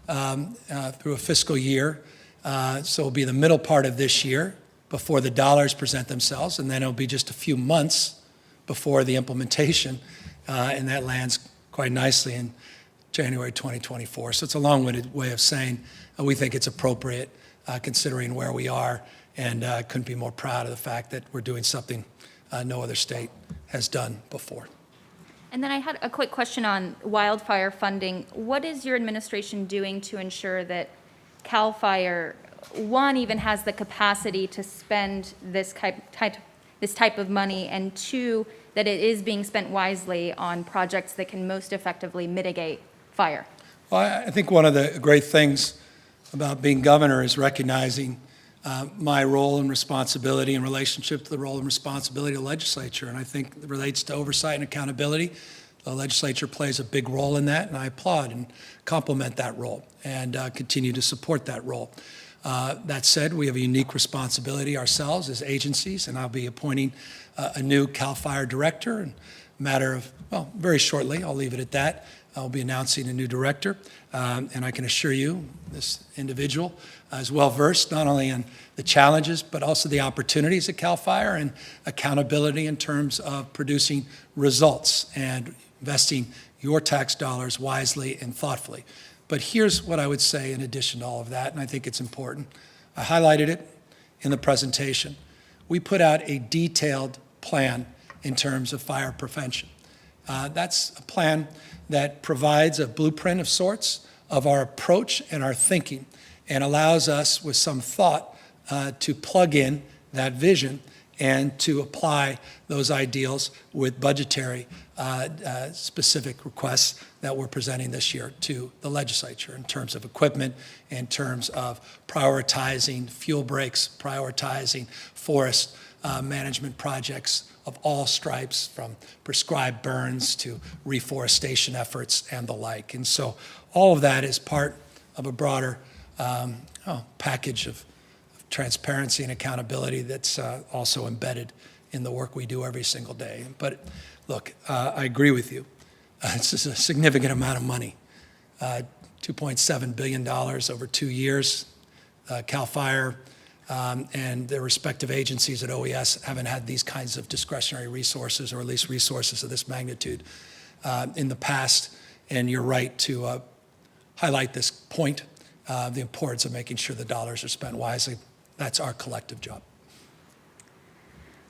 through a fiscal year. So it'll be the middle part of this year before the dollars present themselves, and then it'll be just a few months before the implementation, and that lands quite nicely in January 2024. So it's a long-winded way of saying we think it's appropriate considering where we are, and couldn't be more proud of the fact that we're doing something no other state has done before. And then I had a quick question on wildfire funding. What is your administration doing to ensure that CAL FIRE, one, even has the capacity to spend this type of money, and two, that it is being spent wisely on projects that can most effectively mitigate fire? Well, I think one of the great things about being governor is recognizing my role and responsibility in relationship to the role and responsibility of the legislature. And I think it relates to oversight and accountability. The legislature plays a big role in that, and I applaud and compliment that role and continue to support that role. That said, we have a unique responsibility ourselves as agencies, and I'll be appointing a new CAL FIRE director in a matter of, well, very shortly. I'll leave it at that. I'll be announcing a new director, and I can assure you this individual is well-versed not only in the challenges but also the opportunities at CAL FIRE and accountability in terms of producing results and investing your tax dollars wisely and thoughtfully. But here's what I would say in addition to all of that, and I think it's important. I highlighted it in the presentation. We put out a detailed plan in terms of fire prevention. That's a plan that provides a blueprint of sorts of our approach and our thinking, and allows us with some thought to plug in that vision and to apply those ideals with budgetary specific requests that we're presenting this year to the legislature in terms of equipment, in terms of prioritizing fuel breaks, prioritizing forest management projects of all stripes, from prescribed burns to reforestation efforts and the like. And so all of that is part of a broader package of transparency and accountability that's also embedded in the work we do every single day. But look, I agree with you. This is a significant amount of money, $2.7 billion over 2 years. CAL FIRE and their respective agencies at OES haven't had these kinds of discretionary resources, or at least resources of this magnitude, in the past. And you're right to highlight this point, the importance of making sure the dollars are spent wisely. That's our collective job.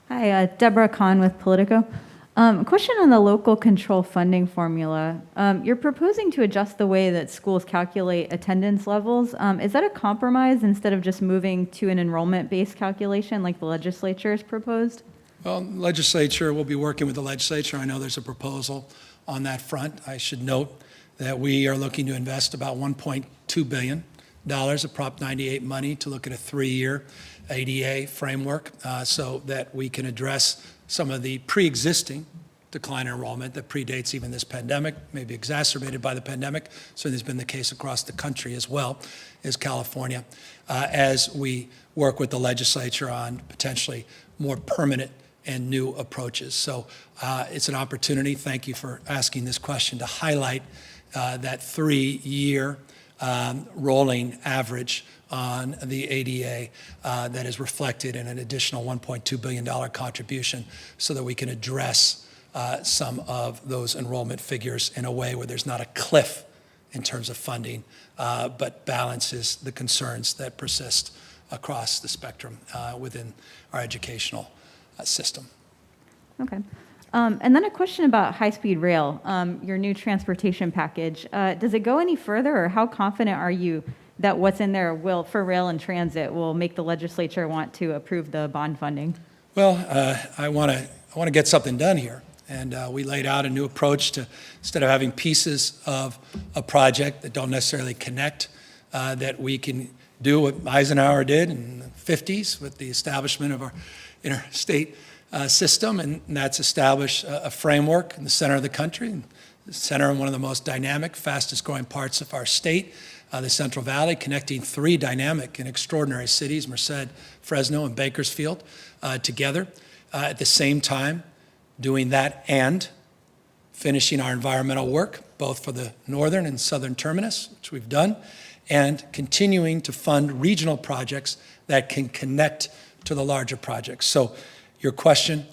Hi, Deborah Kahn with Politico. A question on the local control funding formula. You're proposing to adjust the way that schools calculate attendance levels. Is that a compromise instead of just moving to an enrollment-based calculation like the legislature has proposed? Well, legislature, we'll be working with the legislature. I know there's a proposal on that front. I should note that we are looking to invest about $1.2 billion of Prop 98 money to look at a 3-year ADA framework so that we can address some of the pre-existing decline in enrollment that predates even this pandemic, maybe exacerbated by the pandemic. So there's been the case across the country as well as California, as we work with the legislature on potentially more permanent and new approaches. So it's an opportunity, thank you for asking this question, to highlight that 3-year rolling average on the ADA that is reflected in an additional $1.2 billion contribution so that we can address some of those enrollment figures in a way where there's not a cliff in terms of funding, but balances the concerns that persist across the spectrum within our educational system. Okay. And then a question about high-speed rail, your new transportation package. Does it go any further, or how confident are you that what's in there for rail and transit will make the legislature want to approve the bond funding? Well, I want to get something done here. And we laid out a new approach to, instead of having pieces of a project that don't necessarily connect, that we can do what Eisenhower did in the 50s with the establishment of our interstate system, and that's establish a framework in the center of the country, in the center of one of the most dynamic, fastest growing parts of our state, the Central Valley, connecting 3 dynamic and extraordinary cities, Merced, Fresno, and Bakersfield, together. At the same time, doing that and finishing our environmental work, both for the northern and southern terminus, which we've done, and continuing to fund regional projects that can connect to the larger projects. So your question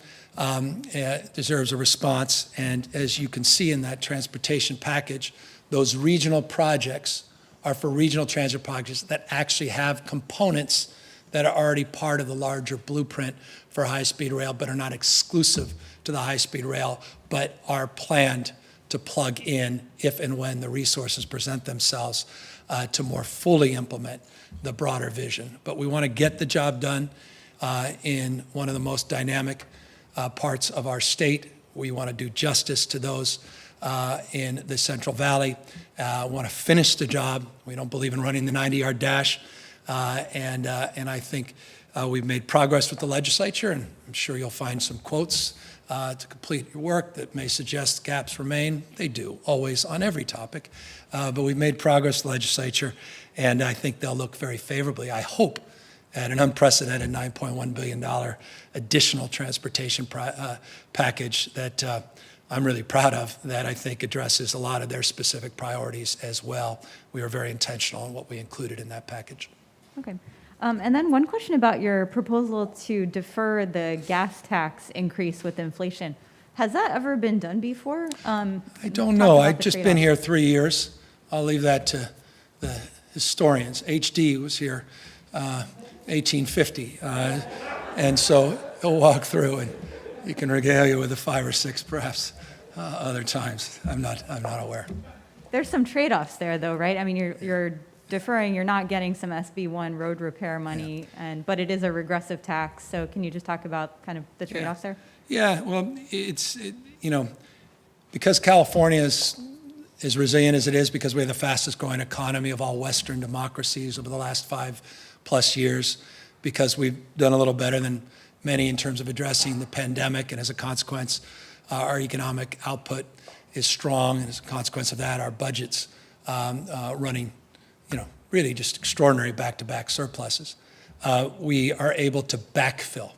deserves a response, and as you can see in that transportation package, those regional projects are for regional transit projects that actually have components that are already part of the larger blueprint for high-speed rail, but are not exclusive to the high-speed rail, but are planned to plug in if and when the resources present themselves to more fully implement the broader vision. But we want to get the job done in one of the most dynamic parts of our state. We want to do justice to those in the Central Valley. Want to finish the job. We don't believe in running the 90-yard dash. And I think we've made progress with the legislature, and I'm sure you'll find some quotes to complete your work that may suggest gaps remain. They do, always, on every topic. But we've made progress with the legislature, and I think they'll look very favorably, I hope, at an unprecedented $9.1 billion additional transportation package that I'm really proud of, that I think addresses a lot of their specific priorities as well. We were very intentional in what we included in that package. Okay. And then one question about your proposal to defer the gas tax increase with inflation. Has that ever been done before? I don't know. I've just been here 3 years. I'll leave that to the historians. HD was here 1850. And so he'll walk through and he can regale you with the 5 or 6 perhaps other times. I'm not aware. There's some trade-offs there though, right? I mean, you're deferring, you're not getting some SB1 road repair money, but it is a regressive tax. So can you just talk about kind of the trade-offs there? Yeah, well, because California is as resilient as it is, because we have the fastest growing economy of all Western democracies over the last 5+ years, because we've done a little better than many in terms of addressing the pandemic, and as a consequence, our economic output is strong, and as a consequence of that, our budget's running really just extraordinary back-to-back surpluses. We are able to backfill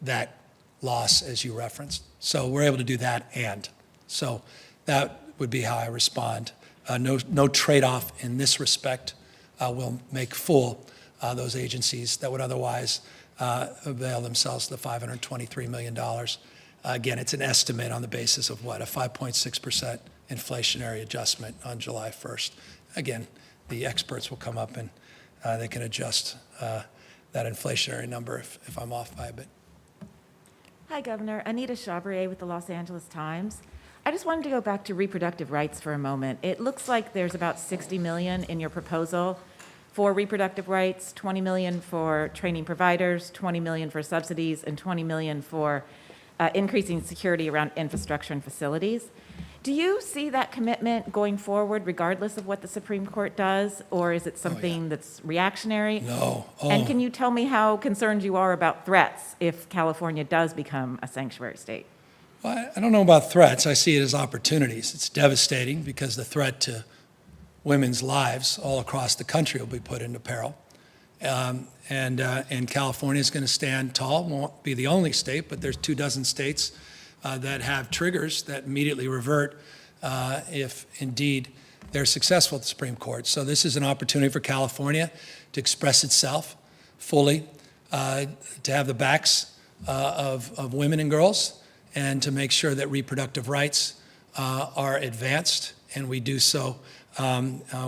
that loss, as you referenced. So we're able to do that, and so that would be how I respond. No trade-off in this respect. Will make full those agencies that would otherwise avail themselves of the $523 million. Again, it's an estimate on the basis of what, a 5.6% inflationary adjustment on July 1st. Again, the experts will come up and they can adjust that inflationary number if I'm off by a bit. Hi, Governor. Anita Chabrier with the Los Angeles Times. I just wanted to go back to reproductive rights for a moment. It looks like there's about $60 million in your proposal for reproductive rights, $20 million for training providers, $20 million for subsidies, and $20 million for increasing security around infrastructure and facilities. Do you see that commitment going forward regardless of what the Supreme Court does, or is it something that's reactionary? No. And can you tell me how concerned you are about threats if California does become a sanctuary state? Well, I don't know about threats. I see it as opportunities. It's devastating because the threat to women's lives all across the country will be put into peril. And California is going to stand tall. Won't be the only state, but there's 24 states that have triggers that immediately revert if indeed they're successful at the Supreme Court. So this is an opportunity for California to express itself fully, to have the backs of women and girls, and to make sure that reproductive rights are advanced, and we do so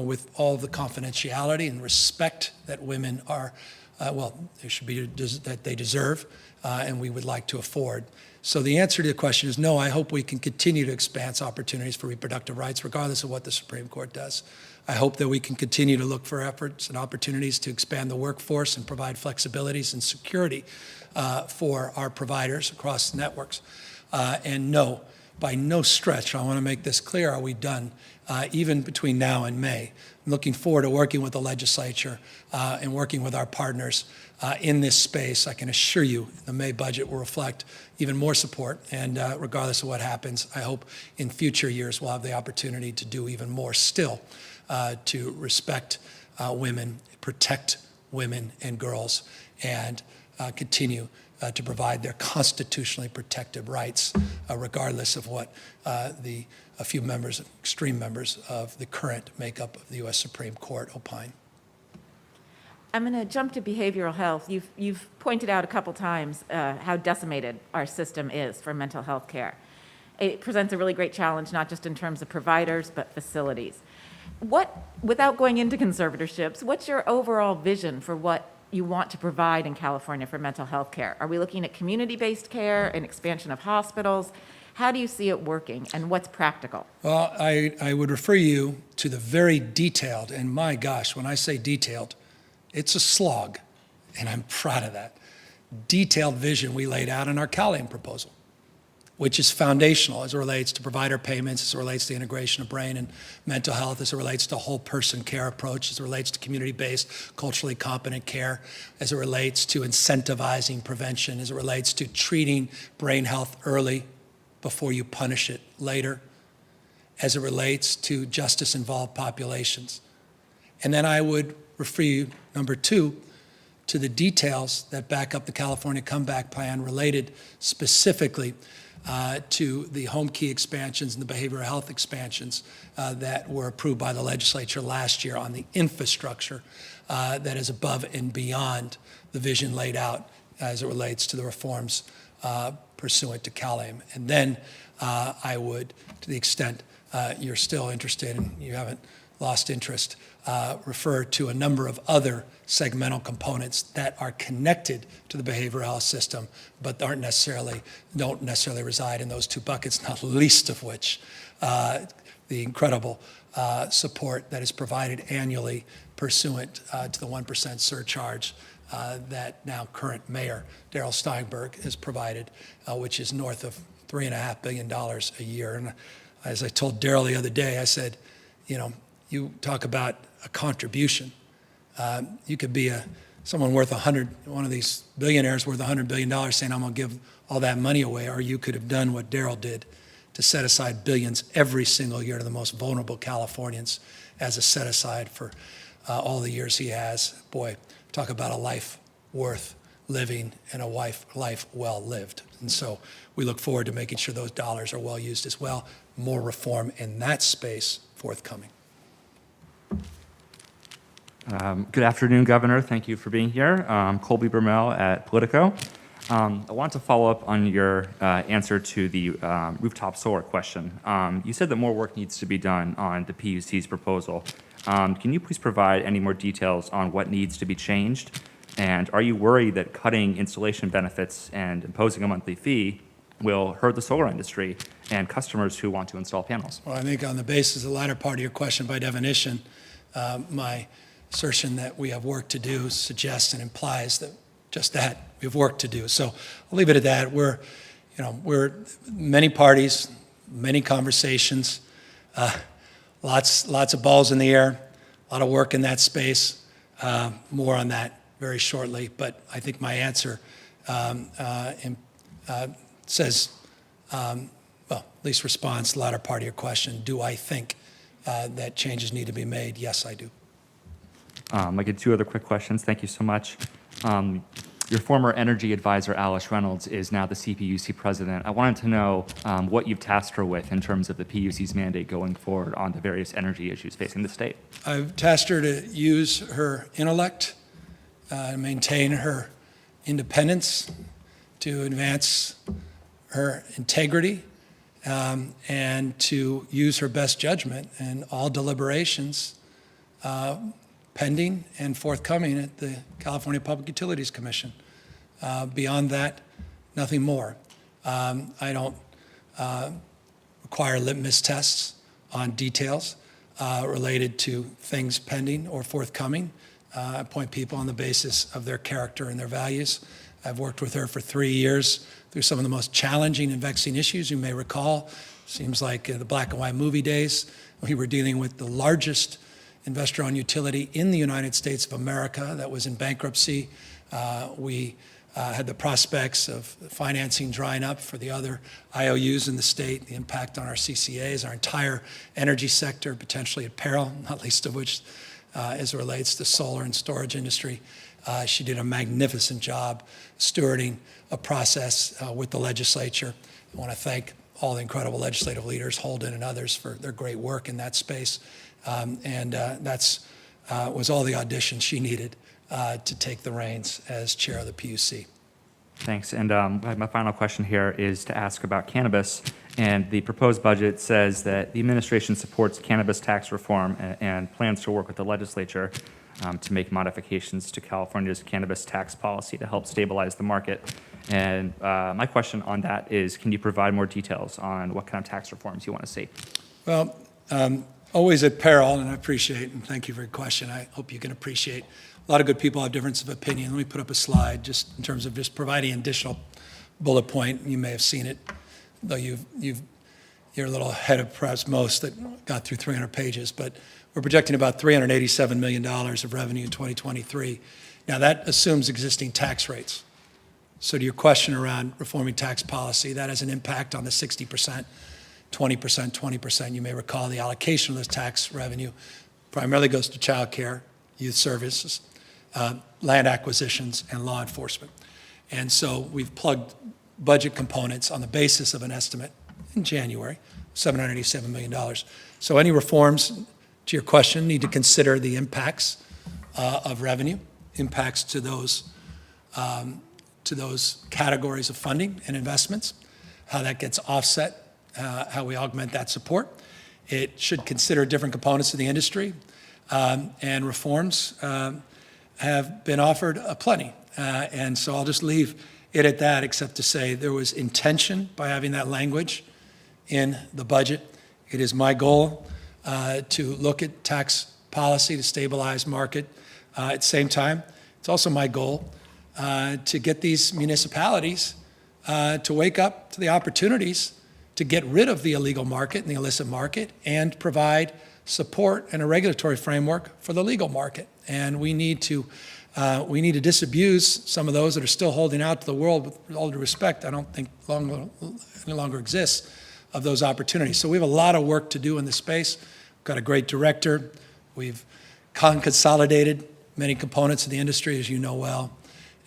with all the confidentiality and respect that women are, they should be, that they deserve, and we would like to afford. So the answer to the question is no. I hope we can continue to expand opportunities for reproductive rights, regardless of what the Supreme Court does. I hope that we can continue to look for efforts and opportunities to expand the workforce and provide flexibilities and security for our providers across the networks. And no, by no stretch, I want to make this clear, are we done, even between now and May. I'm looking forward to working with the legislature and working with our partners in this space. I can assure you the May budget will reflect even more support, and regardless of what happens, I hope in future years we'll have the opportunity to do even more still to respect women, protect women and girls, and continue to provide their constitutionally protected rights, regardless of what a few members, extreme members of the current makeup of the U.S. Supreme Court opine. I'm going to jump to behavioral health. You've pointed out a couple times how decimated our system is for mental health care. It presents a really great challenge, not just in terms of providers, but facilities. Without going into conservatorships, what's your overall vision for what you want to provide in California for mental health care? Are we looking at community-based care, an expansion of hospitals? How do you see it working, and what's practical? Well, I would refer you to the very detailed, and my gosh, when I say detailed, it's a slog, and I'm proud of that, detailed vision we laid out in our CalAIM proposal, which is foundational as it relates to provider payments, as it relates to the integration of brain and mental health, as it relates to whole person care approach, as it relates to community-based, culturally competent care, as it relates to incentivizing prevention, as it relates to treating brain health early before you punish it later, as it relates to justice-involved populations. And then I would refer you, number two, to the details that back up the California Comeback Plan related specifically to the home key expansions and the behavioral health expansions that were approved by the legislature last year on the infrastructure that is above and beyond the vision laid out as it relates to the reforms pursuant to CalAIM. And then I would, to the extent you're still interested and you haven't lost interest, refer to a number of other segmental components that are connected to the behavioral health system, but don't necessarily reside in those two buckets, not least of which the incredible support that is provided annually pursuant to the 1% surcharge that now current Mayor Darrell Steinberg has provided, which is north of $3.5 billion a year. And as I told Darrell the other day, I said, you talk about a contribution. You could be someone worth one of these billionaires worth $100 billion saying, I'm going to give all that money away, or you could have done what Darrell did to set aside billions every single year to the most vulnerable Californians as a set aside for all the years he has. Boy, talk about a life worth living and a life well lived. And so we look forward to making sure those dollars are well used as well. More reform in that space forthcoming. Good afternoon, Governor. Thank you for being here. Colby Bermel at Politico. I want to follow up on your answer to the rooftop solar question. You said that more work needs to be done on the PUC's proposal. Can you please provide any more details on what needs to be changed? And are you worried that cutting installation benefits and imposing a monthly fee will hurt the solar industry and customers who want to install panels? Well, I think on the basis of the latter part of your question, by definition, my assertion that we have work to do suggests and implies that just that we have work to do. So I'll leave it at that. We're many parties, many conversations, lots of balls in the air, a lot of work in that space. More on that very shortly. But I think my answer says, well, at least responds to the latter part of your question. Do I think that changes need to be made? Yes, I do. I get two other quick questions. Thank you so much. Your former energy advisor, Alice Reynolds, is now the CPUC president. I wanted to know what you've tasked her with in terms of the PUC's mandate going forward on the various energy issues facing the state. I've tasked her to use her intellect, maintain her independence, to advance her integrity, and to use her best judgment in all deliberations pending and forthcoming at the California Public Utilities Commission. Beyond that, nothing more. I don't require litmus tests on details related to things pending or forthcoming. I appoint people on the basis of their character and their values. I've worked with her for 3 years through some of the most challenging and vexing issues you may recall. Seems like the black and white movie days, we were dealing with the largest investor-owned utility in the United States of America that was in bankruptcy. We had the prospects of financing drying up for the other IOUs in the state, the impact on our CCAs, our entire energy sector potentially at peril, not least of which as it relates to solar and storage industry. She did a magnificent job stewarding a process with the legislature. I want to thank all the incredible legislative leaders, Holden and others, for their great work in that space. That's was all the audition she needed to take the reins as chair of the PUC. Thanks. And my final question here is to ask about cannabis. And the proposed budget says that the administration supports cannabis tax reform and plans to work with the legislature to make modifications to California's cannabis tax policy to help stabilize the market. And my question on that is, can you provide more details on what kind of tax reforms you want to see? Well, always at peril, and I appreciate, and thank you for your question. I hope you can appreciate. A lot of good people have difference of opinion. Let me put up a slide just in terms of just providing additional bullet point. You may have seen it, though you're a little ahead of perhaps most that got through 300 pages, but we're projecting about $387 million of revenue in 2023. Now that assumes existing tax rates. So to your question around reforming tax policy, that has an impact on the 60%, 20%, 20%. You may recall the allocation of this tax revenue primarily goes to child care, youth services, land acquisitions, and law enforcement. And so we've plugged budget components on the basis of an estimate in January, $787 million. So any reforms, to your question, need to consider the impacts of revenue, impacts to those categories of funding and investments, how that gets offset, how we augment that support. It should consider different components of the industry, and reforms have been offered aplenty. And so I'll just leave it at that, except to say there was intention by having that language in the budget. It is my goal to look at tax policy to stabilize market. At the same time, it's also my goal to get these municipalities to wake up to the opportunities to get rid of the illegal market and the illicit market and provide support and a regulatory framework for the legal market. And we need to disabuse some of those that are still holding out to the world. With all due respect, I don't think any longer exists of those opportunities. So we have a lot of work to do in this space. We've got a great director. We've consolidated many components of the industry, as you know well.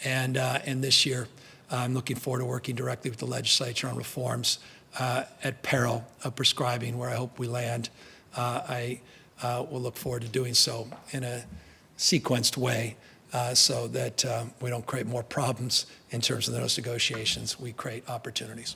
And this year, I'm looking forward to working directly with the legislature on reforms at peril of prescribing, where I hope we land. I will look forward to doing so in a sequenced way so that we don't create more problems in terms of those negotiations. We create opportunities.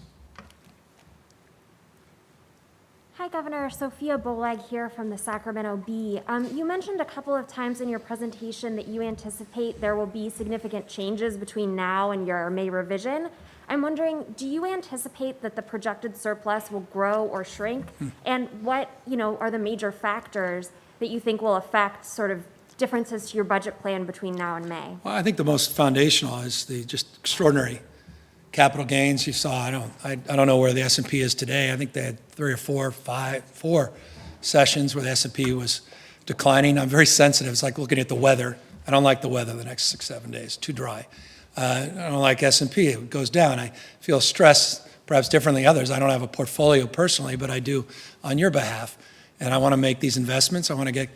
Hi, Governor. Sophia Bolag here from the Sacramento Bee. You mentioned a couple of times in your presentation that you anticipate there will be significant changes between now and your May revision. I'm wondering, do you anticipate that the projected surplus will grow or shrink? And what, are the major factors that you think will affect sort of differences to your budget plan between now and May? Well, I think the most foundational is the just extraordinary capital gains you saw. I don't know where the S&P is today. I think they had 3 or 4 sessions where the S&P was declining. I'm very sensitive. It's like looking at the weather. I don't like the weather the next 6-7 days. Too dry. I don't like S&P. It goes down. I feel stressed, perhaps differently than others. I don't have a portfolio personally, but I do on your behalf. And I want to make these investments. I want to get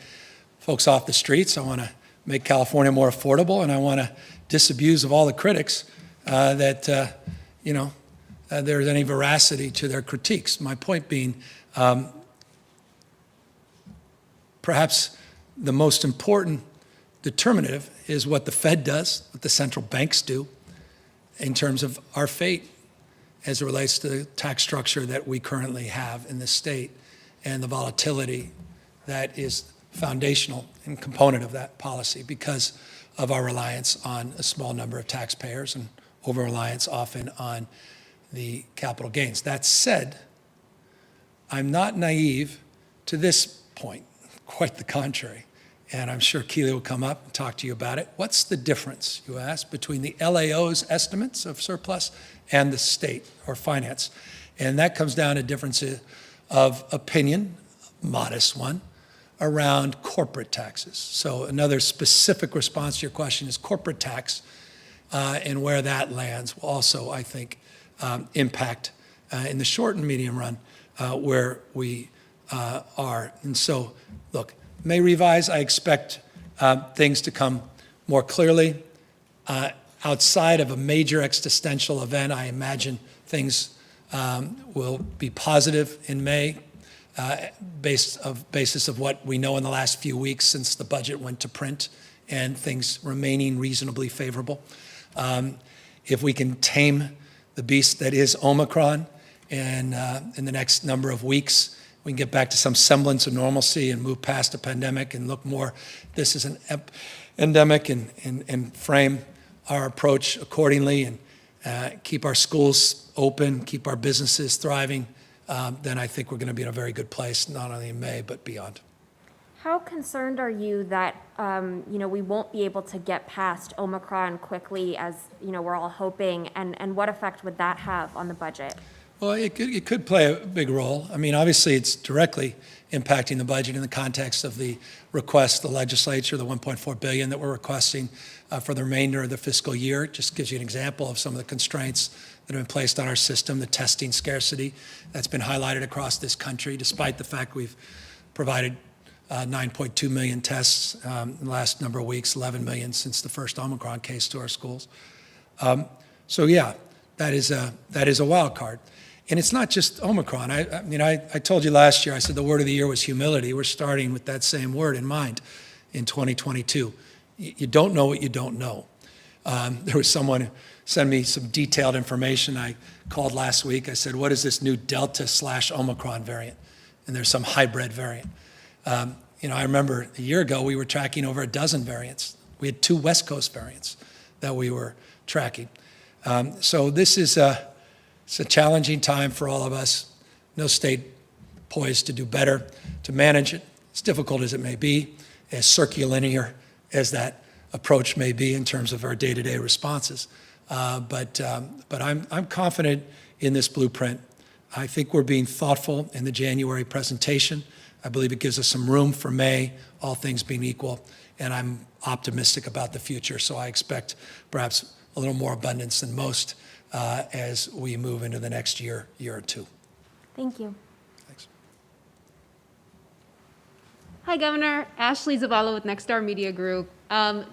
folks off the streets. I want to make California more affordable, and I want to disabuse of all the critics that there's any veracity to their critiques. My point being, perhaps the most important determinative is what the Fed does, what the central banks do in terms of our fate as it relates to the tax structure that we currently have in this state and the volatility that is foundational and component of that policy because of our reliance on a small number of taxpayers and over-reliance often on the capital gains. That said, I'm not naive to this point, quite the contrary. And I'm sure Keely will come up and talk to you about it. What's the difference, you ask, between the LAO's estimates of surplus and the state or finance? And that comes down to differences of opinion, modest one, around corporate taxes. So another specific response to your question is corporate tax and where that lands will also, I think, impact in the short and medium run where we are. And so, look, may revise. I expect things to come more clearly. Outside of a major existential event, I imagine things will be positive in May, basis of what we know in the last few weeks since the budget went to print and things remaining reasonably favorable. If we can tame the beast that is Omicron and in the next number of weeks, we can get back to some semblance of normalcy and move past a pandemic and look more, this is an endemic and frame our approach accordingly and keep our schools open, keep our businesses thriving, then I think we're going to be in a very good place, not only in May, but beyond. How concerned are you that, we won't be able to get past Omicron quickly as, we're all hoping, and what effect would that have on the budget? Well, it could play a big role. I mean, obviously, it's directly impacting the budget in the context of the request, the legislature, the $1.4 billion that we're requesting for the remainder of the fiscal year. It just gives you an example of some of the constraints that have been placed on our system, the testing scarcity that's been highlighted across this country, despite the fact we've provided 9.2 million tests in the last number of weeks, 11 million since the first Omicron case to our schools. So yeah, that is a wild card. And it's not just Omicron. I told you last year, I said the word of the year was humility. We're starting with that same word in mind in 2022. You don't know what you don't know. There was someone who sent me some detailed information. I called last week. I said, what is this new Delta/Omicron variant? And there's some hybrid variant. I remember a year ago, we were tracking over a dozen variants. We had 2 West Coast variants that we were tracking. So this is it's a challenging time for all of us. No state poised to do better to manage it, as difficult as it may be, as circulinear as that approach may be in terms of our day-to-day responses. But I'm confident in this blueprint. I think we're being thoughtful in the January presentation. I believe it gives us some room for May, all things being equal, and I'm optimistic about the future. So I expect perhaps a little more abundance than most as we move into the next year or two. Thank you. Thanks. Hi, Governor. Ashley Zavala with Nexstar Media Group.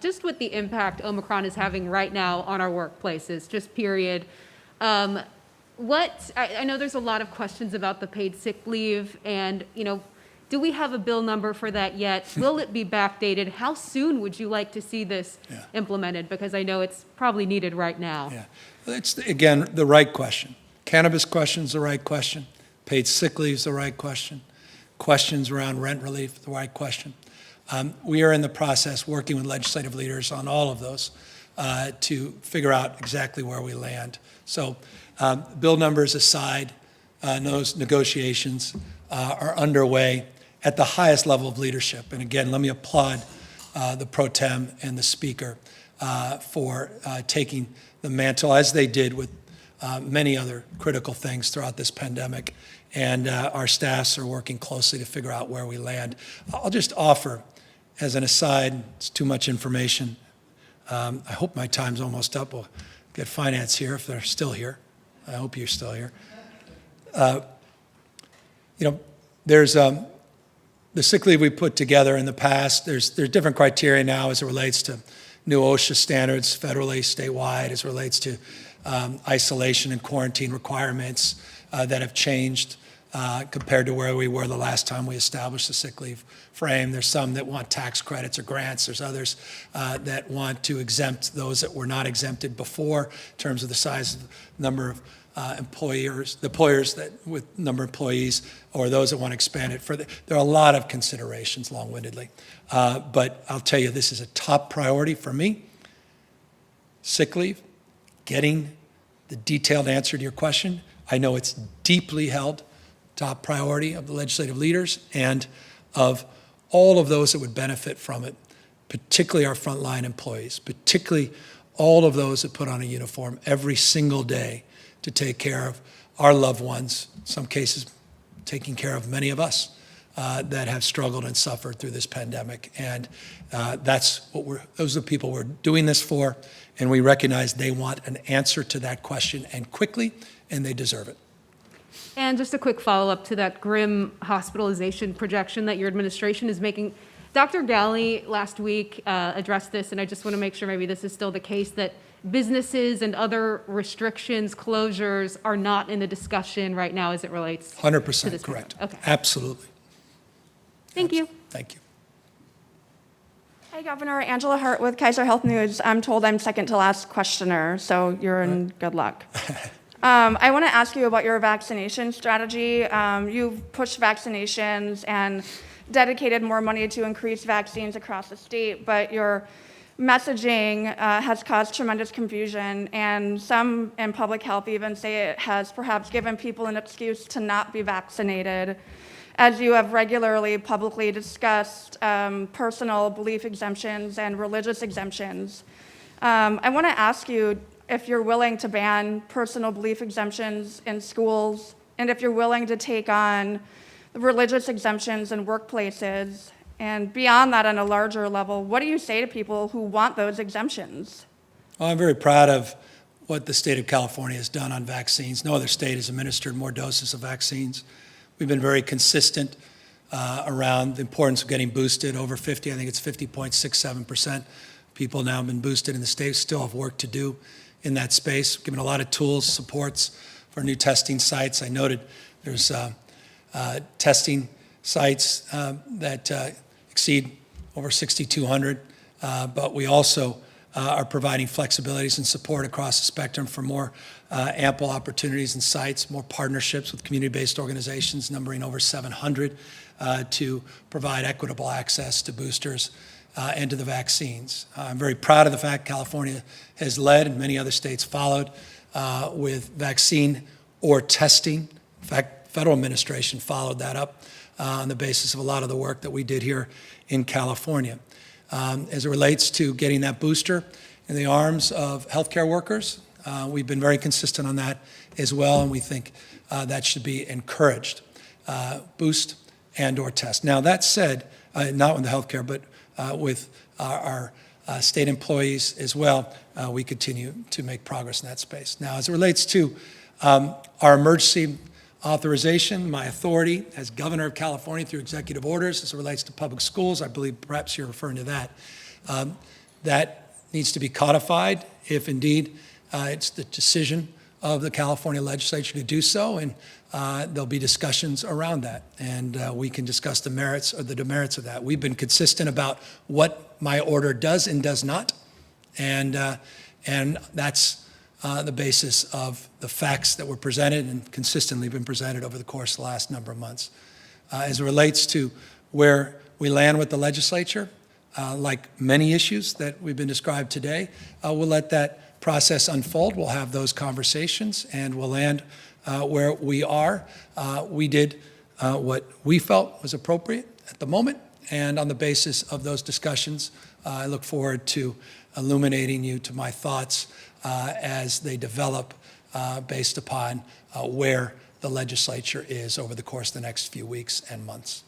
Just with the impact Omicron is having right now on our workplaces, just period. I know there's a lot of questions about the paid sick leave and, do we have a bill number for that yet? Will it be backdated? How soon would you like to see this implemented? Because I know it's probably needed right now. Yeah, it's, again, the right question. Cannabis question's the right question. Paid sick leave's the right question. Questions around rent relief, the right question. We are in the process working with legislative leaders on all of those to figure out exactly where we land. So bill numbers aside, those negotiations are underway at the highest level of leadership. And again, let me applaud the pro tem and the speaker for taking the mantle, as they did with many other critical things throughout this pandemic. And our staffs are working closely to figure out where we land. I'll just offer, as an aside, it's too much information. I hope my time's almost up. We'll get finance here if they're still here. I hope you're still here. There's The sick leave we put together in the past, there's different criteria now as it relates to new OSHA standards federally, statewide, as it relates to isolation and quarantine requirements that have changed compared to where we were the last time we established the sick leave frame. There's some that want tax credits or grants. There's others that want to exempt those that were not exempted before in terms of the size of the number of employers that with number of employees, or those that want to expand it further. There are a lot of considerations, long-windedly. But I'll tell you, this is a top priority for me. Sick leave, getting the detailed answer to your question. I know it's deeply held top priority of the legislative leaders and of all of those that would benefit from it, particularly our frontline employees, particularly all of those that put on a uniform every single day to take care of our loved ones, in some cases taking care of many of us that have struggled and suffered through this pandemic. And those are the people we're doing this for, and we recognize they want an answer to that question, and quickly, and they deserve it. And just a quick follow-up to that grim hospitalization projection that your administration is making. Dr. Galley last week addressed this, and I just want to make sure maybe this is still the case, that businesses and other restrictions, closures are not in the discussion right now as it relates 100% to this correct. program. Okay. Absolutely. Thank you. Thank you. Hi, Governor. Angela Hart with Kaiser Health News. I'm told I'm second to last questioner, so you're in good luck. I want to ask you about your vaccination strategy. You've pushed vaccinations and dedicated more money to increase vaccines across the state, but your messaging has caused tremendous confusion, and some in public health even say it has perhaps given people an excuse to not be vaccinated, as you have regularly publicly discussed personal belief exemptions and religious exemptions. I want to ask you if you're willing to ban personal belief exemptions in schools, and if you're willing to take on religious exemptions in workplaces. And beyond that, on a larger level, what do you say to people who want those exemptions? Well, I'm very proud of what the state of California has done on vaccines. No other state has administered more doses of vaccines. We've been very consistent around the importance of getting boosted. Over 50, I think it's 50.67%. People now have been boosted in the state, still have work to do in that space. Given a lot of tools, supports for new testing sites. I noted there's testing sites that exceed over 6,200, but we also are providing flexibilities and support across the spectrum for more ample opportunities and sites, more partnerships with community-based organizations numbering over 700 to provide equitable access to boosters and to the vaccines. I'm very proud of the fact California has led, and many other states followed, with vaccine or testing. In fact, federal administration followed that up on the basis of a lot of the work that we did here in California. As it relates to getting that booster in the arms of healthcare workers, we've been very consistent on that as well, and we think that should be encouraged. Boost and or test. Now, that said, not with the healthcare, but with our state employees as well, we continue to make progress in that space. Now, as it relates to our emergency authorization, my authority as governor of California through executive orders as it relates to public schools, I believe perhaps you're referring to that, that needs to be codified if indeed it's the decision of the California legislature to do so, and there'll be discussions around that, and we can discuss the merits or the demerits of that. We've been consistent about what my order does and does not, and that's the basis of the facts that were presented and consistently been presented over the course of the last number of months. As it relates to where we land with the legislature, like many issues that we've been described today, we'll let that process unfold. We'll have those conversations, and we'll land where we are. We did what we felt was appropriate at the moment, and on the basis of those discussions, I look forward to illuminating you to my thoughts as they develop based upon where the legislature is over the course of the next few weeks and months.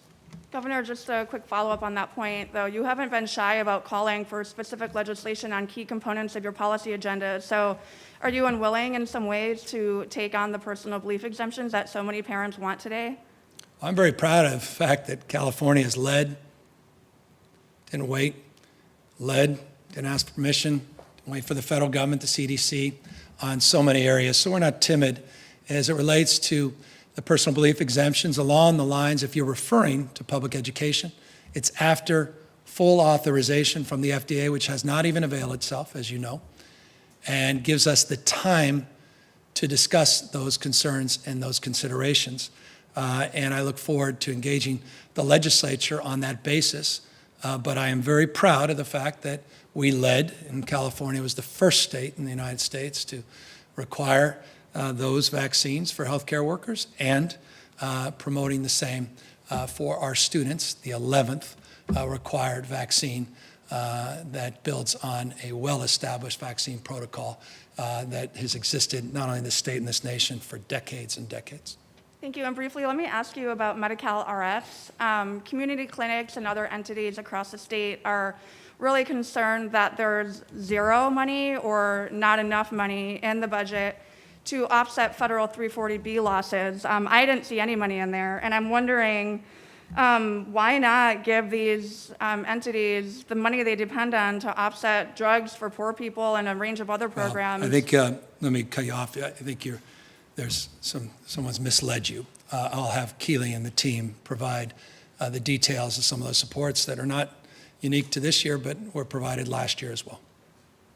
Governor, just a quick follow-up on that point, though. You haven't been shy about calling for specific legislation on key components of your policy agenda. So are you unwilling in some ways to take on the personal belief exemptions that so many parents want today? I'm very proud of the fact that California has led, didn't wait, led, didn't ask for permission, didn't wait for the federal government, the CDC, on so many areas. So we're not timid as it relates to the personal belief exemptions along the lines, if you're referring to public education, it's after full authorization from the FDA, which has not even availed itself, as you know, and gives us the time to discuss those concerns and those considerations. And I look forward to engaging the legislature on that basis. But I am very proud of the fact that we led, and California was the first state in the United States to require those vaccines for healthcare workers and promoting the same for our students, the 11th required vaccine that builds on a well-established vaccine protocol that has existed not only in this state and this nation for decades and decades. Thank you. And briefly, let me ask you about Medi-Cal RX. Community clinics and other entities across the state are really concerned that there's zero money or not enough money in the budget to offset federal 340B losses. I didn't see any money in there, and I'm wondering why not give these entities the money they depend on to offset drugs for poor people and a range of other programs? I think, let me cut you off. I think someone's misled you. I'll have Keely and the team provide the details of some of those supports that are not unique to this year, but were provided last year as well.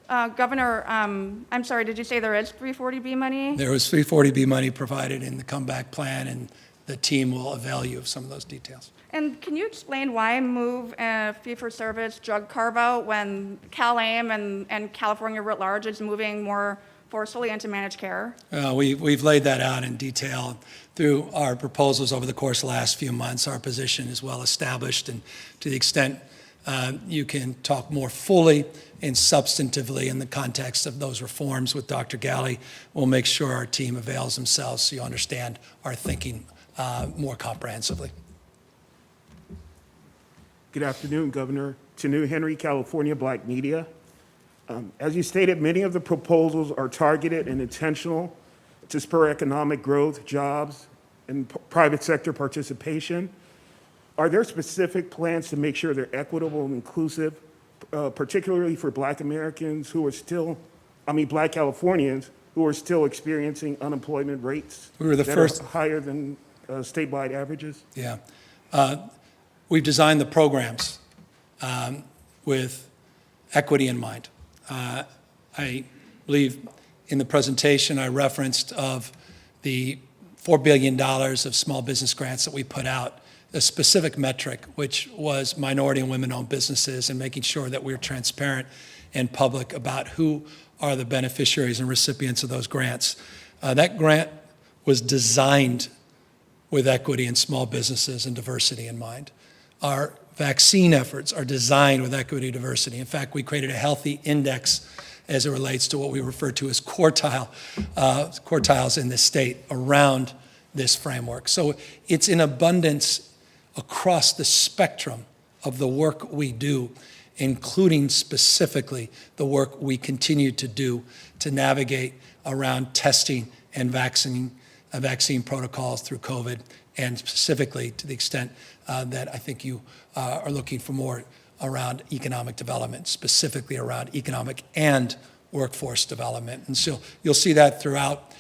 Governor, I'm sorry, did you say there is 340B money? There was 340B money provided in the comeback plan, and the team will avail you of some of those details. And can you explain why move a fee-for-service drug carve-out when Cal-AIM and California writ large is moving more forcefully into managed care? We've laid that out in detail through our proposals over the course of the last few months. Our position is well established, and to the extent you can talk more fully and substantively in the context of those reforms with Dr. Galley, we'll make sure our team avails themselves so you understand our thinking more comprehensively. Good afternoon, Governor. Tanu Henry, California Black Media. As you stated, many of the proposals are targeted and intentional to spur economic growth, jobs, and private sector participation. Are there specific plans to make sure they're equitable and inclusive, particularly for Black Americans who are still, Black Californians who are still experiencing unemployment rates that are higher than statewide averages? Yeah. We've designed the programs with equity in mind. I believe in the presentation I referenced of the $4 billion of small business grants that we put out, a specific metric, which was minority and women-owned businesses, and making sure that we're transparent and public about who are the beneficiaries and recipients of those grants. That grant was designed with equity in small businesses and diversity in mind. Our vaccine efforts are designed with equity and diversity. In fact, we created a healthy index as it relates to what we refer to as quartiles in the state around this framework. So it's in abundance across the spectrum of the work we do, including specifically the work we continue to do to navigate around testing and vaccine protocols through COVID, and specifically to the extent that I think you are looking for more around economic development, specifically around economic and workforce development. And so you'll see that throughout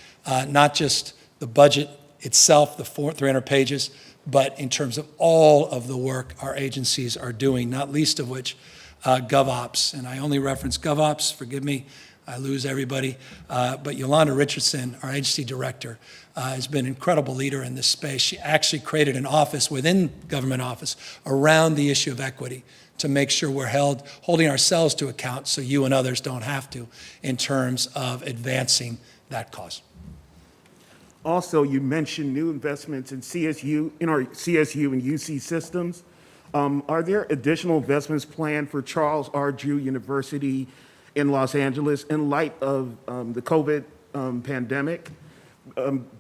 not just the budget itself, the 300 pages, but in terms of all of the work our agencies are doing, not least of which GovOps. And I only reference GovOps, forgive me, I lose everybody. But Yolanda Richardson, our agency director, has been an incredible leader in this space. She actually created an office within government office around the issue of equity to make sure we're holding ourselves to account so you and others don't have to in terms of advancing that cause. Also, you mentioned new investments in our CSU and UC systems. Are there additional investments planned for Charles R. Drew University in Los Angeles in light of the COVID pandemic,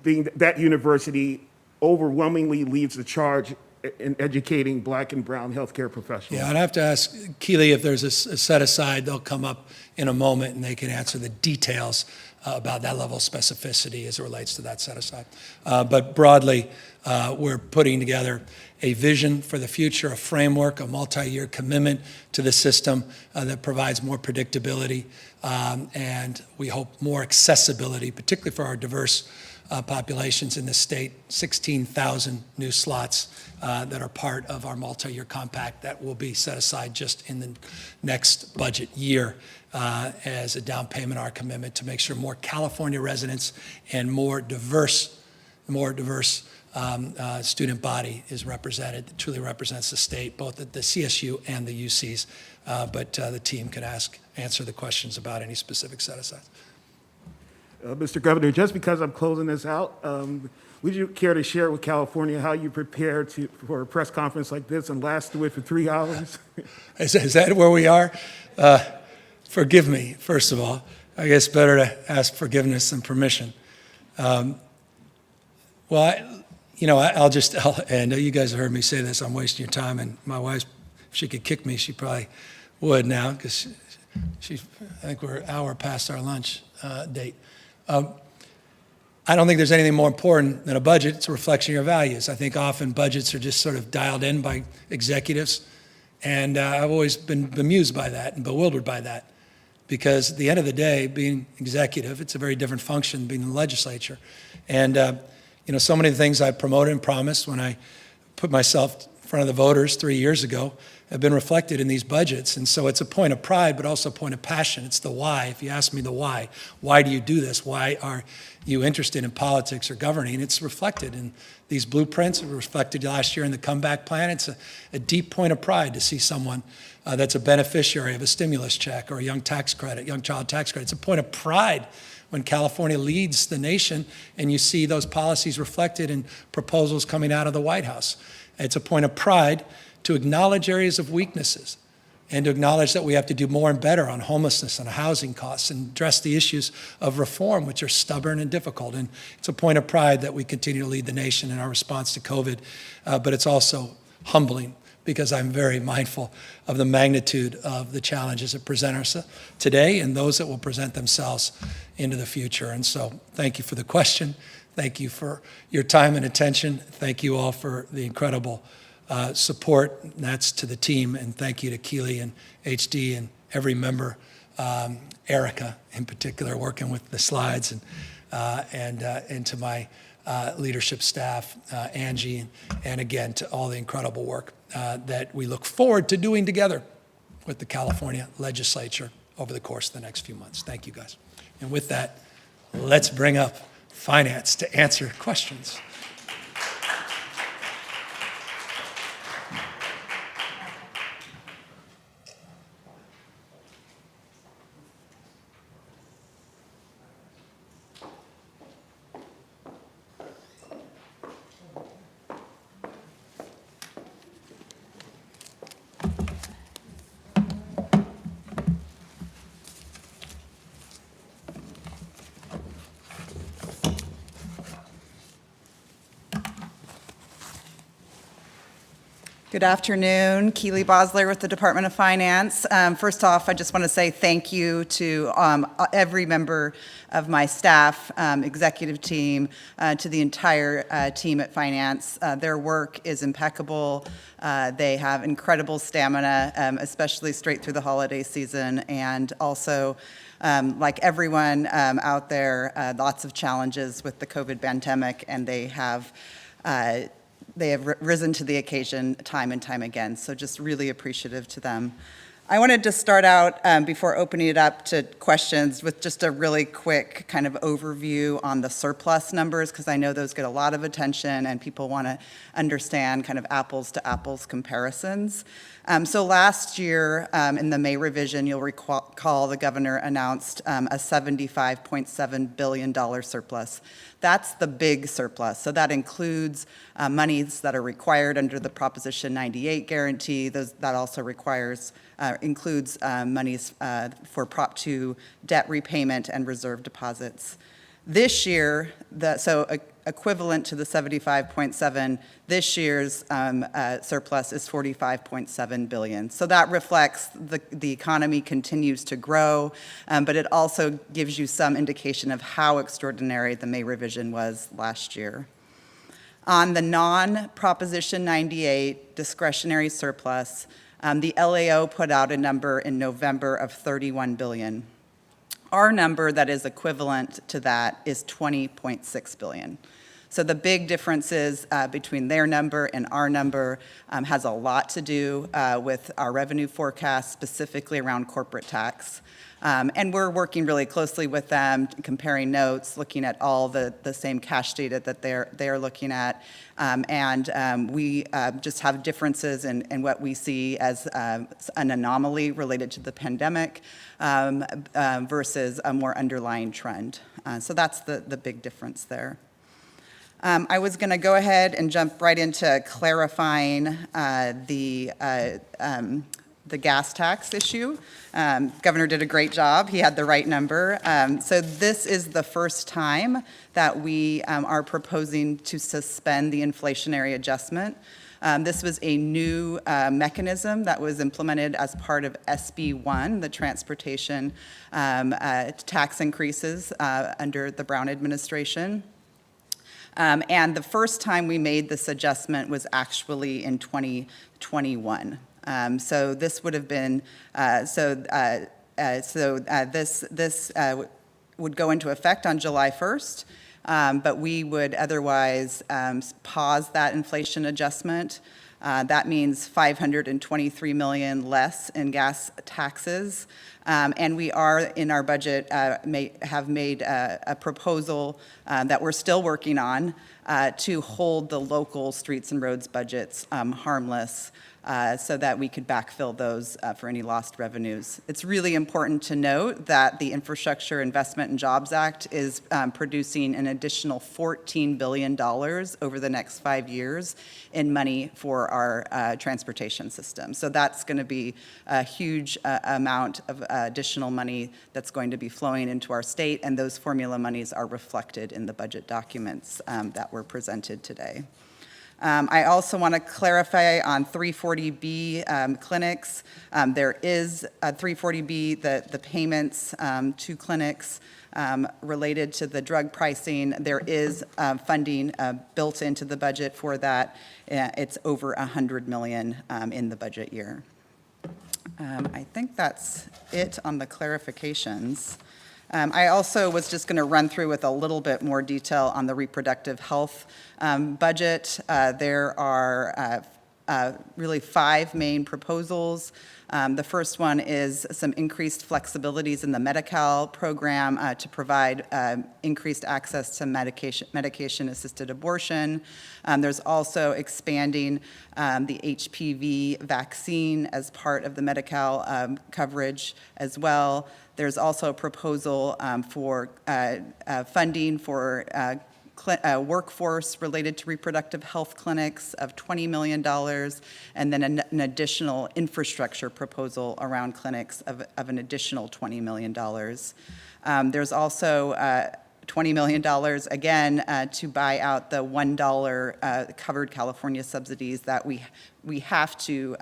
being that university overwhelmingly leads the charge in educating Black and brown healthcare professionals? Yeah, I'd have to ask Keely if there's a set aside. They'll come up in a moment and they can answer the details about that level of specificity as it relates to that set aside. But broadly, We're putting together a vision for the future, a framework, a multi-year commitment to the system that provides more predictability and we hope more accessibility, particularly for our diverse populations in the state. 16,000 new slots that are part of our multi-year compact that will be set aside just in the next budget year as a down payment, our commitment to make sure more California residents and more diverse student body is represented, that truly represents the state, both at the CSU and the UCs. But the team can answer the questions about any specific set-asides. Mr. Governor, just because I'm closing this out, would you care to share with California how you prepare for a press conference like this and last through it for 3 hours? Is that where we are? Forgive me, first of all. I guess better to ask forgiveness than permission. Well, I know you guys have heard me say this, I'm wasting your time, and my wife, if she could kick me, she probably would now, because I think we're an hour past our lunch date. I don't think there's anything more important than a budget. It's a reflection of your values. I think often budgets are just sort of dialed in by executives, and I've always been bemused by that and bewildered by that, because at the end of the day, being executive, it's a very different function than being in the legislature. And so many of the things I promoted and promised when I put myself in front of the voters 3 years ago have been reflected in these budgets. And so it's a point of pride, but also a point of passion. It's the why. If you ask me the why do you do this? Why are you interested in politics or governing? It's reflected in these blueprints. It was reflected last year in the comeback plan. It's a deep point of pride to see someone that's a beneficiary of a stimulus check or a young child tax credit. It's a point of pride when California leads the nation and you see those policies reflected in proposals coming out of the White House. It's a point of pride to acknowledge areas of weaknesses and to acknowledge that we have to do more and better on homelessness and housing costs and address the issues of reform, which are stubborn and difficult. And it's a point of pride that we continue to lead the nation in our response to COVID, but it's also humbling because I'm very mindful of the magnitude of the challenges that present us today and those that will present themselves into the future. And so thank you for the question. Thank you for your time and attention. Thank you all for the incredible support. And that's to the team. And thank you to Keely and HD and every member, Erica in particular, working with the slides, and to my leadership staff, Angie, and again, to all the incredible work that we look forward to doing together with the California legislature over the course of the next few months. Thank you, guys. And with that, let's bring up finance to answer questions. Good afternoon, Keely Bosler with the Department of Finance. First off, I just want to say thank you to every member of my staff, executive team, to the entire team at Finance. Their work is impeccable. They have incredible stamina, especially straight through the holiday season, and also like everyone out there, lots of challenges with the COVID pandemic, and they have risen to the occasion time and time again. So just really appreciative to them. I wanted to start out before opening it up to questions with just a really quick kind of overview on the surplus numbers, because I know those get a lot of attention and people want to understand kind of apples to apples comparisons. So last year in the May revision, you'll recall the governor announced a $75.7 billion surplus. That's the big surplus. So that includes monies that are required under the Proposition 98 guarantee. That also includes monies for Prop 2 debt repayment and reserve deposits. This year, equivalent to the 75.7, this year's surplus is 45.7 billion. So that reflects the economy continues to grow, but it also gives you some indication of how extraordinary the May revision was last year. On the non-Proposition 98 discretionary surplus, the LAO put out a number in November of $31 billion. Our number that is equivalent to that is $20.6 billion. So the big differences between their number and our number has a lot to do with our revenue forecast, specifically around corporate tax. And we're working really closely with them, comparing notes, looking at all the same cash data that they're looking at. We just have differences in what we see as an anomaly related to the pandemic versus a more underlying trend. So that's the big difference there. I was going to go ahead and jump right into clarifying the gas tax issue. Governor did a great job. He had the right number. So this is the first time that we are proposing to suspend the inflationary adjustment. This was a new mechanism that was implemented as part of SB 1, the transportation tax increases under the Brown administration. And the first time we made this adjustment was actually in 2021. So this would have been, this would go into effect on July 1st, but we would otherwise pause that inflation adjustment. That means $523 million less in gas taxes. And we are, in our budget, have made a proposal that we're still working on to hold the local streets and roads budgets harmless so that we could backfill those for any lost revenues. It's really important to note that the Infrastructure Investment and Jobs Act is producing an additional $14 billion over the next 5 years in money for our transportation system. So that's going to be a huge amount of additional money that's going to be flowing into our state, and those formula monies are reflected in the budget documents that were presented today. I also want to clarify on 340B clinics. There is a 340B, the payments to clinics related to the drug pricing. There is funding built into the budget for that. It's over $100 million in the budget year. I think that's it on the clarifications. I also was just going to run through with a little bit more detail on the reproductive health budget. There are really 5 main proposals. The first one is some increased flexibilities in the Medi-Cal program to provide increased access to medication-assisted abortion. There's also expanding the HPV vaccine as part of the Medi-Cal coverage as well. There's also a proposal for funding for workforce related to reproductive health clinics of $20 million, and then an additional infrastructure proposal around clinics of an additional $20 million. There's also $20 million, again, to buy out the $1 covered California subsidies that we have to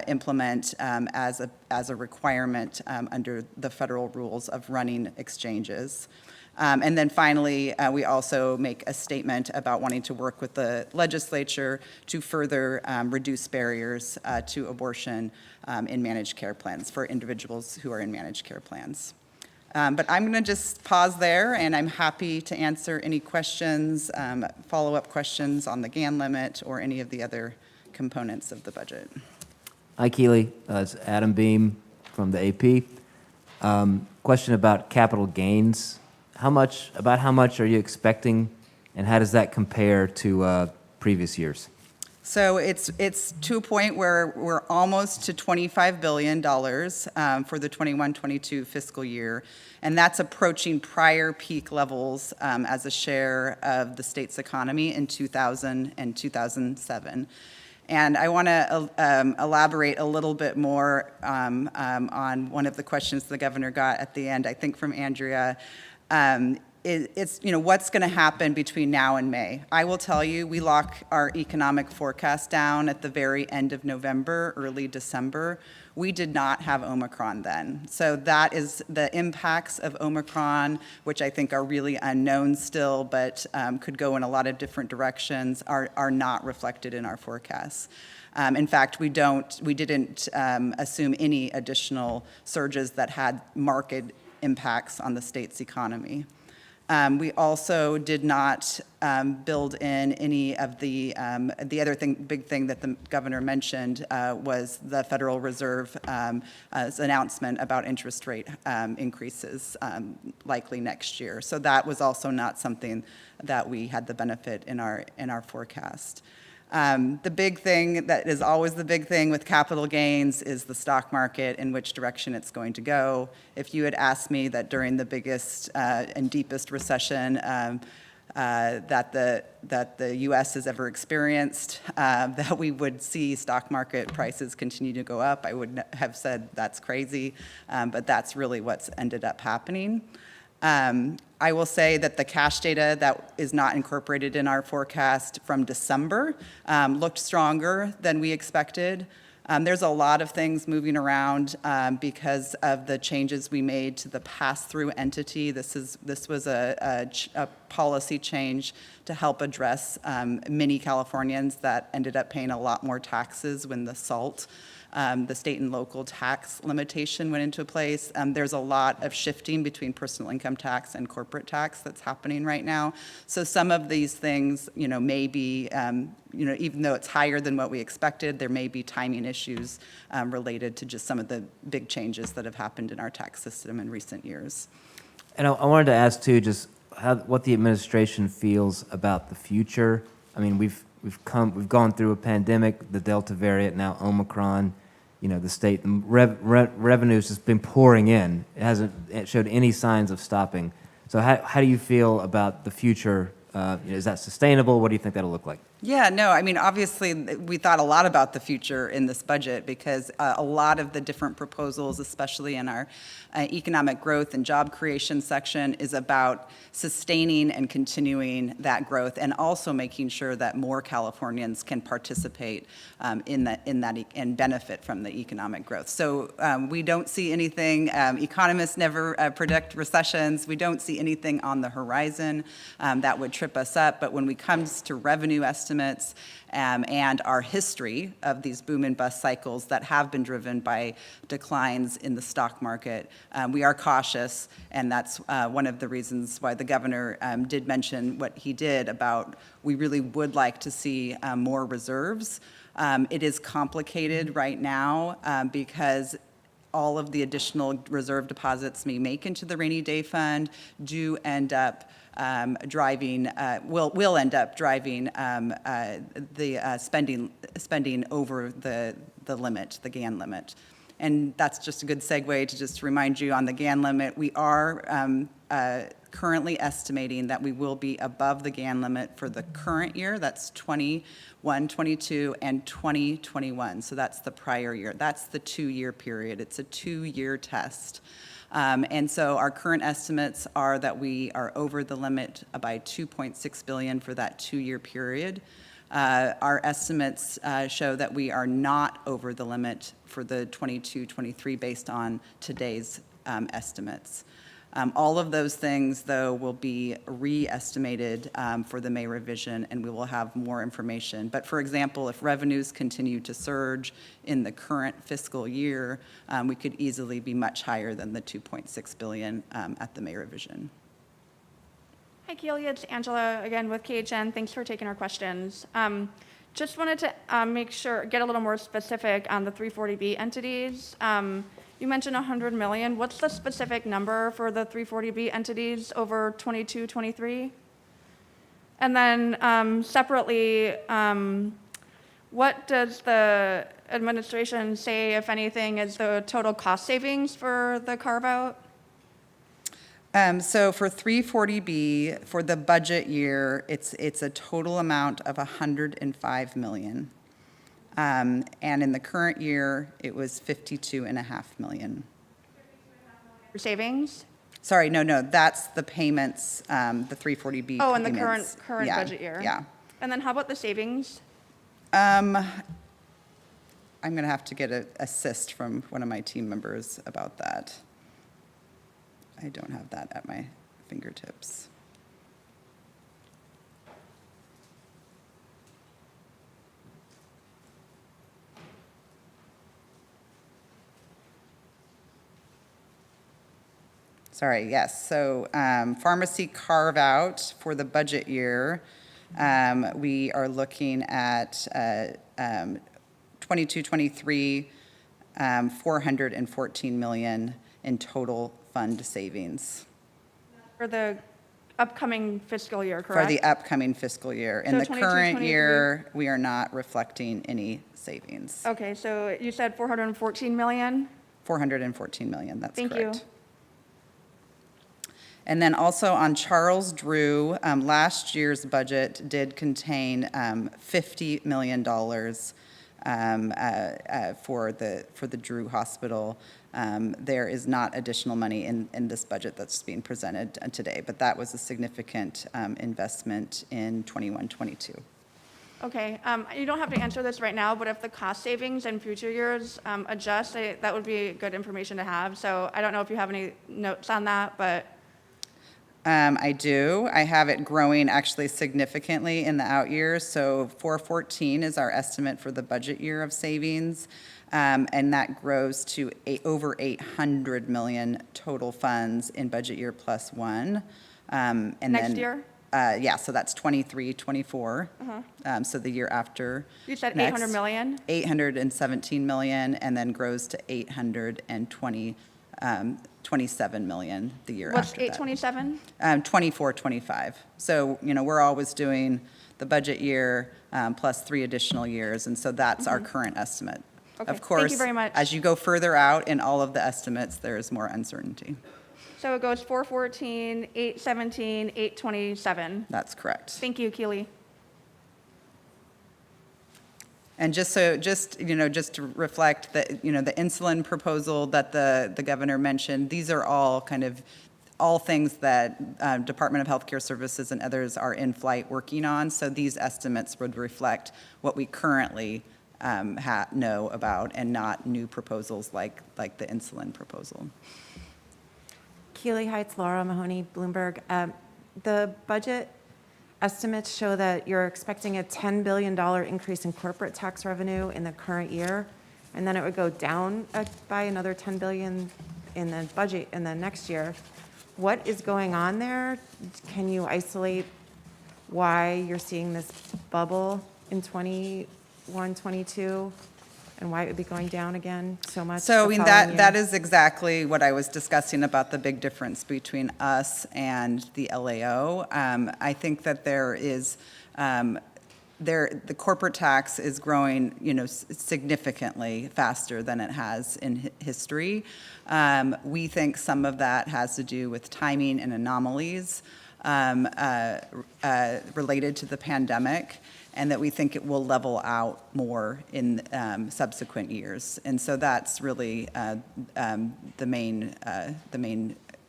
implement as a requirement under the federal rules of running exchanges. And then finally, we also make a statement about wanting to work with the legislature to further reduce barriers to abortion in managed care plans for individuals who are in managed care plans. But I'm going to just pause there, and I'm happy to answer any questions, follow-up questions on the GAN limit or any of the other components of the budget. Hi, Keely. It's Adam Beam from the AP. Question about capital gains. How much are you expecting, and how does that compare to previous years? So it's to a point where we're almost to $25 billion for the 21-22 fiscal year, and that's approaching prior peak levels as a share of the state's economy in 2000 and 2007. And I want to elaborate a little bit more on one of the questions the governor got at the end, I think from Andrea. it's, what's going to happen between now and May. I will tell you, we lock our economic forecast down at the very end of November, early December. We did not have Omicron then. So that is the impacts of Omicron, which I think are really unknown still, but could go in a lot of different directions, are not reflected in our forecasts. In fact, we didn't assume any additional surges that had marked impacts on the state's economy. We also did not build in any of the other big thing that the governor mentioned was the Federal Reserve's announcement about interest rate increases likely next year. So that was also not something that we had the benefit in our forecast. The big thing that is always the big thing with capital gains is the stock market, in which direction it's going to go. If you had asked me that during the biggest and deepest recession that the U.S. has ever experienced, that we would see stock market prices continue to go up, I would have said that's crazy, but that's really what's ended up happening. I will say that the cash data that is not incorporated in our forecast from December looked stronger than we expected. There's a lot of things moving around because of the changes we made to the pass-through entity. This was a policy change to help address many Californians that ended up paying a lot more taxes when the SALT, the state and local tax limitation, went into place. There's a lot of shifting between personal income tax and corporate tax that's happening right now. So some of these things, may be, even though it's higher than what we expected, there may be timing issues related to just some of the big changes that have happened in our tax system in recent years. And I wanted to ask too, just what the administration feels about the future. I mean, we've gone through a pandemic, the Delta variant, now Omicron. The state revenue's just been pouring in. It hasn't showed any signs of stopping. So how do you feel about the future? Is that sustainable? What do you think that'll look like? Yeah, no, I mean, obviously, we thought a lot about the future in this budget because a lot of the different proposals, especially in our economic growth and job creation section, is about sustaining and continuing that growth and also making sure that more Californians can participate in that and benefit from the economic growth. So we don't see anything, economists never predict recessions. We don't see anything on the horizon that would trip us up. But when it comes to revenue estimates, and our history of these boom and bust cycles that have been driven by declines in the stock market, we are cautious, and that's one of the reasons why the governor did mention what he did about we really would like to see more reserves. It is complicated right now because all of the additional reserve deposits we make into the rainy day fund do end up will end up driving the spending over the limit, the GAN limit. And that's just a good segue to just remind you on the GAN limit, we are currently estimating that we will be above the GAN limit for the current year. That's 21, 22, and 2021. So that's the prior year. That's the 2-year period. It's a 2-year test. And so our current estimates are that we are over the limit by $2.6 billion for that 2-year period. Our estimates show that we are not over the limit for the 22-23 based on today's estimates. All of those things, though, will be re-estimated for the May revision, and we will have more information. But for example, if revenues continue to surge in the current fiscal year, we could easily be much higher than the $2.6 billion at the May revision. Hi, Keely. It's Angela again with KHN. Thanks for taking our questions. Just wanted to get a little more specific on the 340B entities. You mentioned $100 million. What's the specific number for the 340B entities over 22, 23? And then separately, what does the administration say, if anything, is the total cost savings for the carve-out? So for 340B, for the budget year, it's a total amount of $105 million. And in the current year, it was $52.5 million. For savings? Sorry, no, that's the payments, the 340B Oh, in the payments. current Yeah, budget year? Yeah. And then how about the savings? I'm going to have to get an assist from one of my team members about that. I don't have that at my fingertips. Sorry, yes. So pharmacy carve-out for the budget year, we are looking at 22-23, $414 million in total fund savings. For the upcoming fiscal year, For correct? the upcoming fiscal year. In So the 22, current 23. year, we are not reflecting any savings. Okay, so you said 414 million? 414 million, that's correct. Thank you. And then also on Charles Drew, last year's budget did contain $50 million for the Drew Hospital. There is not additional money in this budget that's being presented today, but that was a significant investment in 21-22. Okay, you don't have to answer this right now, but if the cost savings in future years adjust, that would be good information to have. So I don't know if you have any notes on that, but. I do. I have it growing actually significantly in the out years. So 414 is our estimate for the budget year of savings. And that grows to over 800 million total funds in budget year plus one. And Next then, year? Yeah, so that's 23, 24. So the year after. You said next, 800 million? 817 million, and then grows to 827 million the year What's after that. 827? 24, 25. So, we're always doing the budget year plus 3 additional years, and so that's our current estimate. Okay, Of course, thank you very much. as you go further out in all of the estimates, there is more uncertainty. So it goes 414, 817, 827. That's correct. Thank you, Keely. And just to reflect that, the insulin proposal that the governor mentioned, these are all all things that Department of Healthcare Services and others are in flight working on. So these estimates would reflect what we currently know about and not new proposals like the insulin proposal. Keely Heights, Laura Mahoney, Bloomberg. The budget estimates show that you're expecting a $10 billion increase in corporate tax revenue in the current year, and then it would go down by another $10 billion in the budget in the next year. What is going on there? Can you isolate why you're seeing this bubble in 21, 22, and why it would be going down again so much? So, the following that year? is exactly what I was discussing about the big difference between us and the LAO. I think that there is, the corporate tax is growing, significantly faster than it has in history. We think some of that has to do with timing and anomalies related to the pandemic, and that we think it will level out more in subsequent years. And so that's really the main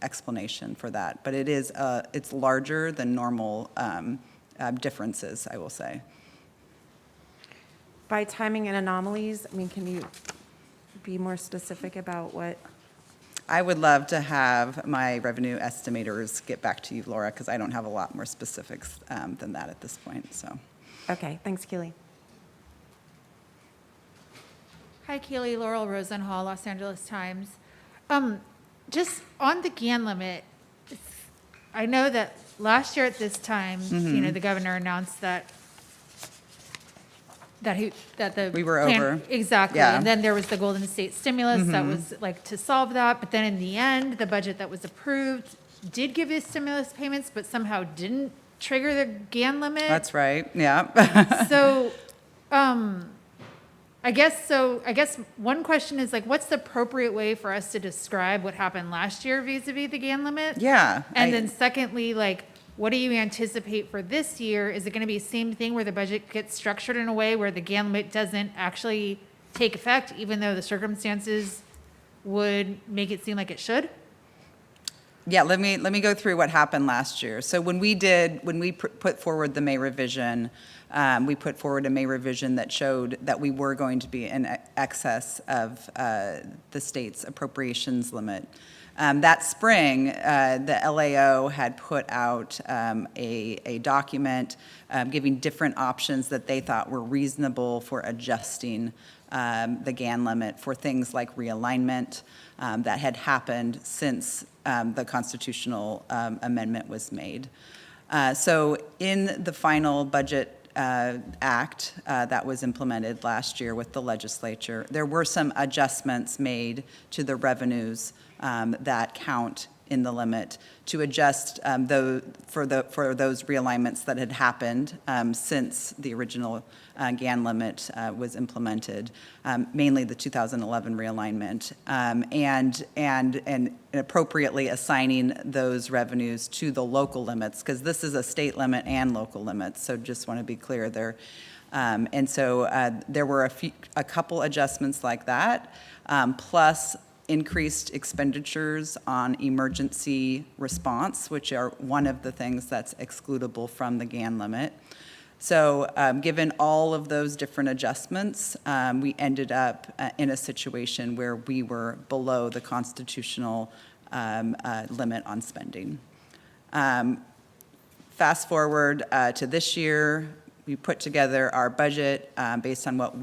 explanation for that. But it's larger than normal differences, I will say. By timing and anomalies, can you be more specific about what? I would love to have my revenue estimators get back to you, Laura, because I don't have a lot more specifics than that at this point, so. Okay, thanks, Keely. Hi, Keely. Laurel Rosenhall, Los Angeles Times. Just on the GAN limit, I know that last year at this time, the governor announced that We were over. Exactly. Yeah. And then there was the Golden State stimulus that was to solve that. But then in the end, the budget that was approved did give you stimulus payments, but somehow didn't trigger the GAN limit. That's right, yeah. So, I guess one question is what's the appropriate way for us to describe what happened last year vis-a-vis the GAN limit? Yeah. And then secondly, what do you anticipate for this year? Is it going to be the same thing where the budget gets structured in a way where the GAN limit doesn't actually take effect, even though the circumstances would make it seem like it should? Yeah, let me go through what happened last year. So when we put forward the May revision, we put forward a May revision that showed that we were going to be in excess of the state's appropriations limit. That spring, the LAO had put out a document giving different options that they thought were reasonable for adjusting the GAN limit for things like realignment that had happened since the constitutional amendment was made. So in the final budget act that was implemented last year with the legislature, there were some adjustments made to the revenues that count in the limit to adjust for those realignments that had happened since the original GAN limit was implemented, mainly the 2011 realignment, and appropriately assigning those revenues to the local limits, because this is a state limit and local limits, so just want to be clear there. And so there were a couple adjustments like that, plus increased expenditures on emergency response, which are one of the things that's excludable from the GAN limit. So given all of those different adjustments, we ended up in a situation where we were below the constitutional limit on spending. Fast forward to this year, we put together our budget based on what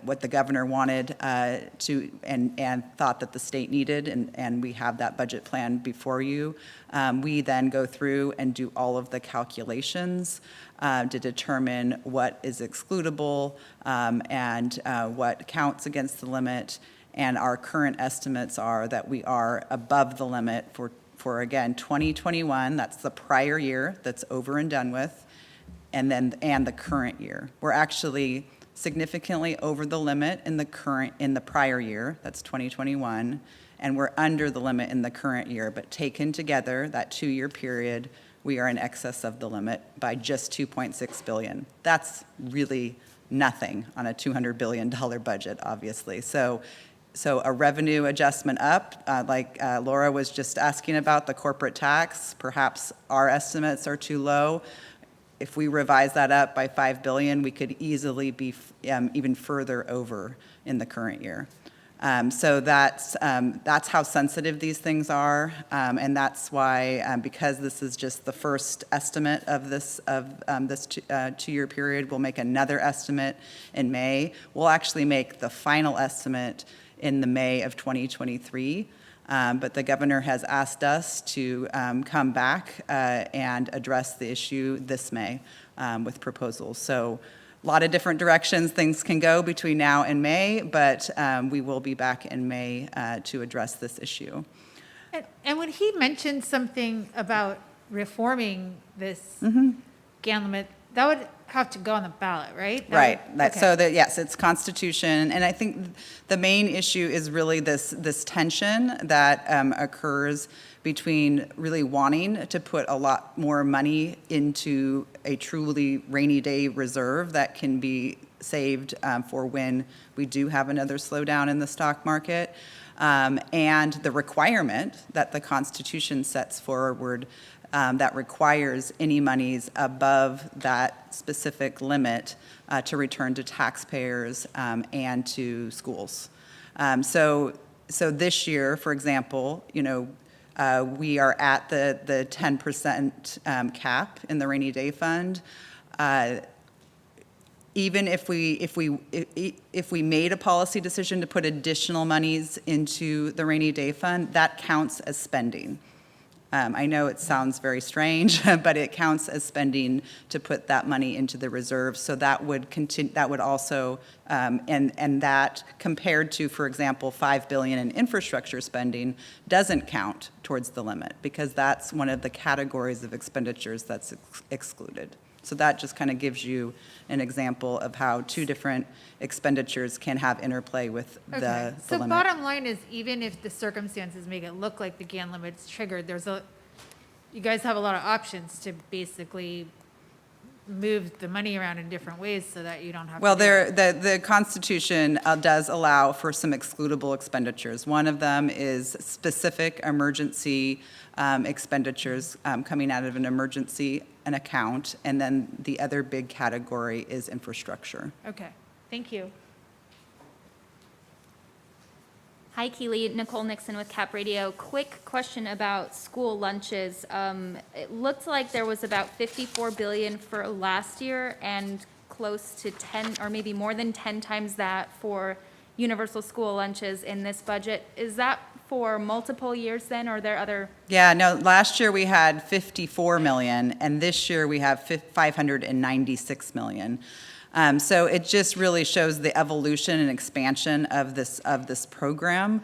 what the governor wanted and thought that the state needed, and we have that budget plan before you. We then go through and do all of the calculations to determine what is excludable and what counts against the limit, and our current estimates are that we are above the limit for again, 2021, that's the prior year that's over and done with, and the current year. We're actually significantly over the limit in the prior year, that's 2021, and we're under the limit in the current year, but taken together, that 2-year period, we are in excess of the limit by just $2.6 billion. That's really nothing on a $200 billion budget, obviously. So a revenue adjustment up, like Laura was just asking about the corporate tax, perhaps our estimates are too low. If we revise that up by $5 billion, we could easily be even further over in the current year. So that's how sensitive these things are, and that's why, because this is just the first estimate of this 2-year period, we'll make another estimate in May. We'll actually make the final estimate in the May of 2023. But the governor has asked us to come back and address the issue this May with proposals. So a lot of different directions things can go between now and May, but we will be back in May to address this issue. And when he mentioned something about reforming this GAN limit, that would have to go on the ballot, right? Right. So yes, it's constitution, and I think the main issue is really this tension that occurs between really wanting to put a lot more money into a truly rainy day reserve that can be saved for when we do have another slowdown in the stock market, and the requirement that the Constitution sets forward that requires any monies above that specific limit to return to taxpayers and to schools. So this year, for example, we are at the 10% cap in the rainy day fund. Even if we made a policy decision to put additional monies into the rainy day fund, that counts as spending. I know it sounds very strange, but it counts as spending to put that money into the reserve. So that would continue. That would also, and that compared to, for example, $5 billion in infrastructure spending, doesn't count towards the limit because that's one of the categories of expenditures that's excluded. So that just kind of gives you an example of how two different expenditures can have interplay with the limit. So bottom line is, even if the circumstances make it look like the GAN limit's triggered, you guys have a lot of options to basically move the money around in different ways so that you don't have Well, to do it. the Constitution does allow for some excludable expenditures. One of them is specific emergency expenditures coming out of an account, and then the other big category is infrastructure. Okay, thank you. Hi, Keely. Nicole Nixon with Cap Radio. Quick question about school lunches. It looked like there was about $54 billion for last year and close to 10 or maybe more than 10 times that for universal school lunches in this budget. Is that for multiple years then, or are there other? Yeah, no, last year we had 54 million, and this year we have 596 million. So it just really shows the evolution and expansion of this program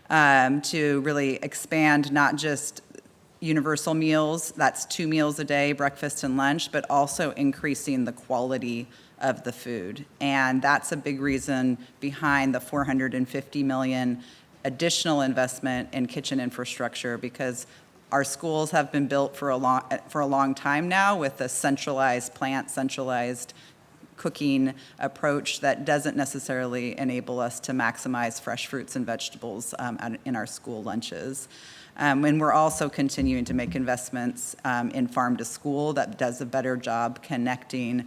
to really expand not just universal meals, that's 2 meals a day, breakfast and lunch, but also increasing the quality of the food. And that's a big reason behind the 450 million additional investment in kitchen infrastructure, because our schools have been built for a long time now with a centralized cooking approach that doesn't necessarily enable us to maximize fresh fruits and vegetables in our school lunches. And we're also continuing to make investments in farm to school that does a better job connecting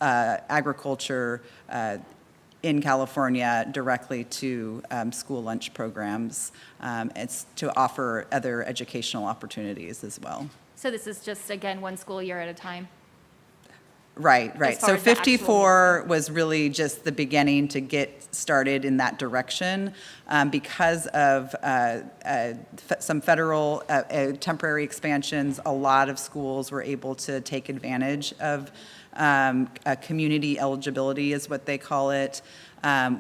agriculture in California directly to school lunch programs. It's to offer other educational opportunities as well. So this is just, again, one school year at a time? Right. As far So as the actual 54 was really just the beginning to get started in that direction because of some federal temporary expansions. A lot of schools were able to take advantage of community eligibility is what they call it.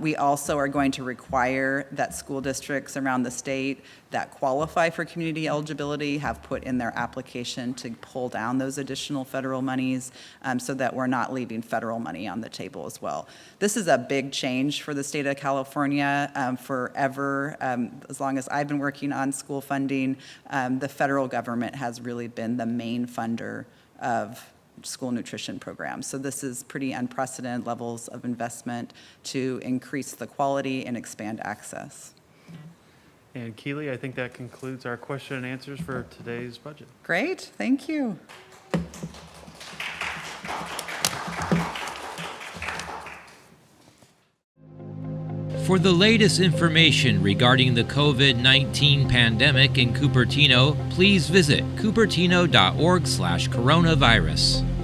We also are going to require that school districts around the state that qualify for community eligibility have put in their application to pull down those additional federal monies so that we're not leaving federal money on the table as well. This is a big change for the state of California. Forever, as long as I've been working on school funding, the federal government has really been the main funder of school nutrition programs. So this is pretty unprecedented levels of investment to increase the quality and expand access. And Keely, I think that concludes our question and answers for today's budget. Great, thank you. For the latest information regarding the COVID-19 pandemic in Cupertino, please visit cupertino.org/coronavirus.